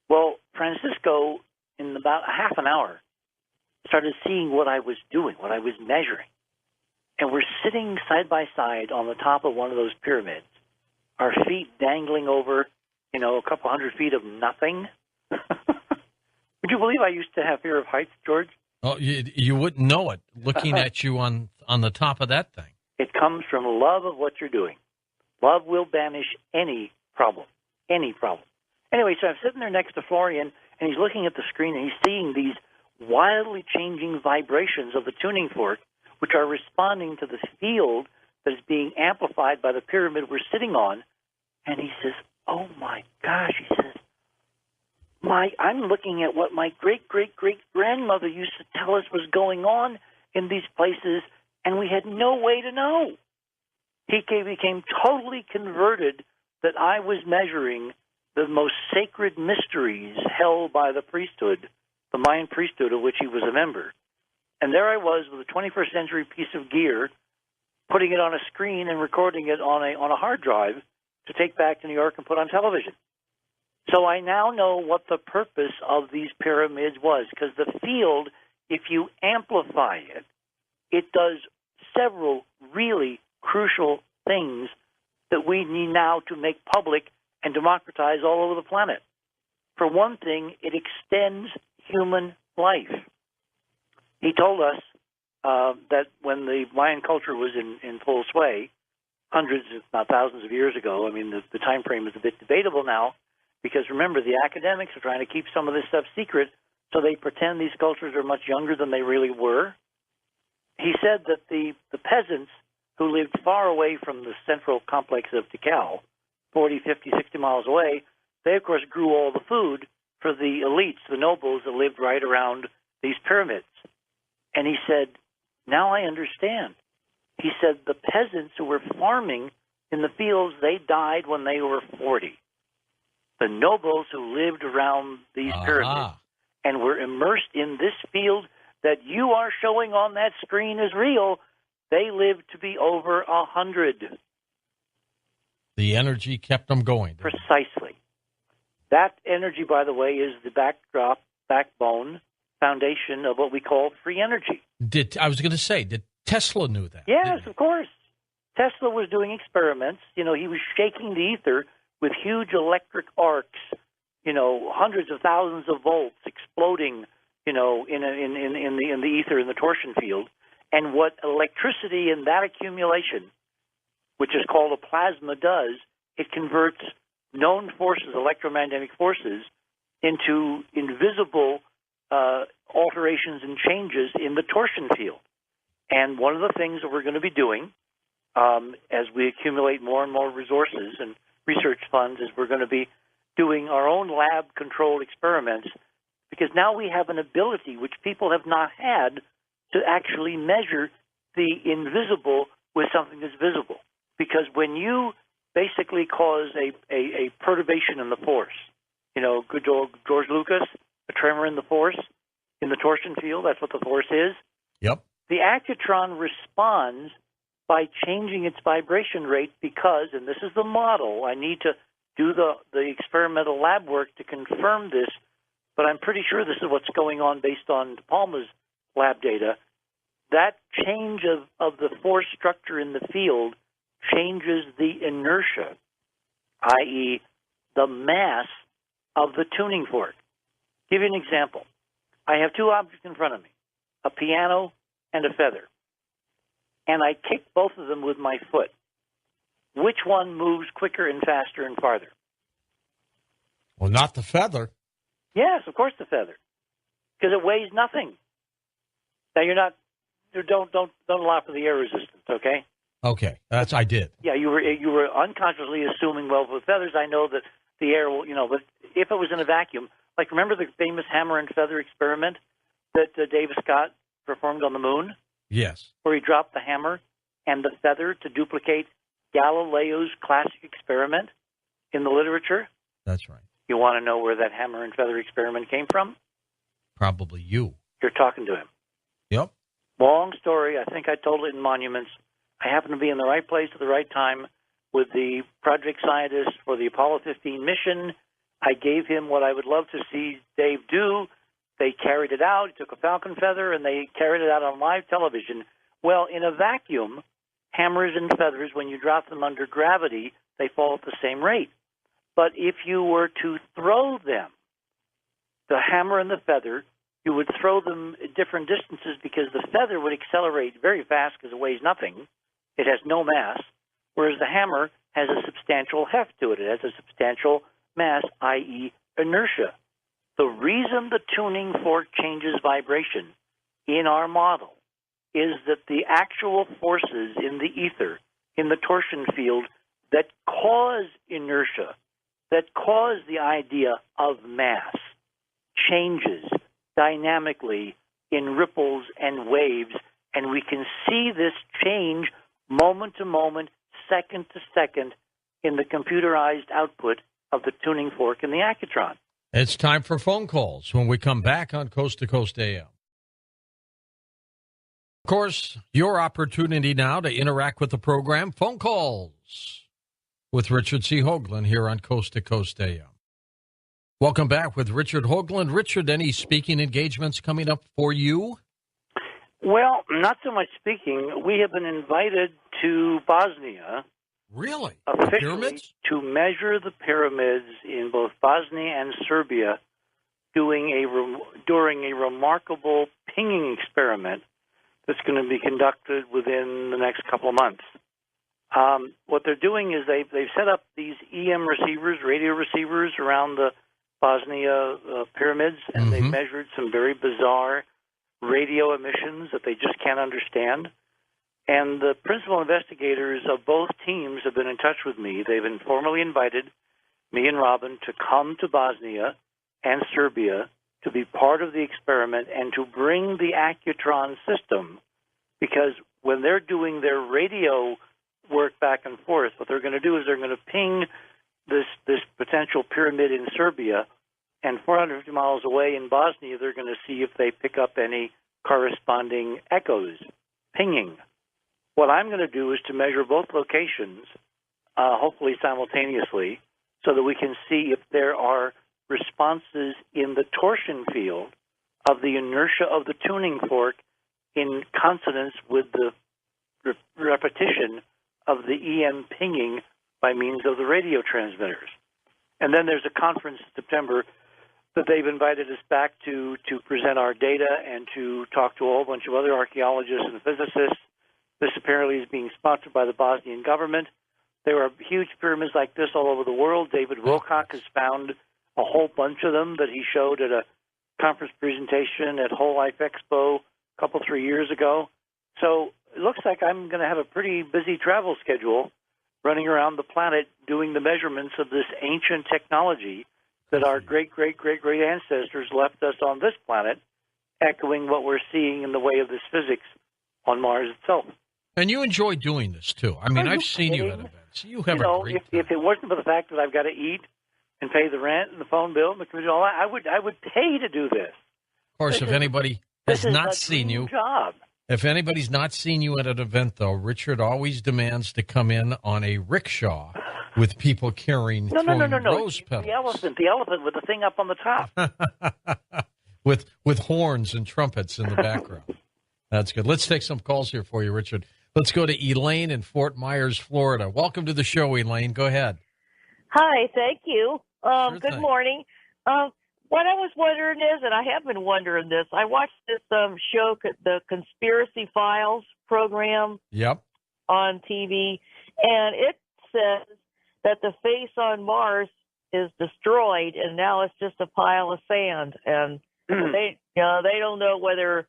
Well, Francisco, in about a half an hour, started seeing what I was doing, what I was measuring. And we're sitting side by side on the top of one of those pyramids, our feet dangling over, a couple hundred feet of nothing. Would you believe I used to have fear of heights, George? Oh, you wouldn't know it looking at you on the top of that thing. It comes from love of what you're doing. Love will banish any problem, any problem. Anyway, so I'm sitting there next to Florian, and he's looking at the screen, and he's seeing these wildly changing vibrations of the tuning fork, which are responding to the field that is being amplified by the pyramid we're sitting on. And he says, oh, my gosh, he says, I'm looking at what my great-great-great-grandmother used to tell us was going on in these places, and we had no way to know. He became totally converted that I was measuring the most sacred mysteries held by the priesthood, the Mayan priesthood of which he was a member. And there I was with a 21st century piece of gear, putting it on a screen and recording it on a hard drive to take back to New York and put on television. So I now know what the purpose of these pyramids was, because the field, if you amplify it, it does several really crucial things that we need now to make public and democratize all over the planet. For one thing, it extends human life. He told us that when the Mayan culture was in full sway, hundreds, if not thousands of years ago, I mean, the time frame is a bit debatable now, because remember, the academics are trying to keep some of this stuff secret, so they pretend these cultures are much younger than they really were. He said that the peasants who lived far away from the central complex of Tikal, 40, 50, 60 miles away, they, of course, grew all the food for the elites, the nobles that lived right around these pyramids. And he said, now I understand. He said the peasants who were farming in the fields, they died when they were 40. The nobles who lived around these pyramids and were immersed in this field that you are showing on that screen is real, they lived to be over 100. The energy kept them going. Precisely. That energy, by the way, is the backbone, foundation of what we call free energy. I was going to say, did Tesla knew that? Yes, of course. Tesla was doing experiments. He was shaking the ether with huge electric arcs, hundreds of thousands of volts exploding, in the ether, in the torsion field. And what electricity in that accumulation, which is called a plasma, does, it converts known forces, electromagnetic forces, into invisible alterations and changes in the torsion field. And one of the things that we're going to be doing as we accumulate more and more resources and research funds is we're going to be doing our own lab-controlled experiments, because now we have an ability which people have not had to actually measure the invisible with something that's visible. Because when you basically cause a perturbation in the force, you know, good old George Lucas, a tremor in the force, in the torsion field, that's what the force is. Yep. The accutron responds by changing its vibration rate because, and this is the model, I need to do the experimental lab work to confirm this, but I'm pretty sure this is what's going on based on De Palma's lab data. That change of the force structure in the field changes the inertia, i.e., the mass of the tuning fork. Give you an example. I have two objects in front of me, a piano and a feather, and I kick both of them with my foot. Which one moves quicker and faster and farther? Well, not the feather. Yes, of course the feather, because it weighs nothing. Now don't allow for the air resistance, okay? Okay, I did. Yeah, you were unconsciously assuming, well, with feathers, I know that the air will, but if it was in a vacuum, like remember the famous hammer and feather experiment that David Scott performed on the moon? Yes. Where he dropped the hammer and the feather to duplicate Galileo's classic experiment in the literature? That's right. You want to know where that hammer and feather experiment came from? Probably you. You're talking to him. Yep. Long story. I think I told it in Monuments. I happened to be in the right place at the right time with the project scientists for the Apollo 15 mission. I gave him what I would love to see Dave do. They carried it out. He took a falcon feather, and they carried it out on live television. Well, in a vacuum, hammers and feathers, when you drop them under gravity, they fall at the same rate. But if you were to throw them, the hammer and the feather, you would throw them at different distances because the feather would accelerate very fast because it weighs nothing. It has no mass, whereas the hammer has a substantial heft to it. It has a substantial mass, i.e. inertia. The reason the tuning fork changes vibration in our model is that the actual forces in the ether, in the torsion field, that cause inertia, that cause the idea of mass, changes dynamically in ripples and waves, and we can see this change moment to moment, second to second, in the computerized output of the tuning fork and the accutron. It's time for phone calls when we come back on Coast to Coast AM. Of course, your opportunity now to interact with the program, phone calls with Richard C. Hoagland here on Coast to Coast AM. Welcome back with Richard Hoagland. Richard, any speaking engagements coming up for you? Well, not so much speaking. We have been invited to Bosnia. Really? Officially, the pyramids? To measure the pyramids in both Bosnia and Serbia during a remarkable pinging experiment that's going to be conducted within the next couple of months. What they're doing is they've set up these EM receivers, radio receivers, around the Bosnia pyramids, and they've measured some very bizarre radio emissions that they just can't understand. And the principal investigators of both teams have been in touch with me. They've informally invited me and Robin to come to Bosnia and Serbia to be part of the experiment and to bring the accutron system, because when they're doing their radio work back and forth, what they're going to do is they're going to ping this potential pyramid in Serbia, and 450 miles away in Bosnia, they're going to see if they pick up any corresponding echoes, pinging. What I'm going to do is to measure both locations, hopefully simultaneously, so that we can see if there are responses in the torsion field of the inertia of the tuning fork in consonance with the repetition of the EM pinging by means of the radio transmitters. And then there's a conference in September that they've invited us back to present our data and to talk to a whole bunch of other archaeologists and physicists. This apparently is being sponsored by the Bosnian government. There are huge pyramids like this all over the world. David Wilcock has found a whole bunch of them that he showed at a conference presentation at Whole Life Expo a couple, 3 years ago. So it looks like I'm going to have a pretty busy travel schedule running around the planet doing the measurements of this ancient technology that our great ancestors left us on this planet. echoing what we're seeing in the way of this physics on Mars itself. And you enjoy doing this, too. I mean, I've seen you at events. You have a great time. If it wasn't for the fact that I've got to eat and pay the rent and the phone bill and the computer, all that, I would pay to do this. Of course, if anybody has not seen you, job. If anybody's not seen you at an event, though, Richard always demands to come in on a rickshaw with people carrying rose petals. The elephant with the thing up on the top. with horns and trumpets in the background. That's good. Let's take some calls here for you, Richard. Let's go to Elaine in Fort Myers, Florida. Welcome to the show, Elaine. Go ahead. Hi, thank you. Good thing. morning. What I was wondering is, and I have been wondering this, I watched this show, the Conspiracy Files program on TV, and it says that the face on Mars is destroyed, and now it's just a pile of sand. And they don't know whether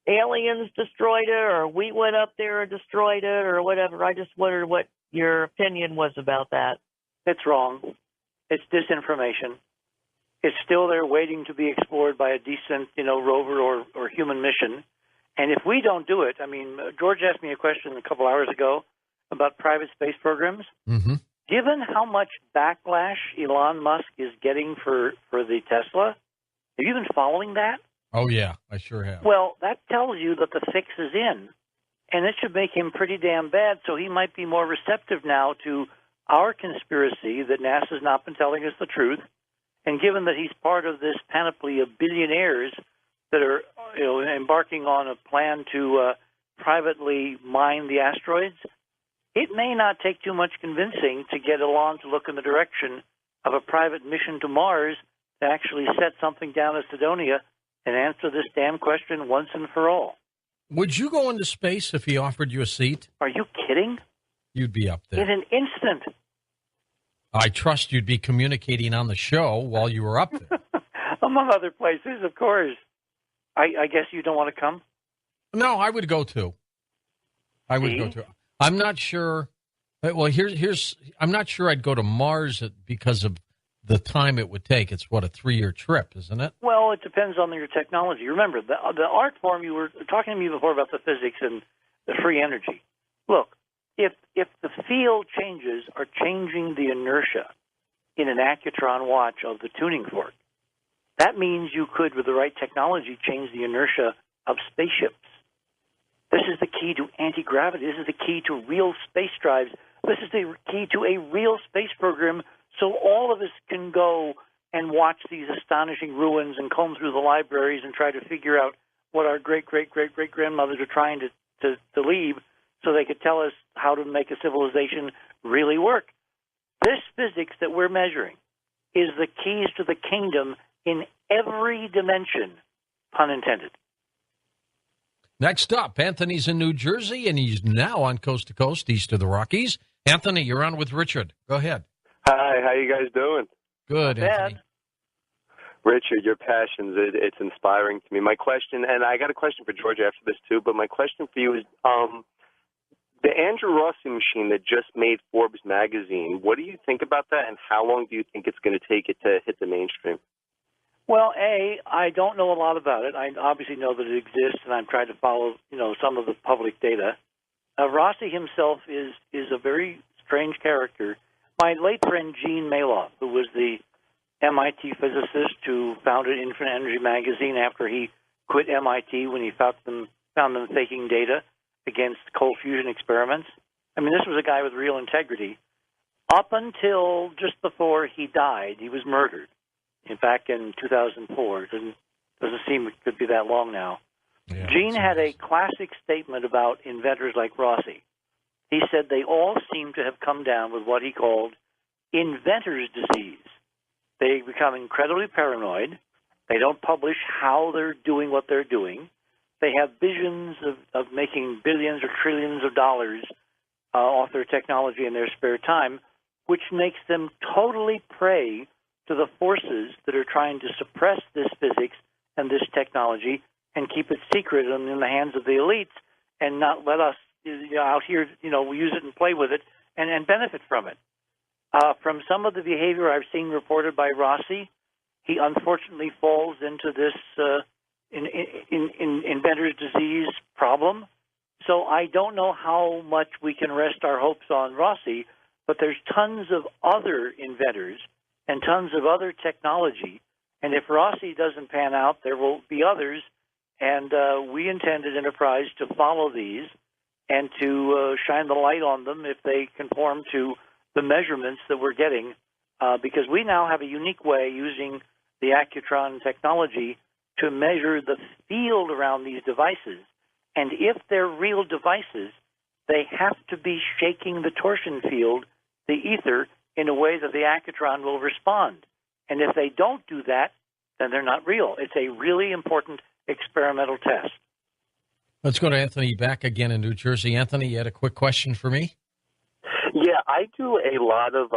aliens destroyed it or we went up there and destroyed it or whatever. I just wondered what your opinion was about that. It's wrong. It's disinformation. It's still there waiting to be explored by a decent, rover or human mission. And if we don't do it, I mean, George asked me a question a couple hours ago about private space programs. Mm-hmm. Given how much backlash Elon Musk is getting for the Tesla, have you been following that? Oh, yeah, I sure have. Well, that tells you that the fix is in, and it should make him pretty damn bad, so he might be more receptive now to our conspiracy that NASA's not been telling us the truth. And given that he's part of this panoply of billionaires that are embarking on a plan to privately mine the asteroids, it may not take too much convincing to get Elon to look in the direction of a private mission to Mars to actually set something down at Cydonia and answer this damn question once and for all. Would you go into space if he offered you a seat? Are you kidding? You'd be up there. In an instant. I trust you'd be communicating on the show while you were up there. Among other places, of course. I guess you don't want to come? No, I would go too. Go too. I'm not sure. Well, I'm not sure I'd go to Mars because of the time it would take. It's, a 3-year trip, isn't it? Well, it depends on your technology. Remember, the art form, you were talking to me before about the physics and the free energy. Look, if the field changes are changing the inertia in an accutron watch of the tuning fork, that means you could, with the right technology, change the inertia of spaceships. This is the key to anti-gravity. This is the key to real space drives. This is the key to a real space program, so all of us can go and watch these astonishing ruins and comb through the libraries and try to figure out what our great-great-great-great-grandmothers are trying to leave, so they could tell us how to make a civilization really work. This physics that we're measuring is the keys to the kingdom in every dimension, pun intended. Next up, Anthony's in New Jersey, and he's now on Coast to Coast, east of the Rockies. Anthony, you're on with Richard. Go ahead. Hi, how you guys doing? Good, Anthony. Richard, your passions, it's inspiring to me. My question, and I got a question for George after this too, but my question for you is, the Andrew Rossi machine that just made Forbes magazine, what do you think about that, and how long do you think it's going to take it to hit the mainstream? Well, I don't know a lot about it. I obviously know that it exists, and I'm trying to follow, some of the public data. Rossi himself is a very strange character. My late friend Gene Maloff, who was the MIT physicist who founded Infinite Energy magazine after he quit MIT when he found them faking data against cold fusion experiments. I mean, this was a guy with real integrity. Up until just before he died, he was murdered. Back in 2004. It doesn't seem it could be that long now. Yeah, Gene had a classic statement about inventors like Rossi. He said they all seem to have come down with what he called inventor's disease. They become incredibly paranoid. They don't publish how they're doing what they're doing. They have visions of making billions or trillions of dollars off their technology in their spare time, which makes them totally prey to the forces that are trying to suppress this physics and this technology and keep it secret and in the hands of the elites and not let us out here, use it and play with it and benefit from it. From some of the behavior I've seen reported by Rossi, he unfortunately falls into this inventor's disease problem. So I don't know how much we can rest our hopes on Rossi, but there's tons of other inventors and tons of other technology. And if Rossi doesn't pan out, there will be others. And we intend at Enterprise to follow these and to shine the light on them if they conform to the measurements that we're getting, because we now have a unique way using the Accutron technology to measure the field around these devices. And if they're real devices, they have to be shaking the torsion field, the ether, in a way that the Accutron will respond. And if they don't do that, then they're not real. It's a really important experimental test. Let's go to Anthony back again in New Jersey. Anthony, you had a quick question for me? Yeah, I do a lot of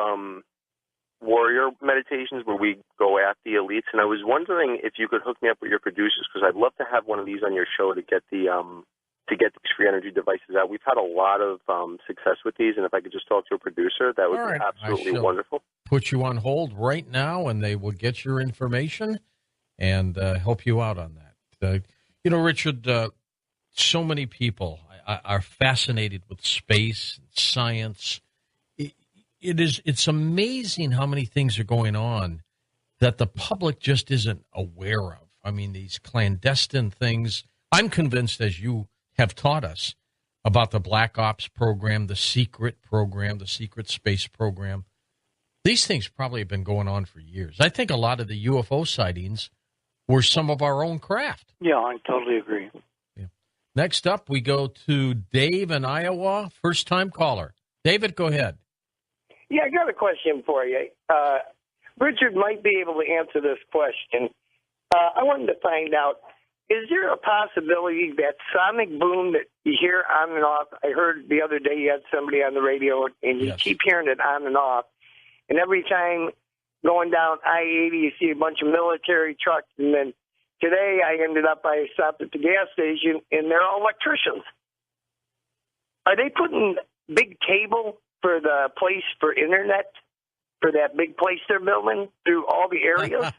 warrior meditations where we go at the elites, and I was wondering if you could hook me up with your producers, because I'd love to have one of these on your show to get these free energy devices out. We've had a lot of success with these, and if I could just talk to a producer, that would be absolutely wonderful. Put you on hold right now, and they will get your information and help you out on that. Richard, so many people are fascinated with space and science. It's amazing how many things are going on that the public just isn't aware of. I mean, these clandestine things. I'm convinced, as you have taught us, about the Black Ops program, the secret space program. These things probably have been going on for years. I think a lot of the UFO sightings were some of our own craft. Yeah, I totally agree. Yeah. Next up, we go to Dave in Iowa, first-time caller. David, go ahead. Yeah, I got a question for you. Richard might be able to answer this question. I wanted to find out, is there a possibility that sonic boom that you hear on and off? I heard the other day you had somebody on the radio, and you keep hearing it on and off. And every time going down I-80, you see a bunch of military trucks. And then today I stopped at the gas station, and they're all electricians. Are they putting big cable for the place for internet, for that big place they're building through all the areas?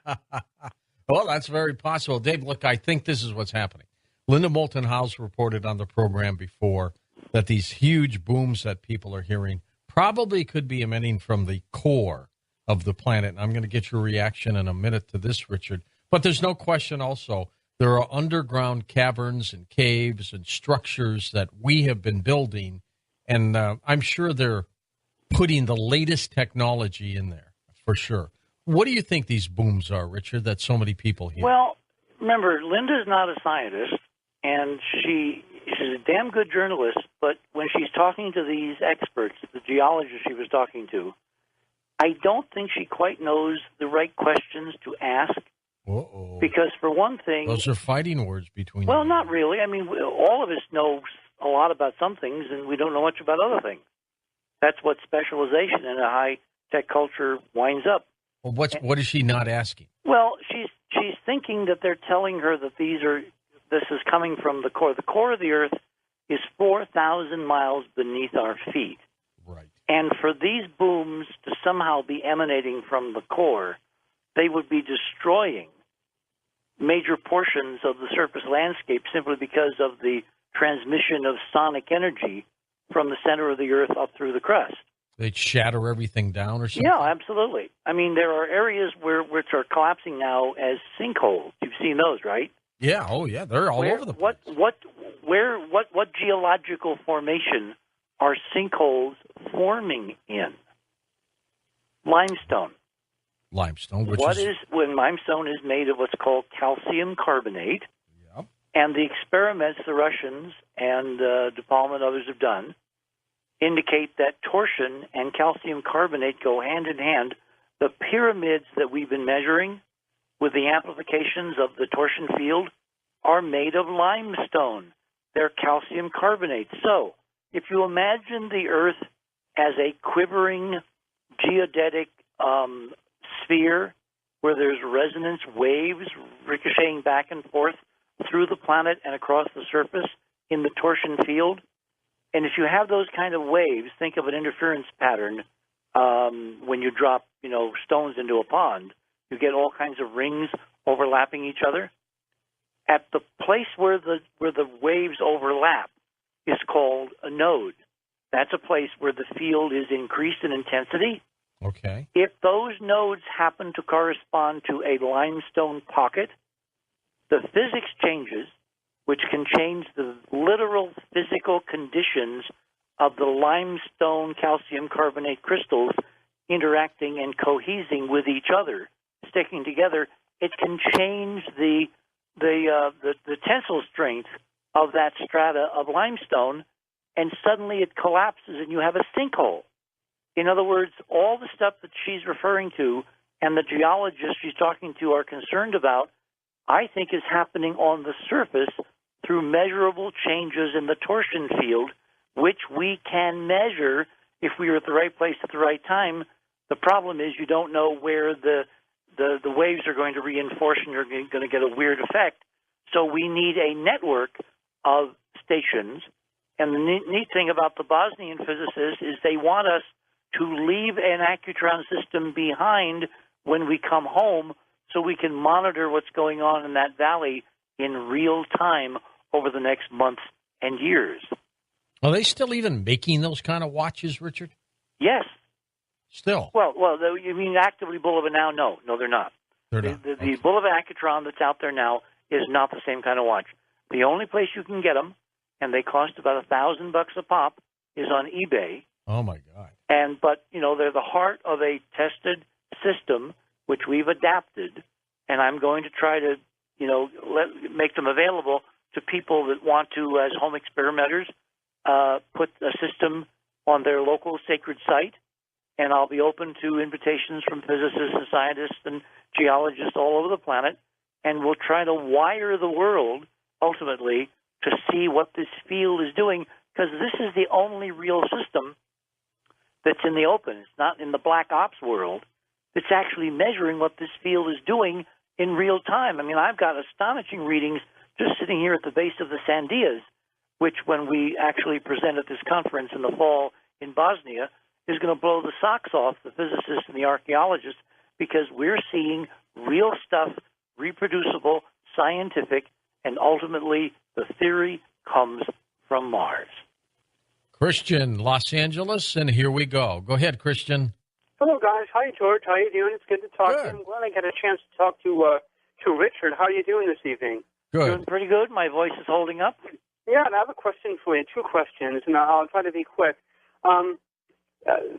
Well, that's very possible. Dave, look, I think this is what's happening. Linda Moulton House reported on the program before that these huge booms that people are hearing probably could be emanating from the core of the planet. And I'm going to get your reaction in a minute to this, Richard. But there's no question also there are underground caverns and caves and structures that we have been building, and I'm sure they're putting the latest technology in there, for sure. What do you think these booms are, Richard, that so many people hear? Well, remember, Linda's not a scientist, and she's a damn good journalist, but when she's talking to these experts, the geologists she was talking to, I don't think she quite knows the right questions to ask. Uh-oh. Because, for one thing... Those are fighting words between Well, them. not really. I mean, all of us know a lot about some things, and we don't know much about other things. That's what specialization in a high-tech culture winds up. Well, what is she not asking? Well, she's thinking that they're telling her that this is coming from the core. The core of the Earth is 4,000 miles beneath our feet. Right. And for these booms to somehow be emanating from the core, they would be destroying major portions of the surface landscape simply because of the transmission of sonic energy from the center of the Earth up through the crust. They'd shatter everything down or something? Yeah, absolutely. I mean, there are areas which are collapsing now as sinkholes. You've seen those, right? Yeah. Oh, yeah. They're all over the place. What geological formation are sinkholes forming in? Limestone. Limestone, when limestone is made of what's called calcium carbonate. Yep. And the experiments the Russians and De Palma and others have done indicate that torsion and calcium carbonate go hand in hand. The pyramids that we've been measuring with the amplifications of the torsion field are made of limestone. They're calcium carbonate. So if you imagine the Earth as a quivering geodetic sphere where there's resonance waves ricocheting back and forth through the planet and across the surface in the torsion field, and if you have those kind of waves, think of an interference pattern when you drop, stones into a pond. You get all kinds of rings overlapping each other. at the place where the waves overlap is called a node. That's a place where the field is increased in intensity. Okay. If those nodes happen to correspond to a limestone pocket, the physics changes, which can change the literal physical conditions of the limestone calcium carbonate crystals interacting and cohesing with each other, sticking together. It can change the tensile strength of that strata of limestone, and suddenly it collapses and you have a sinkhole. In other words, all the stuff that she's referring to and the geologists she's talking to are concerned about, I think is happening on the surface through measurable changes in the torsion field, which we can measure if we are at the right place at the right time. The problem is you don't know where the waves are going to reinforce and you're going to get a weird effect. So we need a network of stations. And the neat thing about the Bosnian physicists is they want us to leave an accutron system behind when we come home so we can monitor what's going on in that valley in real time over the next months and years. Are they still even making those kind of watches, Richard? Yes. Still? Well, you mean actively Bulova now? No, they're not. They're not. The Bulova Accutron that's out there now is not the same kind of watch. The only place you can get them, and they cost about $1,000 a pop, is on eBay. Oh my God! But they're the heart of a tested system which we've adapted, and I'm going to try to make them available to people that want to, as home experimenters, put a system on their local sacred site. And I'll be open to invitations from physicists and scientists and geologists all over the planet, and we'll try to wire the world ultimately to see what this field is doing, because this is the only real system that's in the open. It's not in the black ops world. It's actually measuring what this field is doing in real time. I mean, I've got astonishing readings just sitting here at the base of the Sandias, which when we actually present at this conference in the fall in Bosnia, is going to blow the socks off the physicists and the archaeologists, because we're seeing real stuff, reproducible, scientific, and ultimately the theory comes from Mars. Christian, Los Angeles, and here we go. Go ahead, Christian. Hello, guys. Hi, George. How you doing? It's good to talk to you. I'm glad I got a chance to talk to Richard. How are you doing this evening? Good. Doing pretty good. My voice is holding up. Yeah, and I have a question for you, two questions, and I'll try to be quick.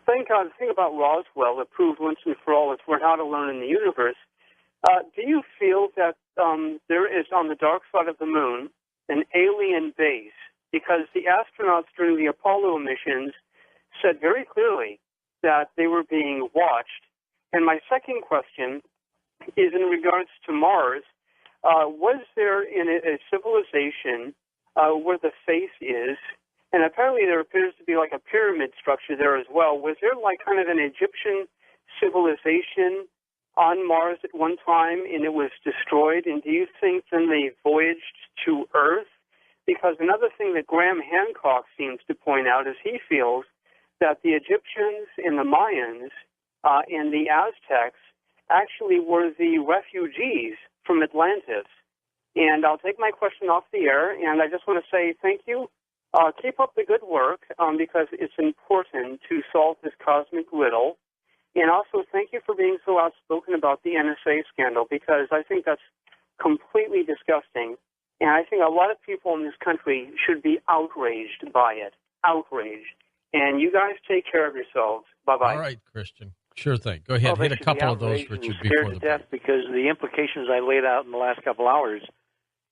Thank God, the thing about Roswell that proved once and for all that we're not alone in the universe. Do you feel that there is on the dark side of the moon an alien base? Because the astronauts during the Apollo missions said very clearly that they were being watched. And my second question is in regards to Mars. Was there in a civilization where the face is, and apparently there appears to be like a pyramid structure there as well, was there like kind of an Egyptian civilization on Mars at one time and it was destroyed? And do you think then they voyaged to Earth? Because another thing that Graham Hancock seems to point out is he feels that the Egyptians and the Mayans and the Aztecs actually were the refugees from Atlantis. And I'll take my question off the air, and I just want to say thank you. Keep up the good work because it's important to solve this cosmic riddle. And also thank you for being so outspoken about the NSA scandal, because I think that's completely disgusting. And I think a lot of people in this country should be outraged by it. Outraged. And you guys take care of yourselves. Bye-bye. All right, Christian. Sure thing. Go ahead. Hit a couple of those, Richard, before the break. Because the implications I laid out in the last couple hours,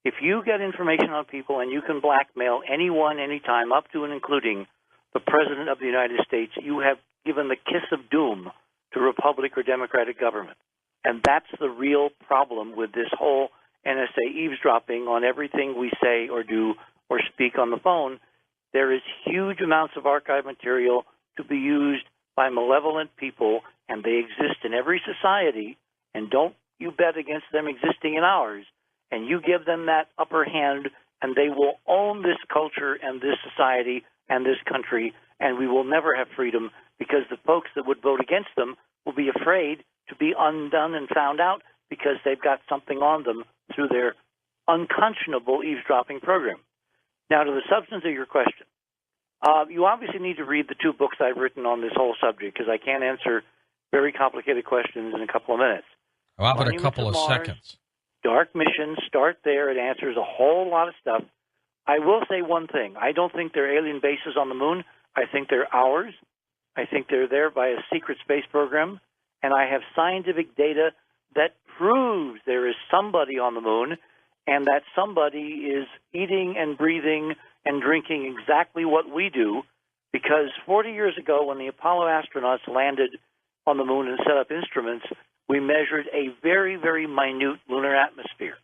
if you get information on people and you can blackmail anyone, anytime, up to and including the President of the United States, you have given the kiss of doom to Republic or Democratic government. And that's the real problem with this whole NSA eavesdropping on everything we say or do or speak on the phone. There is huge amounts of archive material to be used by malevolent people, and they exist in every society, and don't you bet against them existing in ours. And you give them that upper hand, and they will own this culture and this society and this country, and we will never have freedom, because the folks that would vote against them will be afraid to be undone and found out, because they've got something on them through their unconscionable eavesdropping program. Now, to the substance of your question, you obviously need to read the 2 books I've written on this whole subject because I can't answer very complicated questions in a couple of minutes. How about a couple of seconds? Dark Mission, start there. It answers a whole lot of stuff. I will say one thing. I don't think they're alien bases on the moon. I think they're ours. I think they're there by a secret space program. And I have scientific data that proves there is somebody on the moon and that somebody is eating and breathing and drinking exactly what we do, because 40 years ago when the Apollo astronauts landed on the moon and set up instruments, we measured a very, very minute lunar atmosphere.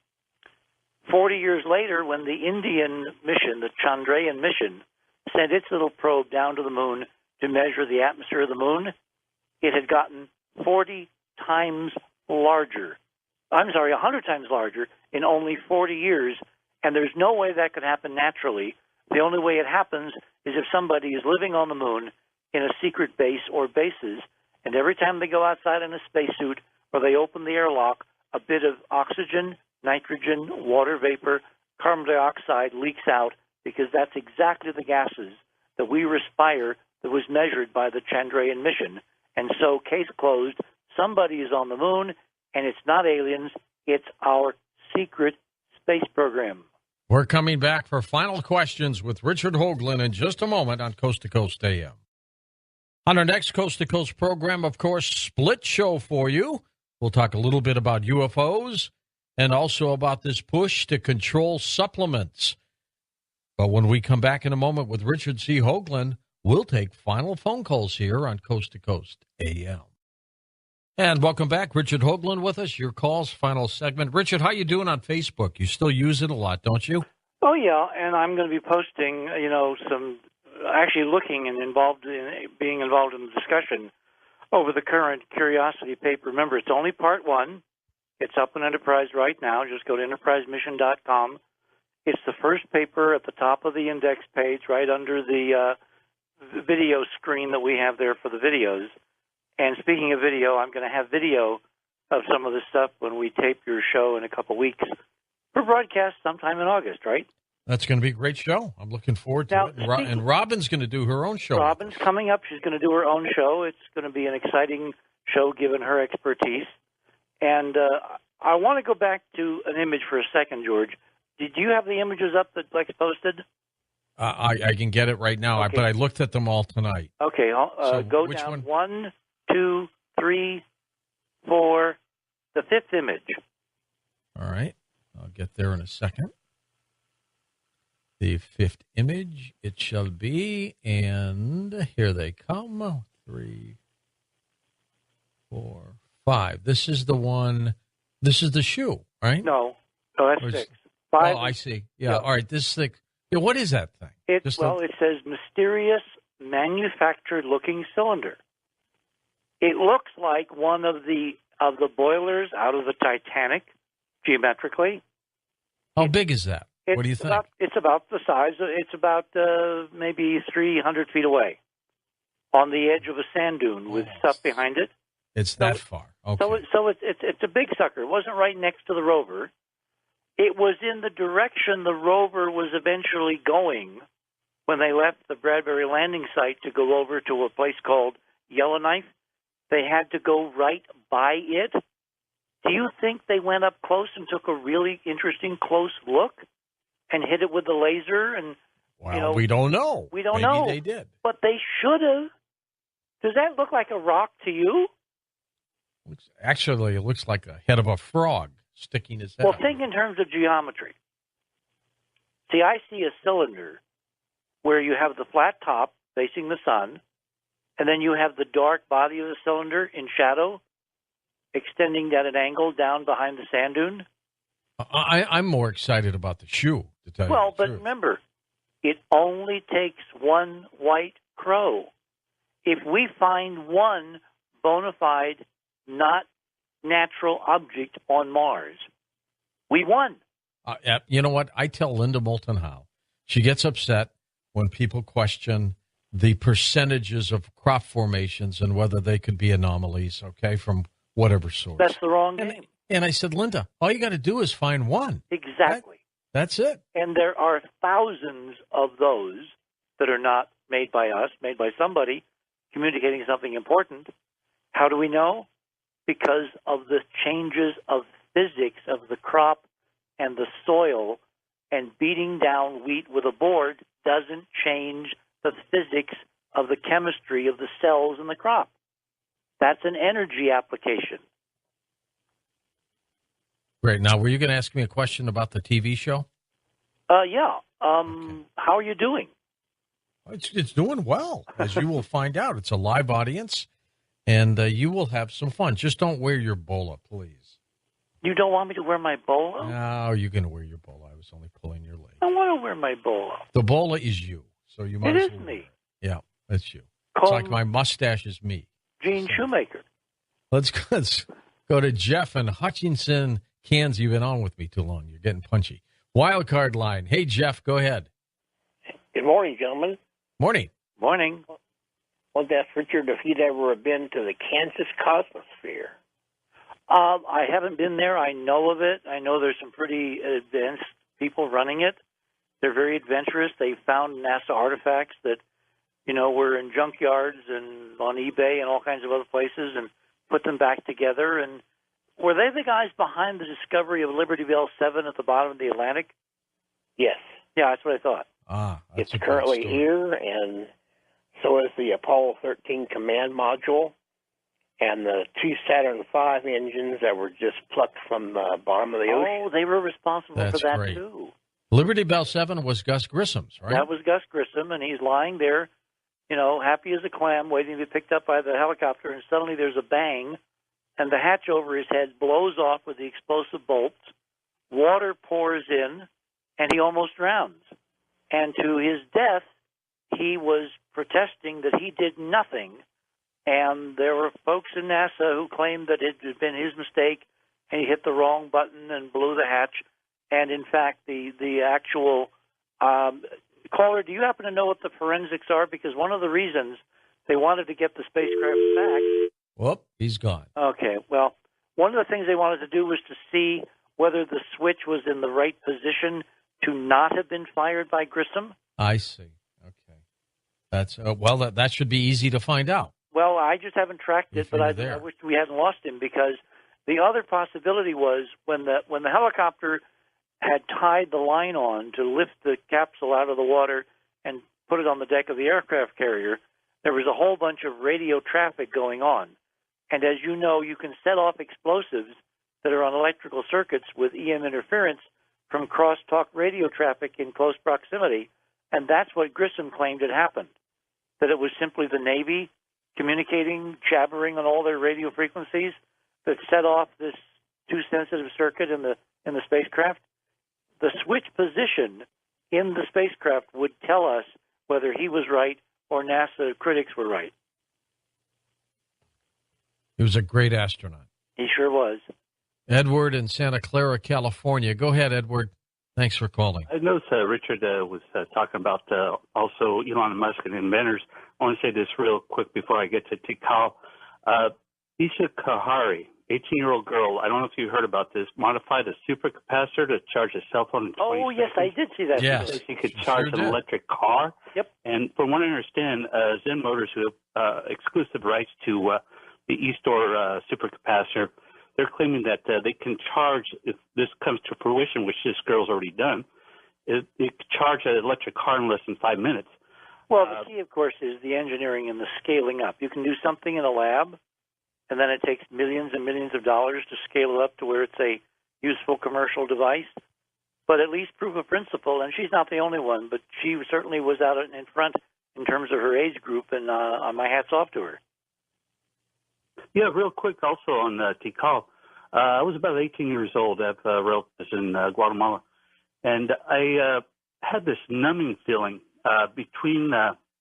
40 years later, when the Indian mission, the Chandrayaan mission, sent its little probe down to the moon to measure the atmosphere of the moon, it had gotten 40 times larger. I'm sorry, 100 times larger in only 40 years, and there's no way that could happen naturally. The only way it happens is if somebody is living on the moon in a secret base or bases, and every time they go outside in a spacesuit or they open the airlock, a bit of oxygen, nitrogen, water vapor, carbon dioxide leaks out, because that's exactly the gases that we respire that was measured by the Chandrayaan mission. And so, case closed, somebody is on the moon, and it's not aliens, it's our secret space program. We're coming back for final questions with Richard Hoagland in just a moment on Coast to Coast AM. On our next Coast to Coast program, of course, split show for you. We'll talk a little bit about UFOs and also about this push to control supplements. But when we come back in a moment with Richard C. Hoagland, we'll take final phone calls here on Coast to Coast AM. And welcome back, Richard Hoagland with us. Your calls, final segment. Richard, how you doing on Facebook? You still use it a lot, don't you? Oh, yeah, and I'm going to be posting, some actually looking and being involved in the discussion over the current Curiosity paper. Remember, it's only part 1. It's up in Enterprise right now. Just go to enterprisemission.com. It's the first paper at the top of the index page, right under the video screen that we have there for the videos. And speaking of video, I'm going to have video of some of this stuff when we tape your show in a couple weeks for broadcast sometime in August, right? That's going to be a great show. I'm looking forward to it. And Robin's going to do her own show. Robin's coming up. She's going to do her own show. It's going to be an exciting show given her expertise. And I want to go back to an image for a second, George. Did you have the images up that Lex posted? I can get it right now, okay. But I looked at them all tonight. Okay, so go which down. One? 1, 2, 3, 4, the 5th image. All right. I'll get there in a second. The 5th image, it shall be, and here they come. 3, 4, 5. This is the one, this is the shoe, right? No, that's 6. 5. Oh, I see. Yeah, all right, this thing. Yeah, what is that thing? It says mysterious manufactured-looking cylinder. It looks like one of the boilers out of the Titanic, geometrically. How big is that? What do you think? It's about the size. It's about maybe 300 feet away, on the edge of a sand dune with stuff behind it. It's that far. Okay. So it's a big sucker. It wasn't right next to the rover. It was in the direction the rover was eventually going when they left the Bradbury landing site to go over to a place called Yellowknife. They had to go right by it. Do you think they went up close and took a really interesting close look and hit it with the laser? And we don't know. We don't Maybe know. They did, but they should have. Does that look like a rock to you? Actually, it looks like the head of a frog sticking his head. Well, think in terms of geometry. See, I see a cylinder where you have the flat top facing the sun, and then you have the dark body of the cylinder in shadow, extending at an angle down behind the sand dune. I'm more excited about the shoe, to tell you the but truth. Remember, it only takes one white crow. If we find one bona fide, not natural object on Mars, we won. You know what? I tell Linda Moulton Howe. She gets upset when people question the percentages of crop formations and whether they could be anomalies, okay, from whatever source. That's the wrong game. And I said, Linda, all you got to do is find one. Exactly. That's it. And there are thousands of those that are not made by us, made by somebody communicating something important. How do we know? Because of the changes of physics of the crop and the soil, and beating down wheat with a board doesn't change the physics of the chemistry of the cells in the crop. That's an energy application. Great. Now, were you going to ask me a question about the TV show? Yeah. How are you doing? It's doing well, as you will find out. It's a live audience, and you will have some fun. Just don't wear your bola, please. You don't want me to wear my bola? No, you're going to wear your bola. I was only pulling your leg. I want to wear my bola. The bola is you, so you might as well. It is me. Yeah, that's you. It's like my mustache is me. Gene Shoemaker. Let's go to Jeff in Hutchinson, Kansas. You've been on with me too long. You're getting punchy. Wild card line. Hey, Jeff, go ahead. Good morning, gentlemen. Morning. Morning. I wanted to ask Richard if he'd ever been to the Kansas Cosmosphere. I haven't been there. I know of it. I know there's some pretty advanced people running it. They're very adventurous. They found NASA artifacts that, were in junkyards and on eBay and all kinds of other places, and put them back together. And were they the guys behind the discovery of Liberty Bell 7 at the bottom of the Atlantic? Yes. Yeah, that's what I thought. It's currently here, and so is the Apollo 13 command module and the two Saturn V engines that were just plucked from the bottom of the ocean. Oh, they were responsible for that, great. too. Liberty Bell 7 was Gus Grissom's, right? That was Gus Grissom, and he's lying there, happy as a clam, waiting to be picked up by the helicopter, and suddenly there's a bang, and the hatch over his head blows off with the explosive bolts. Water pours in, and he almost drowns. And to his death, he was protesting that he did nothing. And there were folks in NASA who claimed that it had been his mistake, and he hit the wrong button and blew the hatch. And, in fact, the actual caller, do you happen to know what the forensics are? Because one of the reasons they wanted to get the spacecraft back. Whoop, he's gone. Okay, well, one of the things they wanted to do was to see whether the switch was in the right position to not have been fired by Grissom. I see. Okay. That's that should be easy to find out. Well, I just haven't tracked it, but I wish we hadn't lost him, because the other possibility was when the helicopter had tied the line on to lift the capsule out of the water and put it on the deck of the aircraft carrier, there was a whole bunch of radio traffic going on. And as you know, you can set off explosives that are on electrical circuits with EM interference from crosstalk radio traffic in close proximity, and that's what Grissom claimed had happened, that it was simply the Navy communicating, jabbering on all their radio frequencies that set off this too sensitive circuit in the spacecraft. The switch position in the spacecraft would tell us whether he was right or NASA critics were right. He was a great astronaut. He sure was. Edward in Santa Clara, California. Go ahead, Edward. Thanks for calling. I noticed Richard was talking about also Elon Musk and inventors. I want to say this real quick before I get to Tikal. Isha Kahari, 18-year-old girl, I don't know if you heard about this, modified a supercapacitor to charge a cell phone in 20 Oh, yes, I did see that. Yes. So she could charge an electric car. Yep. And from what I understand, Zen Motors, who have exclusive rights to the eStore supercapacitor, they're claiming that they can charge, if this comes to fruition, which this girl's already done, it can charge an electric car in less than 5 minutes. Well, the key, of course, is the engineering and the scaling up. You can do something in a lab, and then it takes millions and millions of dollars to scale it up to where it's a useful commercial device. But at least proof of principle, and she's not the only one, but she certainly was out in front in terms of her age group, and my hat's off to her. Yeah, real quick also on Tikal. I was about 18 years old. I have relatives in Guatemala. And I had this numbing feeling between,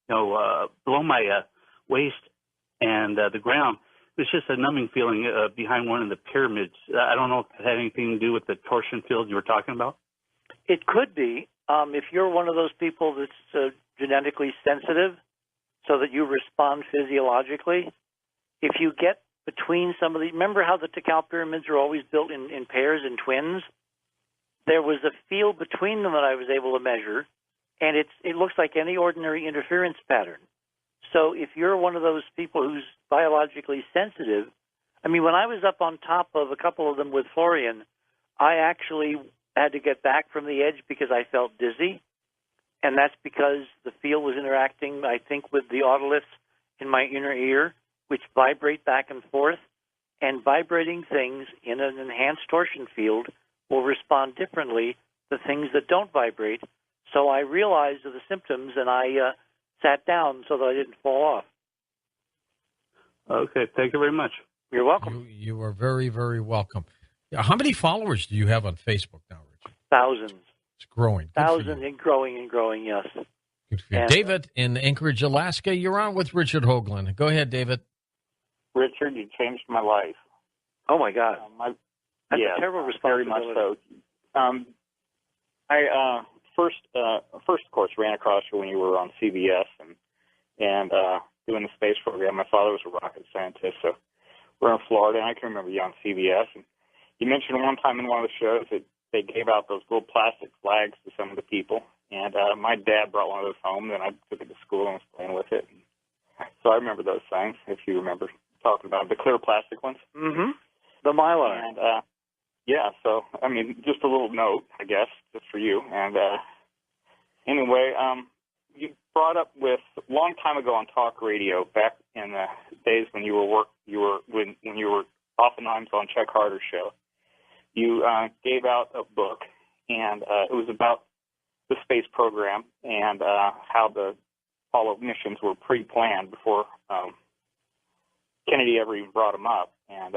below my waist and the ground. It was just a numbing feeling behind one of the pyramids. I don't know if it had anything to do with the torsion field you were talking about. It could be. If you're one of those people that's genetically sensitive so that you respond physiologically, if you get between some of the, remember how the Tikal pyramids are always built in pairs and twins? There was a field between them that I was able to measure, and it looks like any ordinary interference pattern. So if you're one of those people who's biologically sensitive, I mean, when I was up on top of a couple of them with Florian, I actually had to get back from the edge because I felt dizzy, and that's because the field was interacting, I think, with the otoliths in my inner ear, which vibrate back and forth, and vibrating things in an enhanced torsion field will respond differently to things that don't vibrate. So I realized the symptoms, and I sat down so that I didn't fall off. Okay, thank you very much. You're welcome. You are very, very welcome. How many followers do you have on Facebook now, Richard? Thousands. It's growing. Thousands and growing, yes. Good for you. And David in Anchorage, Alaska, you're on with Richard Hoagland. Go ahead, David. Richard, you changed my life. Oh, my God. That's a terrible responsibility. Very much so. I first, of course, ran across you when you were on CBS and doing the space program. My father was a rocket scientist, so we're in Florida, and I can remember you on CBS. And you mentioned one time in one of the shows that they gave out those little plastic flags to some of the people. And my dad brought one of those home, and I took it to school and was playing with it. So I remember those things, if you remember talking about the clear plastic ones. Mm-hmm. The Mylar. And, yeah, so, I mean, just a little note, I guess, just for you. And anyway, you brought up with a long time ago on talk radio, back in the days when you were oftentimes on Chuck Harder's show. You gave out a book, and it was about the space program and how the Apollo missions were pre-planned before Kennedy ever even brought them up, and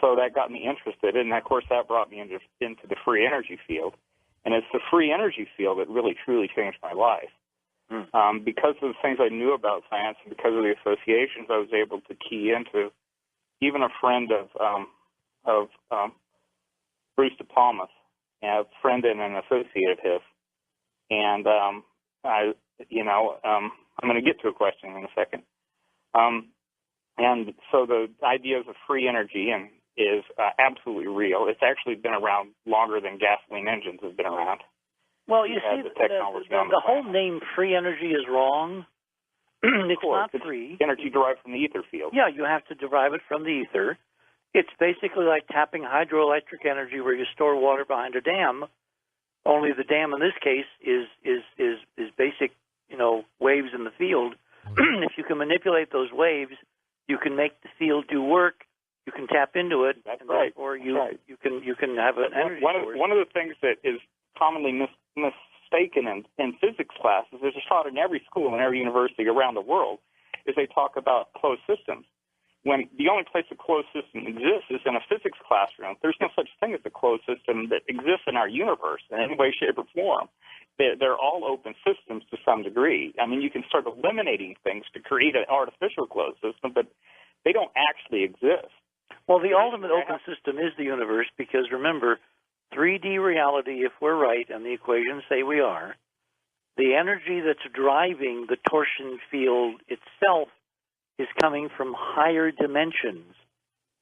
so that got me interested, and of course that brought me into the free energy field, and it's the free energy field that really truly changed my life. Because of the things I knew about science and because of the associations, I was able to key into. Even a friend of Bruce De Palmas, a friend and an associate of his, and I'm going to get to a question in a second. And so the ideas of free energy is absolutely real. It's actually been around longer than gasoline engines have been around. Well, you see, the whole name free energy is wrong. It's not free. Energy derived from the ether field. Yeah, you have to derive it from the ether. It's basically like tapping hydroelectric energy where you store water behind a dam, only the dam in this case is basic, waves in the field. If you can manipulate those waves, you can make the field do work. You can tap into it. That's right. Or you can have an energy source. One of the things that is commonly mistaken in physics classes, is taught in every school and every university around the world, is they talk about closed systems. When the only place a closed system exists is in a physics classroom. There's no such thing as a closed system that exists in our universe in any way, shape, or form. They're all open systems to some degree. I mean, you can start eliminating things to create an artificial closed system, but they don't actually exist. Well, the ultimate open system is the universe because, remember, 3D reality, if we're right, and the equations say we are, the energy that's driving the torsion field itself is coming from higher dimensions.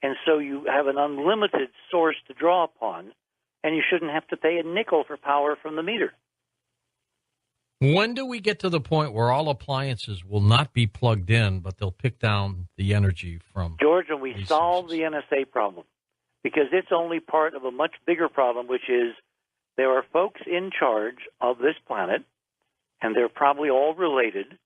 And so you have an unlimited source to draw upon, and you shouldn't have to pay a nickel for power from the meter. When do we get to the point where all appliances will not be plugged in, but they'll pick down the energy from George, and we solve the NSA problem, because it's only part of a much bigger problem, which is there are folks in charge of this planet, and they're probably all related,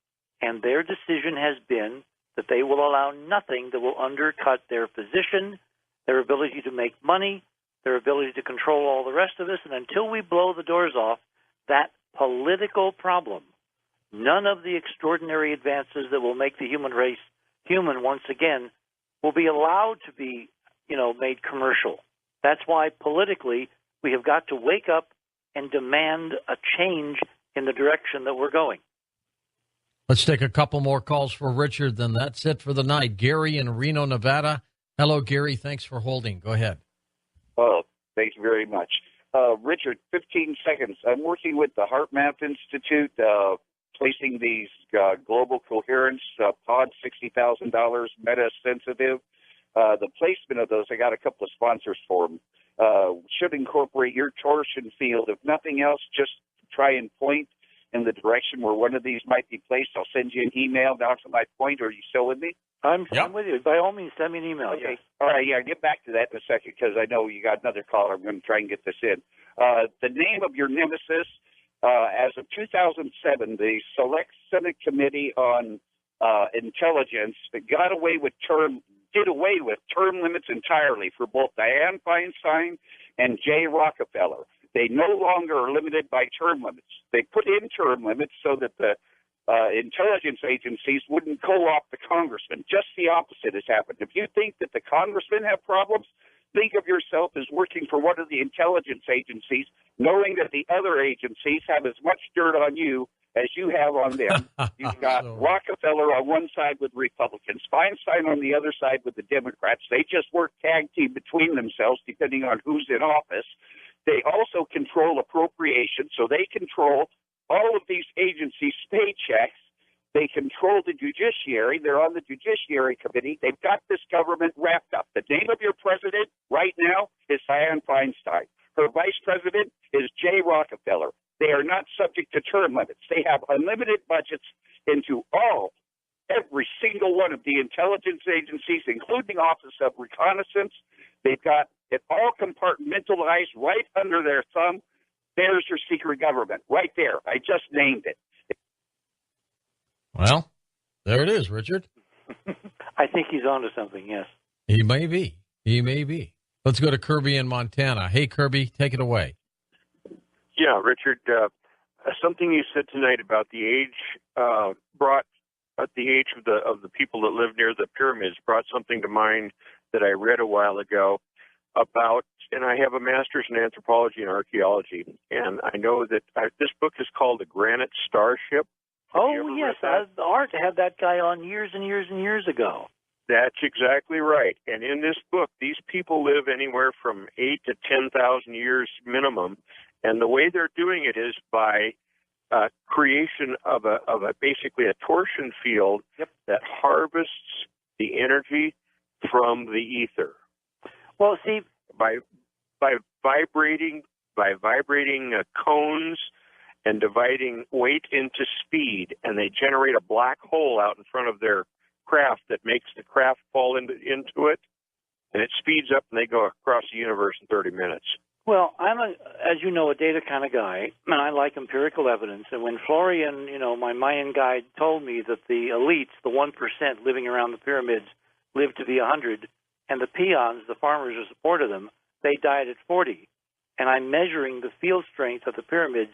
and their decision has been that they will allow nothing that will undercut their position, their ability to make money, their ability to control all the rest of us, and until we blow the doors off that political problem, none of the extraordinary advances that will make the human race human once again will be allowed to be, made commercial. That's why politically we have got to wake up and demand a change in the direction that we're going. Let's take a couple more calls for Richard, then that's it for the night. Gary in Reno, Nevada. Hello, Gary. Thanks for holding. Go ahead. Oh, thank you very much. Richard, 15 seconds. I'm working with the HeartMath Institute, placing these global coherence pod, $60,000, meta-sensitive. The placement of those, I got a couple of sponsors for them, should incorporate your torsion field. If nothing else, just try and point in the direction where one of these might be placed. I'll send you an email down to my point. Are you still with me? I'm with you. By all means, send me an email. Okay. Yes. All right. Yeah, get back to that in a second because I know you got another caller. I'm going to try and get this in. The name of your nemesis, as of 2007, the Select Senate Committee on Intelligence did away with term limits entirely for both Dianne Feinstein and Jay Rockefeller. They no longer are limited by term limits. They put in term limits so that the intelligence agencies wouldn't co-opt the congressman. Just the opposite has happened. If you think that the congressmen have problems, think of yourself as working for one of the intelligence agencies, knowing that the other agencies have as much dirt on you as you have on them. You've got Rockefeller on one side with Republicans, Feinstein on the other side with the Democrats. They just work tag team between themselves depending on who's in office. They also control appropriations, so they control all of these agencies' paychecks. They control the judiciary. They're on the Judiciary Committee. They've got this government wrapped up. The name of your president right now is Dianne Feinstein. Her vice president is Jay Rockefeller. They are not subject to term limits. They have unlimited budgets into every single one of the intelligence agencies, including Office of Reconnaissance. They've got it all compartmentalized right under their thumb. There's your secret government right there. I just named it. Well, there it is, Richard. I think he's onto something, yes. He may be. He may be. Let's go to Kirby in Montana. Hey, Kirby, take it away. Yeah, Richard, something you said tonight about the age brought the age of the people that live near the pyramids brought something to mind that I read a while ago about, and I have a master's in anthropology and archaeology, and I know that this book is called The Granite Starship. Oh, yes, Art had that guy on years and years and years ago. That's exactly right. And in this book, these people live anywhere from 8 to 10,000 years minimum, and the way they're doing it is by creation of basically a torsion field that harvests the energy from the ether. Well, see, by vibrating cones and dividing weight into speed, and they generate a black hole out in front of their craft that makes the craft fall into it, and it speeds up, and they go across the universe in 30 minutes. Well, I'm as you know, a data kind of guy, and I like empirical evidence. And when Florian, my Mayan guide, told me that the elites, the 1% living around the pyramids, lived to be 100, and the peons, the farmers who supported them, they died at 40. And I'm measuring the field strength of the pyramids.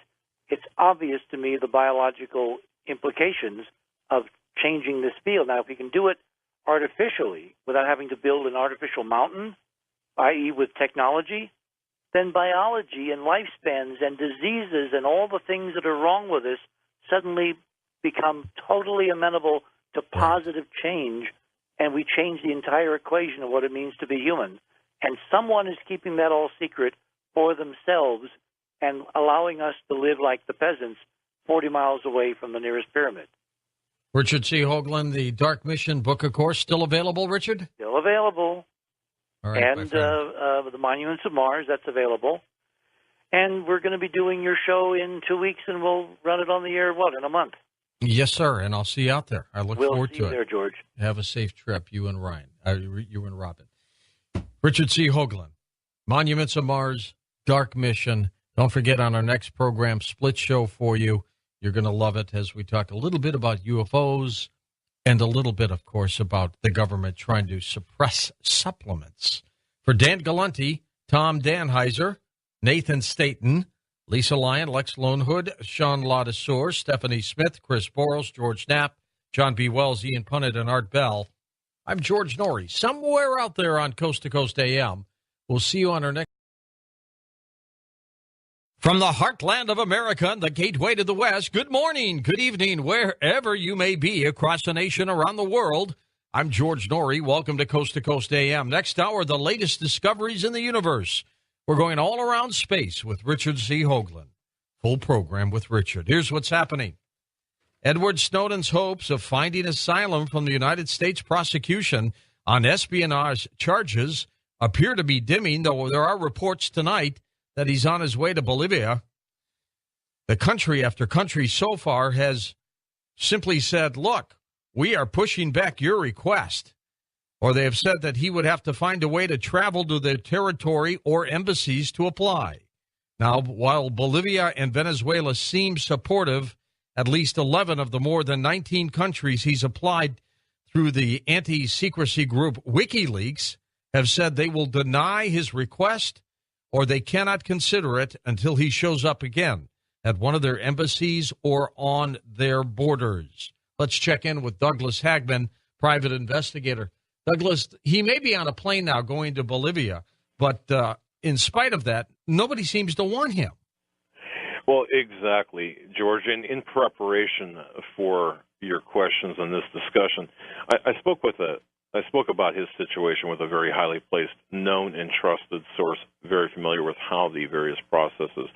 It's obvious to me the biological implications of changing this field. Now, if we can do it artificially without having to build an artificial mountain, i.e. with technology, then biology and lifespans and diseases and all the things that are wrong with us suddenly become totally amenable to positive change, and we change the entire equation of what it means to be human. And someone is keeping that all secret for themselves and allowing us to live like the peasants 40 miles away from the nearest pyramid. Richard C. Hoagland, the Dark Mission book, of course, still available, Richard? Still available. All right, and the Monuments of Mars, that's available. And we're going to be doing your show in 2 weeks, and we'll run it on the air, in a month? Yes, sir, and I'll see you out there. I look forward to it. We'll see you there, George. Have a safe trip, you and Ryan. You and Robin. Richard C. Hoagland, Monuments of Mars, Dark Mission. Don't forget, on our next program, split show for you. You're going to love it, as we talk a little bit about UFOs and a little bit, of course, about the government trying to suppress supplements. For Dan Galante, Tom Danheiser, Nathan Staten, Lisa Lyon, Lex Lonehood, Sean Ladesseur, Stephanie Smith, Chris Boros, George Knapp, John B. Wells, Ian Punnett, and Art Bell, I'm George Norrie, somewhere out there on Coast to Coast AM. We'll see you on our next. From the heartland of America and the gateway to the West, good morning, good evening, wherever you may be across the nation, around the world. I'm George Norrie. Welcome to Coast AM. Next hour, the latest discoveries in the universe. We're going all around space with Richard C. Hoagland. Full program with Richard. Here's what's happening. Edward Snowden's hopes of finding asylum from the United States prosecution on espionage charges appear to be dimming, though there are reports tonight that he's on his way to Bolivia. The country after country so far has simply said, look, we are pushing back your request. Or they have said that he would have to find a way to travel to their territory or embassies to apply. Now, while Bolivia and Venezuela seem supportive, at least 11 of the more than 19 countries he's applied through the anti-secrecy group WikiLeaks have said they will deny his request or they cannot consider it until he shows up again at one of their embassies or on their borders. Let's check in with Douglas Hagman, private investigator. Douglas, he may be on a plane now going to Bolivia, but in spite of that, nobody seems to want him. Well, exactly, George. And in preparation for your questions on this discussion, I spoke about his situation with a very highly placed, known and trusted source, very familiar with how the various processes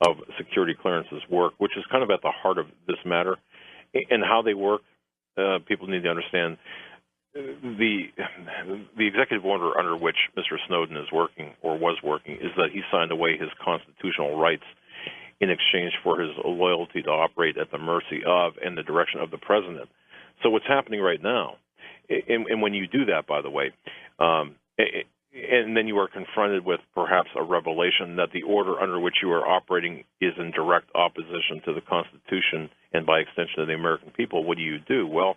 of security clearances work, which is kind of at the heart of this matter. And how they work, people need to understand. The executive order under which Mr. Snowden is working or was working is that he signed away his constitutional rights in exchange for his loyalty to operate at the mercy of and the direction of the president. So what's happening right now, and when you do that, by the way, and then you are confronted with perhaps a revelation that the order under which you are operating is in direct opposition to the Constitution and by extension to the American people, what do? Well,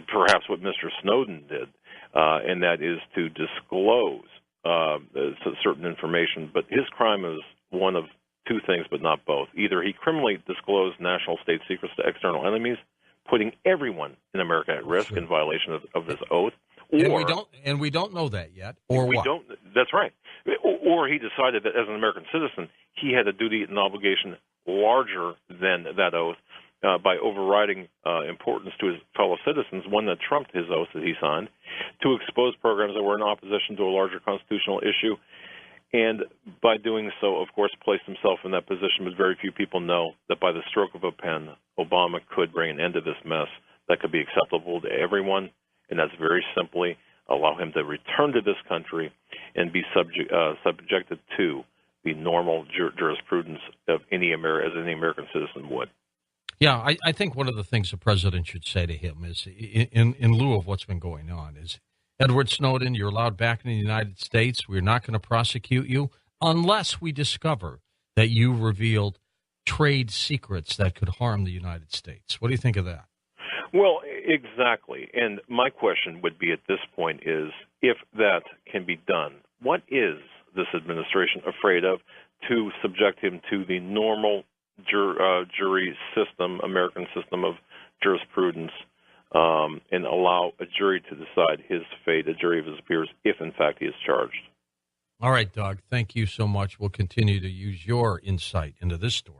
perhaps what Mr. Snowden did, and that is to disclose certain information. But his crime is one of two things, but not both. Either he criminally disclosed national state secrets to external enemies, putting everyone in America at risk in violation of his oath, and we don't know that yet. Or what? That's right. Or he decided that as an American citizen, he had a duty and obligation larger than that oath by overriding importance to his fellow citizens, one that trumped his oath that he signed, to expose programs that were in opposition to a larger constitutional issue. And by doing so, of course, placed himself in that position, but very few people know that by the stroke of a pen, Obama could bring an end to this mess that could be acceptable to everyone, and that's very simply allow him to return to this country and be subjected to the normal jurisprudence of any American citizen would. Yeah, I think one of the things the president should say to him is, in lieu of what's been going on, is, Edward Snowden, you're allowed back in the United States. We're not going to prosecute you unless we discover that you revealed trade secrets that could harm the United States. What do you think of that? Well, exactly. And my question would be at this point is, if that can be done, what is this administration afraid of to subject him to the normal jury system, American system of jurisprudence, and allow a jury to decide his fate, a jury of his peers, if in fact he is charged? All right, Doug, thank you so much. We'll continue to use your insight into this story.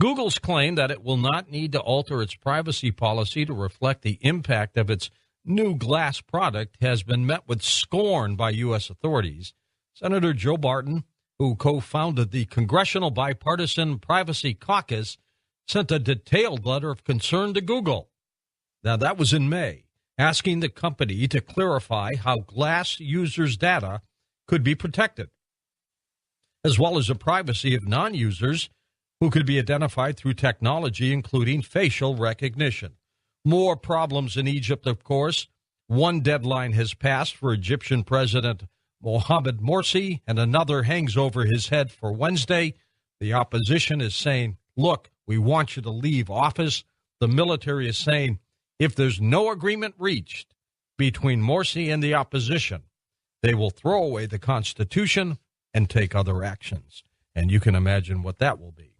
Google's claim that it will not need to alter its privacy policy to reflect the impact of its new glass product has been met with scorn by U.S. authorities. Senator Joe Barton, who co-founded the Congressional Bipartisan Privacy Caucus, sent a detailed letter of concern to Google. Now, that was in May, asking the company to clarify how glass users' data could be protected, as well as the privacy of non-users who could be identified through technology, including facial recognition. More problems in Egypt, of course. One deadline has passed for Egyptian President Mohamed Morsi, and another hangs over his head for Wednesday. The opposition is saying, look, we want you to leave office. The military is saying, if there's no agreement reached between Morsi and the opposition, they will throw away the Constitution and take other actions. And you can imagine what that will be.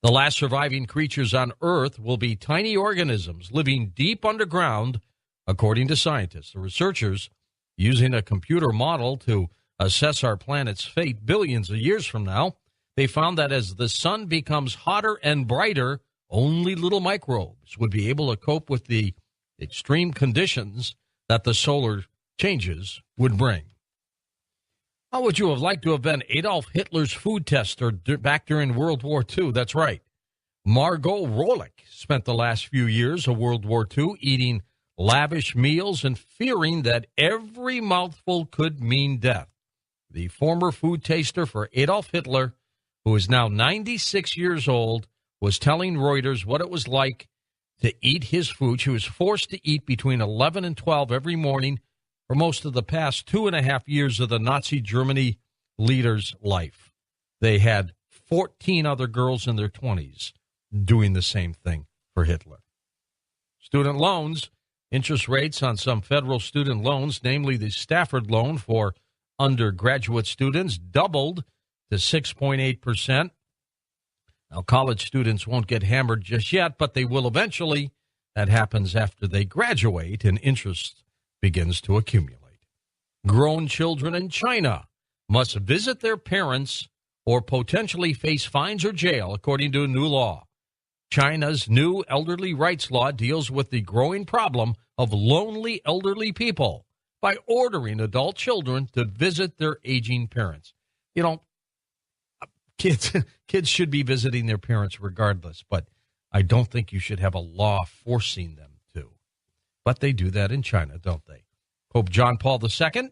The last surviving creatures on Earth will be tiny organisms living deep underground, according to scientists. The researchers, using a computer model to assess our planet's fate billions of years from now, they found that as the sun becomes hotter and brighter, only little microbes would be able to cope with the extreme conditions that the solar changes would bring. How would you have liked to have been Adolf Hitler's food tester back during World War II? That's right. Margot Rolik spent the last few years of World War II eating lavish meals and fearing that every mouthful could mean death. The former food taster for Adolf Hitler, who is now 96 years old, was telling Reuters what it was like to eat his food. She was forced to eat between 11 and 12 every morning for most of the past 2.5 years of the Nazi Germany leader's life. They had 14 other girls in their 20s doing the same thing for Hitler. Student loans, interest rates on some federal student loans, namely the Stafford loan for undergraduate students, doubled to 6.8%. Now, college students won't get hammered just yet, but they will eventually. That happens after they graduate and interest begins to accumulate. Grown children in China must visit their parents or potentially face fines or jail, according to a new law. China's new elderly rights law deals with the growing problem of lonely elderly people by ordering adult children to visit their aging parents. You know, kids should be visiting their parents regardless, but I don't think you should have a law forcing them to. But they do that in China, don't they? Pope John Paul II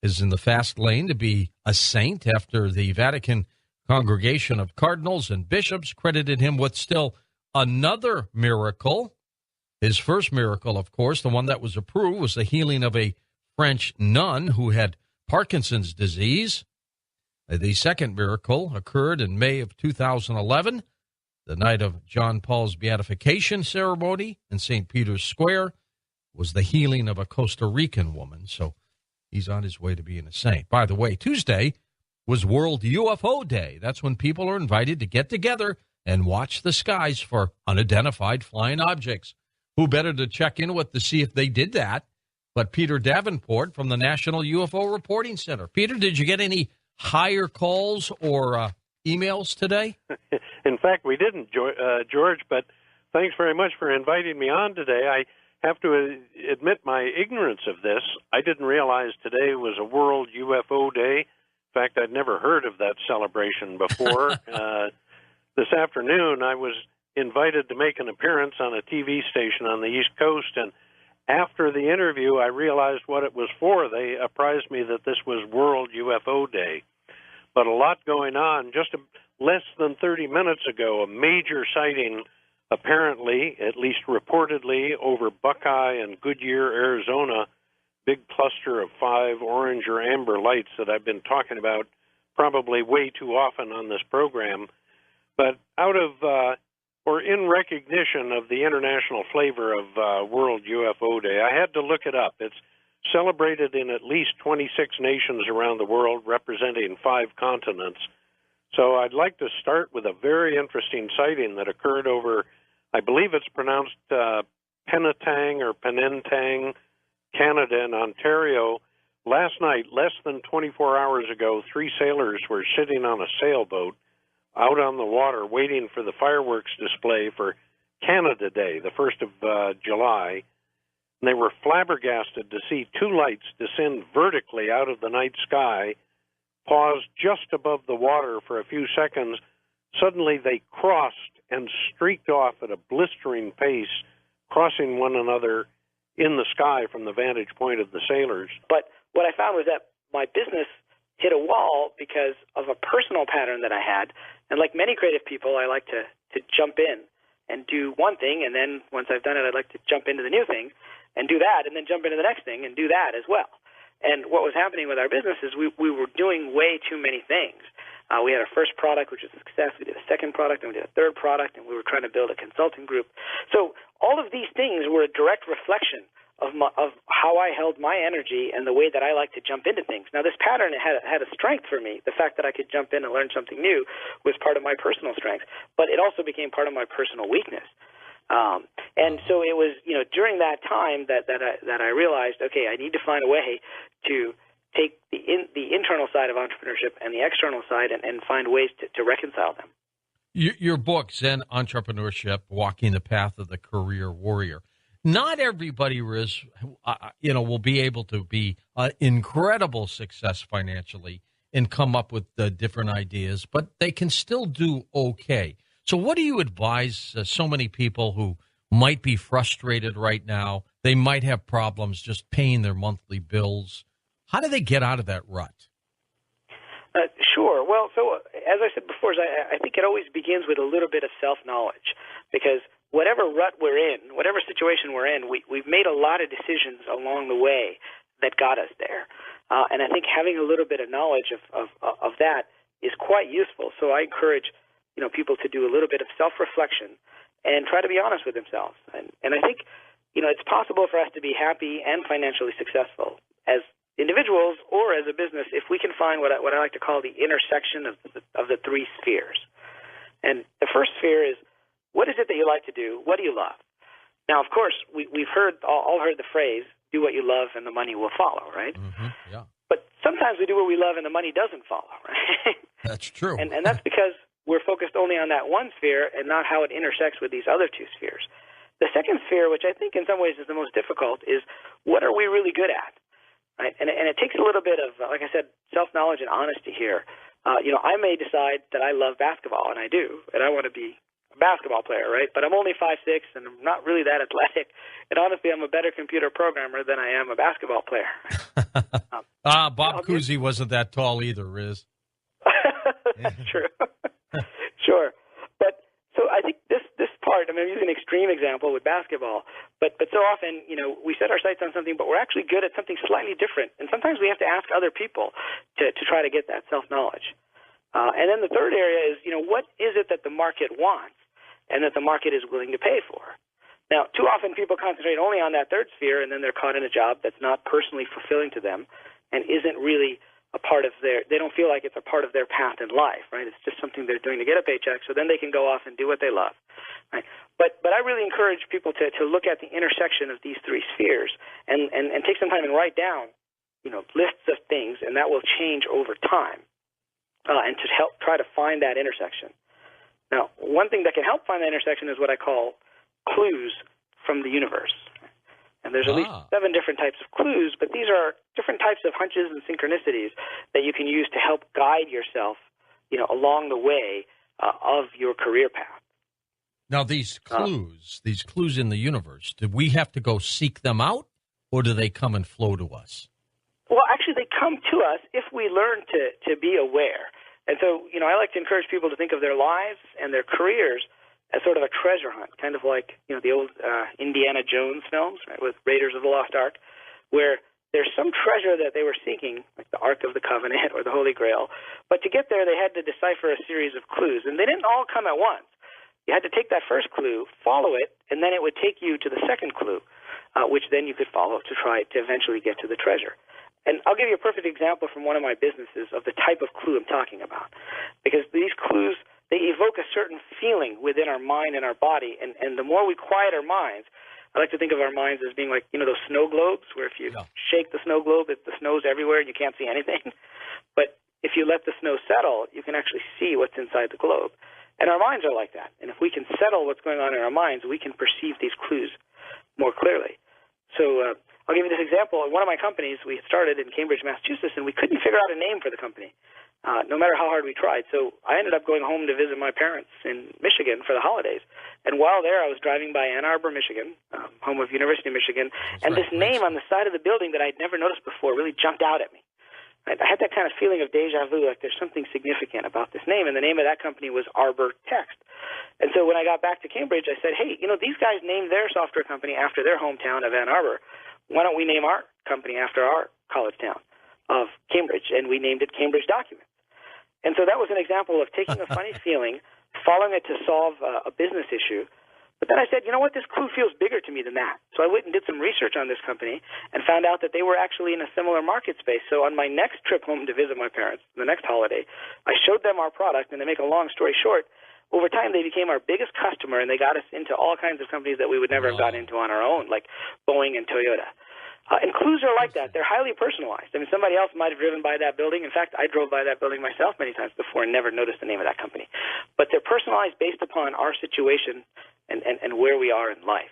is in the fast lane to be a saint after the Vatican Congregation of Cardinals and Bishops credited him with still another miracle. His first miracle, of course, the one that was approved, was the healing of a French nun who had Parkinson's disease. The second miracle occurred in May of 2011, the night of John Paul's beatification ceremony in St. Peter's Square, was the healing of a Costa Rican woman. So he's on his way to being a saint. By the way, Tuesday was World UFO Day. That's when people are invited to get together and watch the skies for unidentified flying objects. Who better to check in with to see if they did that but Peter Davenport from the National UFO Reporting Center. Peter, did you get any higher calls or emails today? In fact, we didn't, George, but thanks very much for inviting me on today. I have to admit my ignorance of this. I didn't realize today was a World UFO Day. In fact, I'd never heard of that celebration before. This afternoon, I was invited to make an appearance on a TV station on the East Coast, and after the interview, I realized what it was for. They apprised me that this was World UFO Day. But a lot going on. Just less than 30 minutes ago, a major sighting, apparently, at least reportedly, over Buckeye and Goodyear, Arizona, big cluster of 5 orange or amber lights that I've been talking about probably way too often on this program. But out of, or in recognition of the international flavor of World UFO Day, I had to look it up. It's celebrated in at least 26 nations around the world, representing 5 continents. So I'd like to start with a very interesting sighting that occurred over, I believe it's pronounced Penetang or Penentang, Canada and Ontario. Last night, less than 24 hours ago, 3 sailors were sitting on a sailboat out on the water waiting for the fireworks display for Canada Day, the 1st of July. And they were flabbergasted to see 2 lights descend vertically out of the night sky, pause just above the water for a few seconds. Suddenly they crossed and streaked off at a blistering pace, crossing one another in the sky from the vantage point of the sailors. But what I found was that my business hit a wall because of a personal pattern that I had. And like many creative people, I like to jump in and do one thing, and then once I've done it, I'd like to jump into the new thing and do that, and then jump into the next thing and do that as well. And what was happening with our business is we were doing way too many things. We had our first product, which was a success. We did a second product, and we did a third product, and we were trying to build a consulting group. So all of these things were a direct reflection of how I held my energy and the way that I like to jump into things. Now, this pattern had a strength for me. The fact that I could jump in and learn something new was part of my personal strength, but it also became part of my personal weakness. And so it was, during that time that I realized, okay, I need to find a way to take the internal side of entrepreneurship and the external side and find ways to reconcile them. Your book, Zen Entrepreneurship, Walking the Path of the Career Warrior. Not everybody will be able to be an incredible success financially and come up with different ideas, but they can still do okay. So what do you advise so many people who might be frustrated right now? They might have problems just paying their monthly bills. How do they get out of that rut? Sure. Well, so as I said before, I think it always begins with a little bit of self-knowledge, because whatever rut we're in, whatever situation we're in, we've made a lot of decisions along the way that got us there. And I think having a little bit of knowledge of that is quite useful. So I encourage people to do a little bit of self-reflection and try to be honest with themselves. And I think it's possible for us to be happy and financially successful as individuals or as a business if we can find what I like to call the intersection of the three spheres. And the first sphere is, what is it that you like to do? What do you love? Now, of course, we've all heard the phrase, do what you love and the money will follow, right? Mm-hmm. Yeah. But sometimes we do what we love and the money doesn't follow, right? That's true. And that's because we're focused only on that one sphere and not how it intersects with these other two spheres. The second sphere, which I think in some ways is the most difficult, is what are we really good at? Right? And it takes a little bit of, like I said, self-knowledge and honesty here. I may decide that I love basketball, and I do, and I want to be a basketball player, right? But I'm only 5'6", and I'm not really that athletic. And honestly, I'm a better computer programmer than I am a basketball player. Bob Cousy wasn't that tall either, Riz. That's true. Sure. But so I think this part, I'm using an extreme example with basketball, but so often, we set our sights on something, but we're actually good at something slightly different. And sometimes we have to ask other people to try to get that self-knowledge. And then the third area is, what is it that the market wants and that the market is willing to pay for? Now, too often people concentrate only on that third sphere, and then they're caught in a job that's not personally fulfilling to them and isn't really a part of they don't feel like it's a part of their path in life, right? It's just something they're doing to get a paycheck, so then they can go off and do what they love, right? But I really encourage people to look at the intersection of these three spheres and take some time and write down, lists of things, and that will change over time, and to help try to find that intersection. Now, one thing that can help find that intersection is what I call clues from the universe. And there's at least 7 different types of clues, but these are different types of hunches and synchronicities that you can use to help guide yourself, along the way of your career path. Now, these clues in the universe, do we have to go seek them out, or do they come and flow to us? Well, actually, they come to us if we learn to be aware. And so, I like to encourage people to think of their lives and their careers as sort of a treasure hunt, kind of like, the old Indiana Jones films, right, with Raiders of the Lost Ark, where there's some treasure that they were seeking, like the Ark of the Covenant or the Holy Grail. But to get there, they had to decipher a series of clues, and they didn't all come at once. You had to take that first clue, follow it, and then it would take you to the second clue, which then you could follow to try to eventually get to the treasure. And I'll give you a perfect example from one of my businesses of the type of clue I'm talking about, because these clues, they evoke a certain feeling within our mind and our body, and the more we quiet our minds, I like to think of our minds as being like, those snow globes, where if you shake the snow globe, the snow's everywhere and you can't see anything. But if you let the snow settle, you can actually see what's inside the globe. And our minds are like that. And if we can settle what's going on in our minds, we can perceive these clues more clearly. So I'll give you this example. In one of my companies, we started in Cambridge, Massachusetts, and we couldn't figure out a name for the company, no matter how hard we tried. So I ended up going home to visit my parents in Michigan for the holidays. And while there, I was driving by Ann Arbor, Michigan, home of University of Michigan, and this name on the side of the building that I'd never noticed before really jumped out at me. I had that kind of feeling of deja vu, like there's something significant about this name, and the name of that company was Arbor Text. And so when I got back to Cambridge, I said, hey, these guys named their software company after their hometown of Ann Arbor. Why don't we name our company after our college town of Cambridge? And we named it Cambridge Documents. And so that was an example of taking a funny feeling, following it to solve a business issue. But then I said, this clue feels bigger to me than that. So I went and did some research on this company and found out that they were actually in a similar market space. So on my next trip home to visit my parents, the next holiday, I showed them our product, and to make a long story short, over time they became our biggest customer, and they got us into all kinds of companies that we would never have gotten into on our own, like Boeing and Toyota. And clues are like that. They're highly personalized. I mean, somebody else might have driven by that building. In fact, I drove by that building myself many times before and never noticed the name of that company. But they're personalized based upon our situation and where we are in life.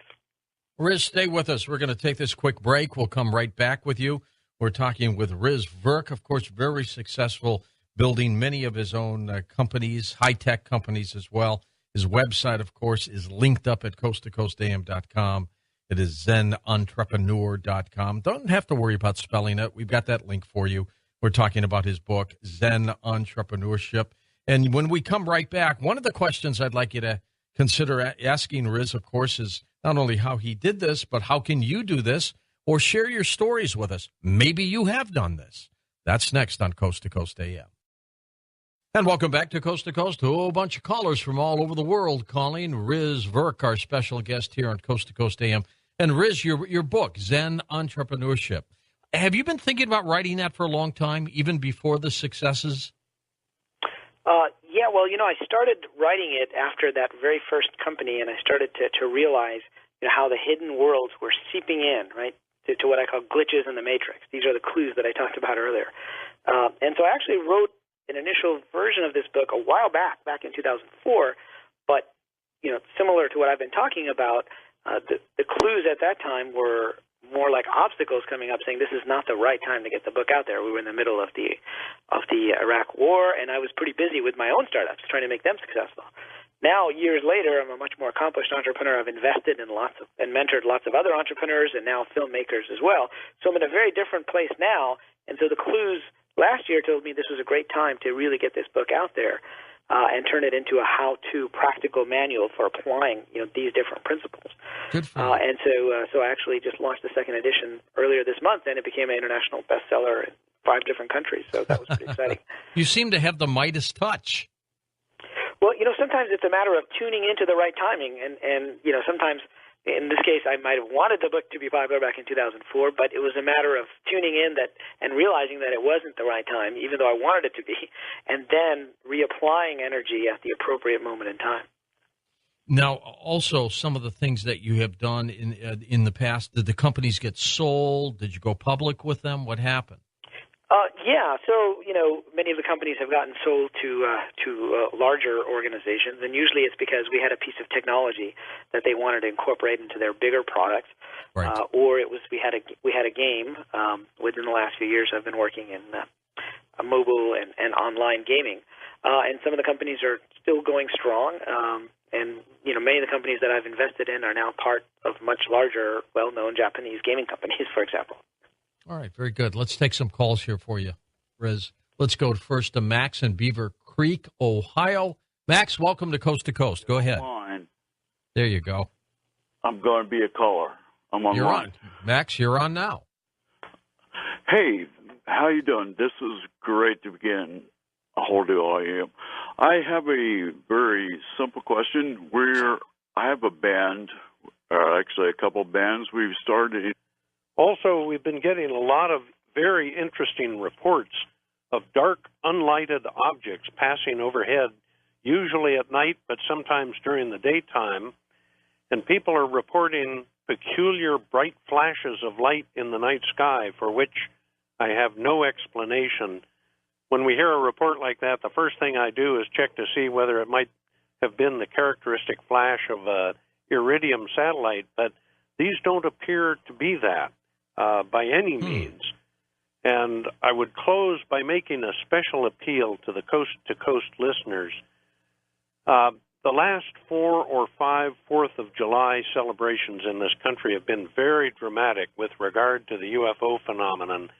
Riz, stay with us. We're going to take this quick break. We'll come right back with you. We're talking with Riz Verk, of course, very successful, building many of his own companies, high-tech companies as well. His website, of course, is linked up at coasttocoastam.com. It is zenentrepreneur.com. Don't have to worry about spelling it. We've got that link for you. We're talking about his book, Zen Entrepreneurship. And when we come right back, one of the questions I'd like you to consider asking Riz, of course, is not only how he did this, but how can you do this, or share your stories with us. Maybe you have done this. That's next on Coast to Coast AM. And welcome back to Coast. A whole bunch of callers from all over the world calling. Riz Verk, our special guest here on Coast to Coast AM. And Riz, your book, Zen Entrepreneurship. Have you been thinking about writing that for a long time, even before the successes? Yeah, well, I started writing it after that very first company, and I started to realize how the hidden worlds were seeping in, right, to what I call glitches in the matrix. These are the clues that I talked about earlier. And so I actually wrote an initial version of this book a while back in 2004, but, similar to what I've been talking about, the clues at that time were more like obstacles coming up saying this is not the right time to get the book out there. We were in the middle of the Iraq War, and I was pretty busy with my own startups trying to make them successful. Now, years later, I'm a much more accomplished entrepreneur. I've invested in and mentored lots of other entrepreneurs and now filmmakers as well. So I'm in a very different place now, and so the clues last year told me this was a great time to really get this book out there and turn it into a how-to practical manual for applying, these different principles. Good for you. And so I actually just launched the second edition earlier this month, and it became an international bestseller in 5 different countries. So that was pretty exciting. You seem to have the Midas touch. Well, sometimes it's a matter of tuning into the right timing, and sometimes. In this case, I might have wanted the book to be popular back in 2004, but it was a matter of tuning in and realizing that it wasn't the right time, even though I wanted it to be, and then reapplying energy at the appropriate moment in time. Now, also, some of the things that you have done in the past, did the companies get sold? Did you go public with them? What happened? Yeah, so many of the companies have gotten sold to larger organizations, and usually it's because we had a piece of technology that they wanted to incorporate into their bigger products, right. Or it was we had a game. Within the last few years, I've been working in mobile and online gaming, and some of the companies are still going strong. And many of the companies that I've invested in are now part of much larger, well-known Japanese gaming companies, for example. All right, very good. Let's take some calls here for you, Riz. Let's go first to Max in Beaver Creek, Ohio. Max, welcome to Coast. Go ahead. Fine. There you go. I'm going to be a caller. I'm on. You're on. Max, you're on now. Hey, how you doing? This is great to begin. A whole deal I am. I have a very simple question where I have a band, or actually a couple bands we've started. Also, we've been getting a lot of very interesting reports of dark, unlighted objects passing overhead, usually at night, but sometimes during the daytime. And people are reporting peculiar bright flashes of light in the night sky for which I have no explanation. When we hear a report like that, the first thing I do is check to see whether it might have been the characteristic flash of a iridium satellite, but these don't appear to be that. By any means. And I would close by making a special appeal to the coast-to-coast listeners. The last 4 or 5 4th of July celebrations in this country have been very dramatic with regard to the UFO phenomenon.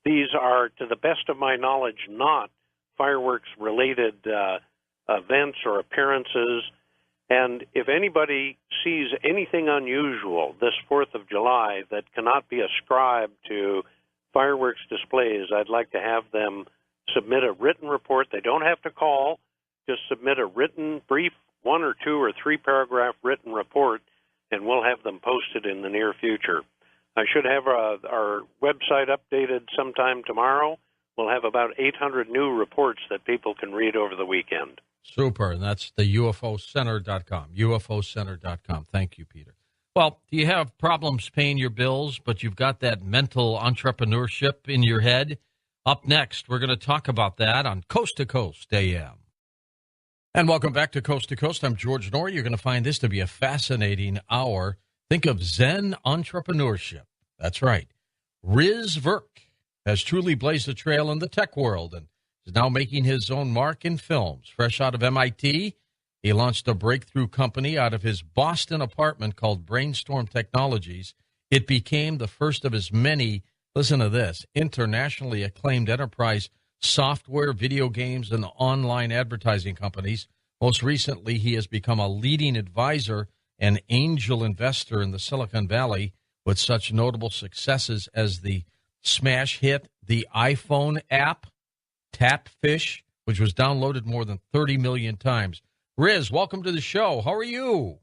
These are, to the best of my knowledge, not fireworks-related events or appearances. And if anybody sees anything unusual this 4th of July that cannot be ascribed to fireworks displays, I'd like to have them submit a written report. They don't have to call. Just submit a written, brief 1 or 2 or 3 paragraph written report, and we'll have them posted in the near future. I should have our website updated sometime tomorrow. We'll have about 800 new reports that people can read over the weekend. Super, and that's the ufocenter.com, ufocenter.com. Thank you, Peter. Well, do you have problems paying your bills, but you've got that mental entrepreneurship in your head? Up next, we're going to talk about that on Coast to Coast AM. And welcome back to Coast. I'm George Norrie. You're going to find this to be a fascinating hour. Think of Zen entrepreneurship. That's right. Riz Verk has truly blazed a trail in the tech world and is now making his own mark in films. Fresh out of MIT, He launched a breakthrough company out of his Boston apartment called Brainstorm Technologies. It became the first of his many, listen to this, internationally acclaimed enterprise software, video games, and online advertising companies. Most recently, he has become a leading advisor and angel investor in the Silicon Valley with such notable successes as the smash hit, the iPhone app, Tapfish, which was downloaded more than 30 million times. Riz, welcome to the show. How are you?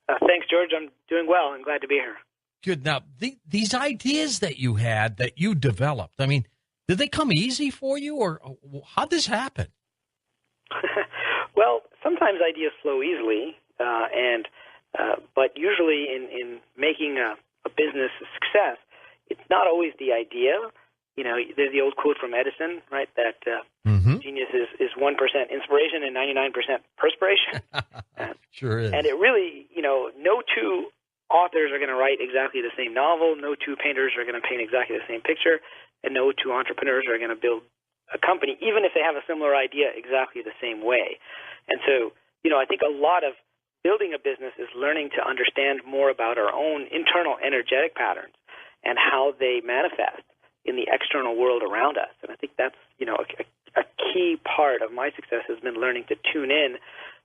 Thanks, George. I'm doing well. I'm glad to be here. Good. Now, these ideas that you had, that you developed, I mean, did they come easy for you, or how'd this happen? Well, sometimes ideas flow easily, but usually in making a business a success, it's not always the idea. You know, there's the old quote from Edison, right, that genius is 1% inspiration and 99% perspiration. Sure is. And it really, you know, no two authors are going to write exactly the same novel, no two painters are going to paint exactly the same picture, and no two entrepreneurs are going to build a company, even if they have a similar idea, exactly the same way. And so, you know, I think a lot of building a business is learning to understand more about our own internal energetic patterns and how they manifest in the external world around us. And I think that's, you know, a key part of my success has been learning to tune in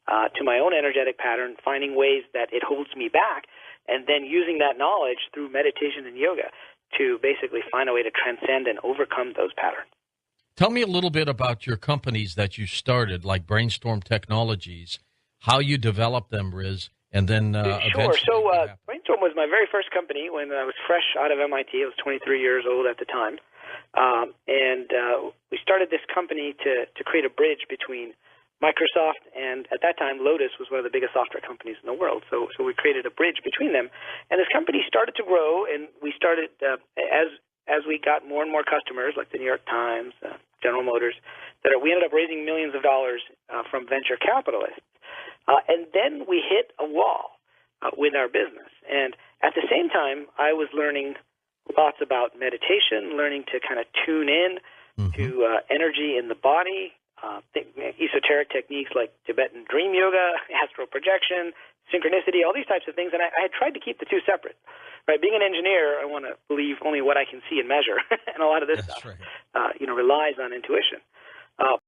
to my own energetic pattern, finding ways that it holds me back, and then using that knowledge through meditation and yoga to basically find a way to transcend and overcome those patterns. Tell me a little bit about your companies that you started, like Brainstorm Technologies, how you developed them, Riz, and then Sure. So Brainstorm was my very first company when I was fresh out of MIT. I was 23 years old at the time. We started this company to create a bridge between Microsoft and, at that time, Lotus was one of the biggest software companies in the world. So we created a bridge between them. And this company started to grow, and we started, as we got more and more customers, like the New York Times, General Motors, we ended up raising millions of dollars from venture capitalists. And then we hit a wall with our business. And at the same time, I was learning lots about meditation, learning to kind of tune in to energy in the body, esoteric techniques like Tibetan dream yoga, astral projection, synchronicity, all these types of things. And I had tried to keep the two separate. Right, being an engineer, I want to believe only what I can see and measure, and a lot of this stuff, relies on intuition.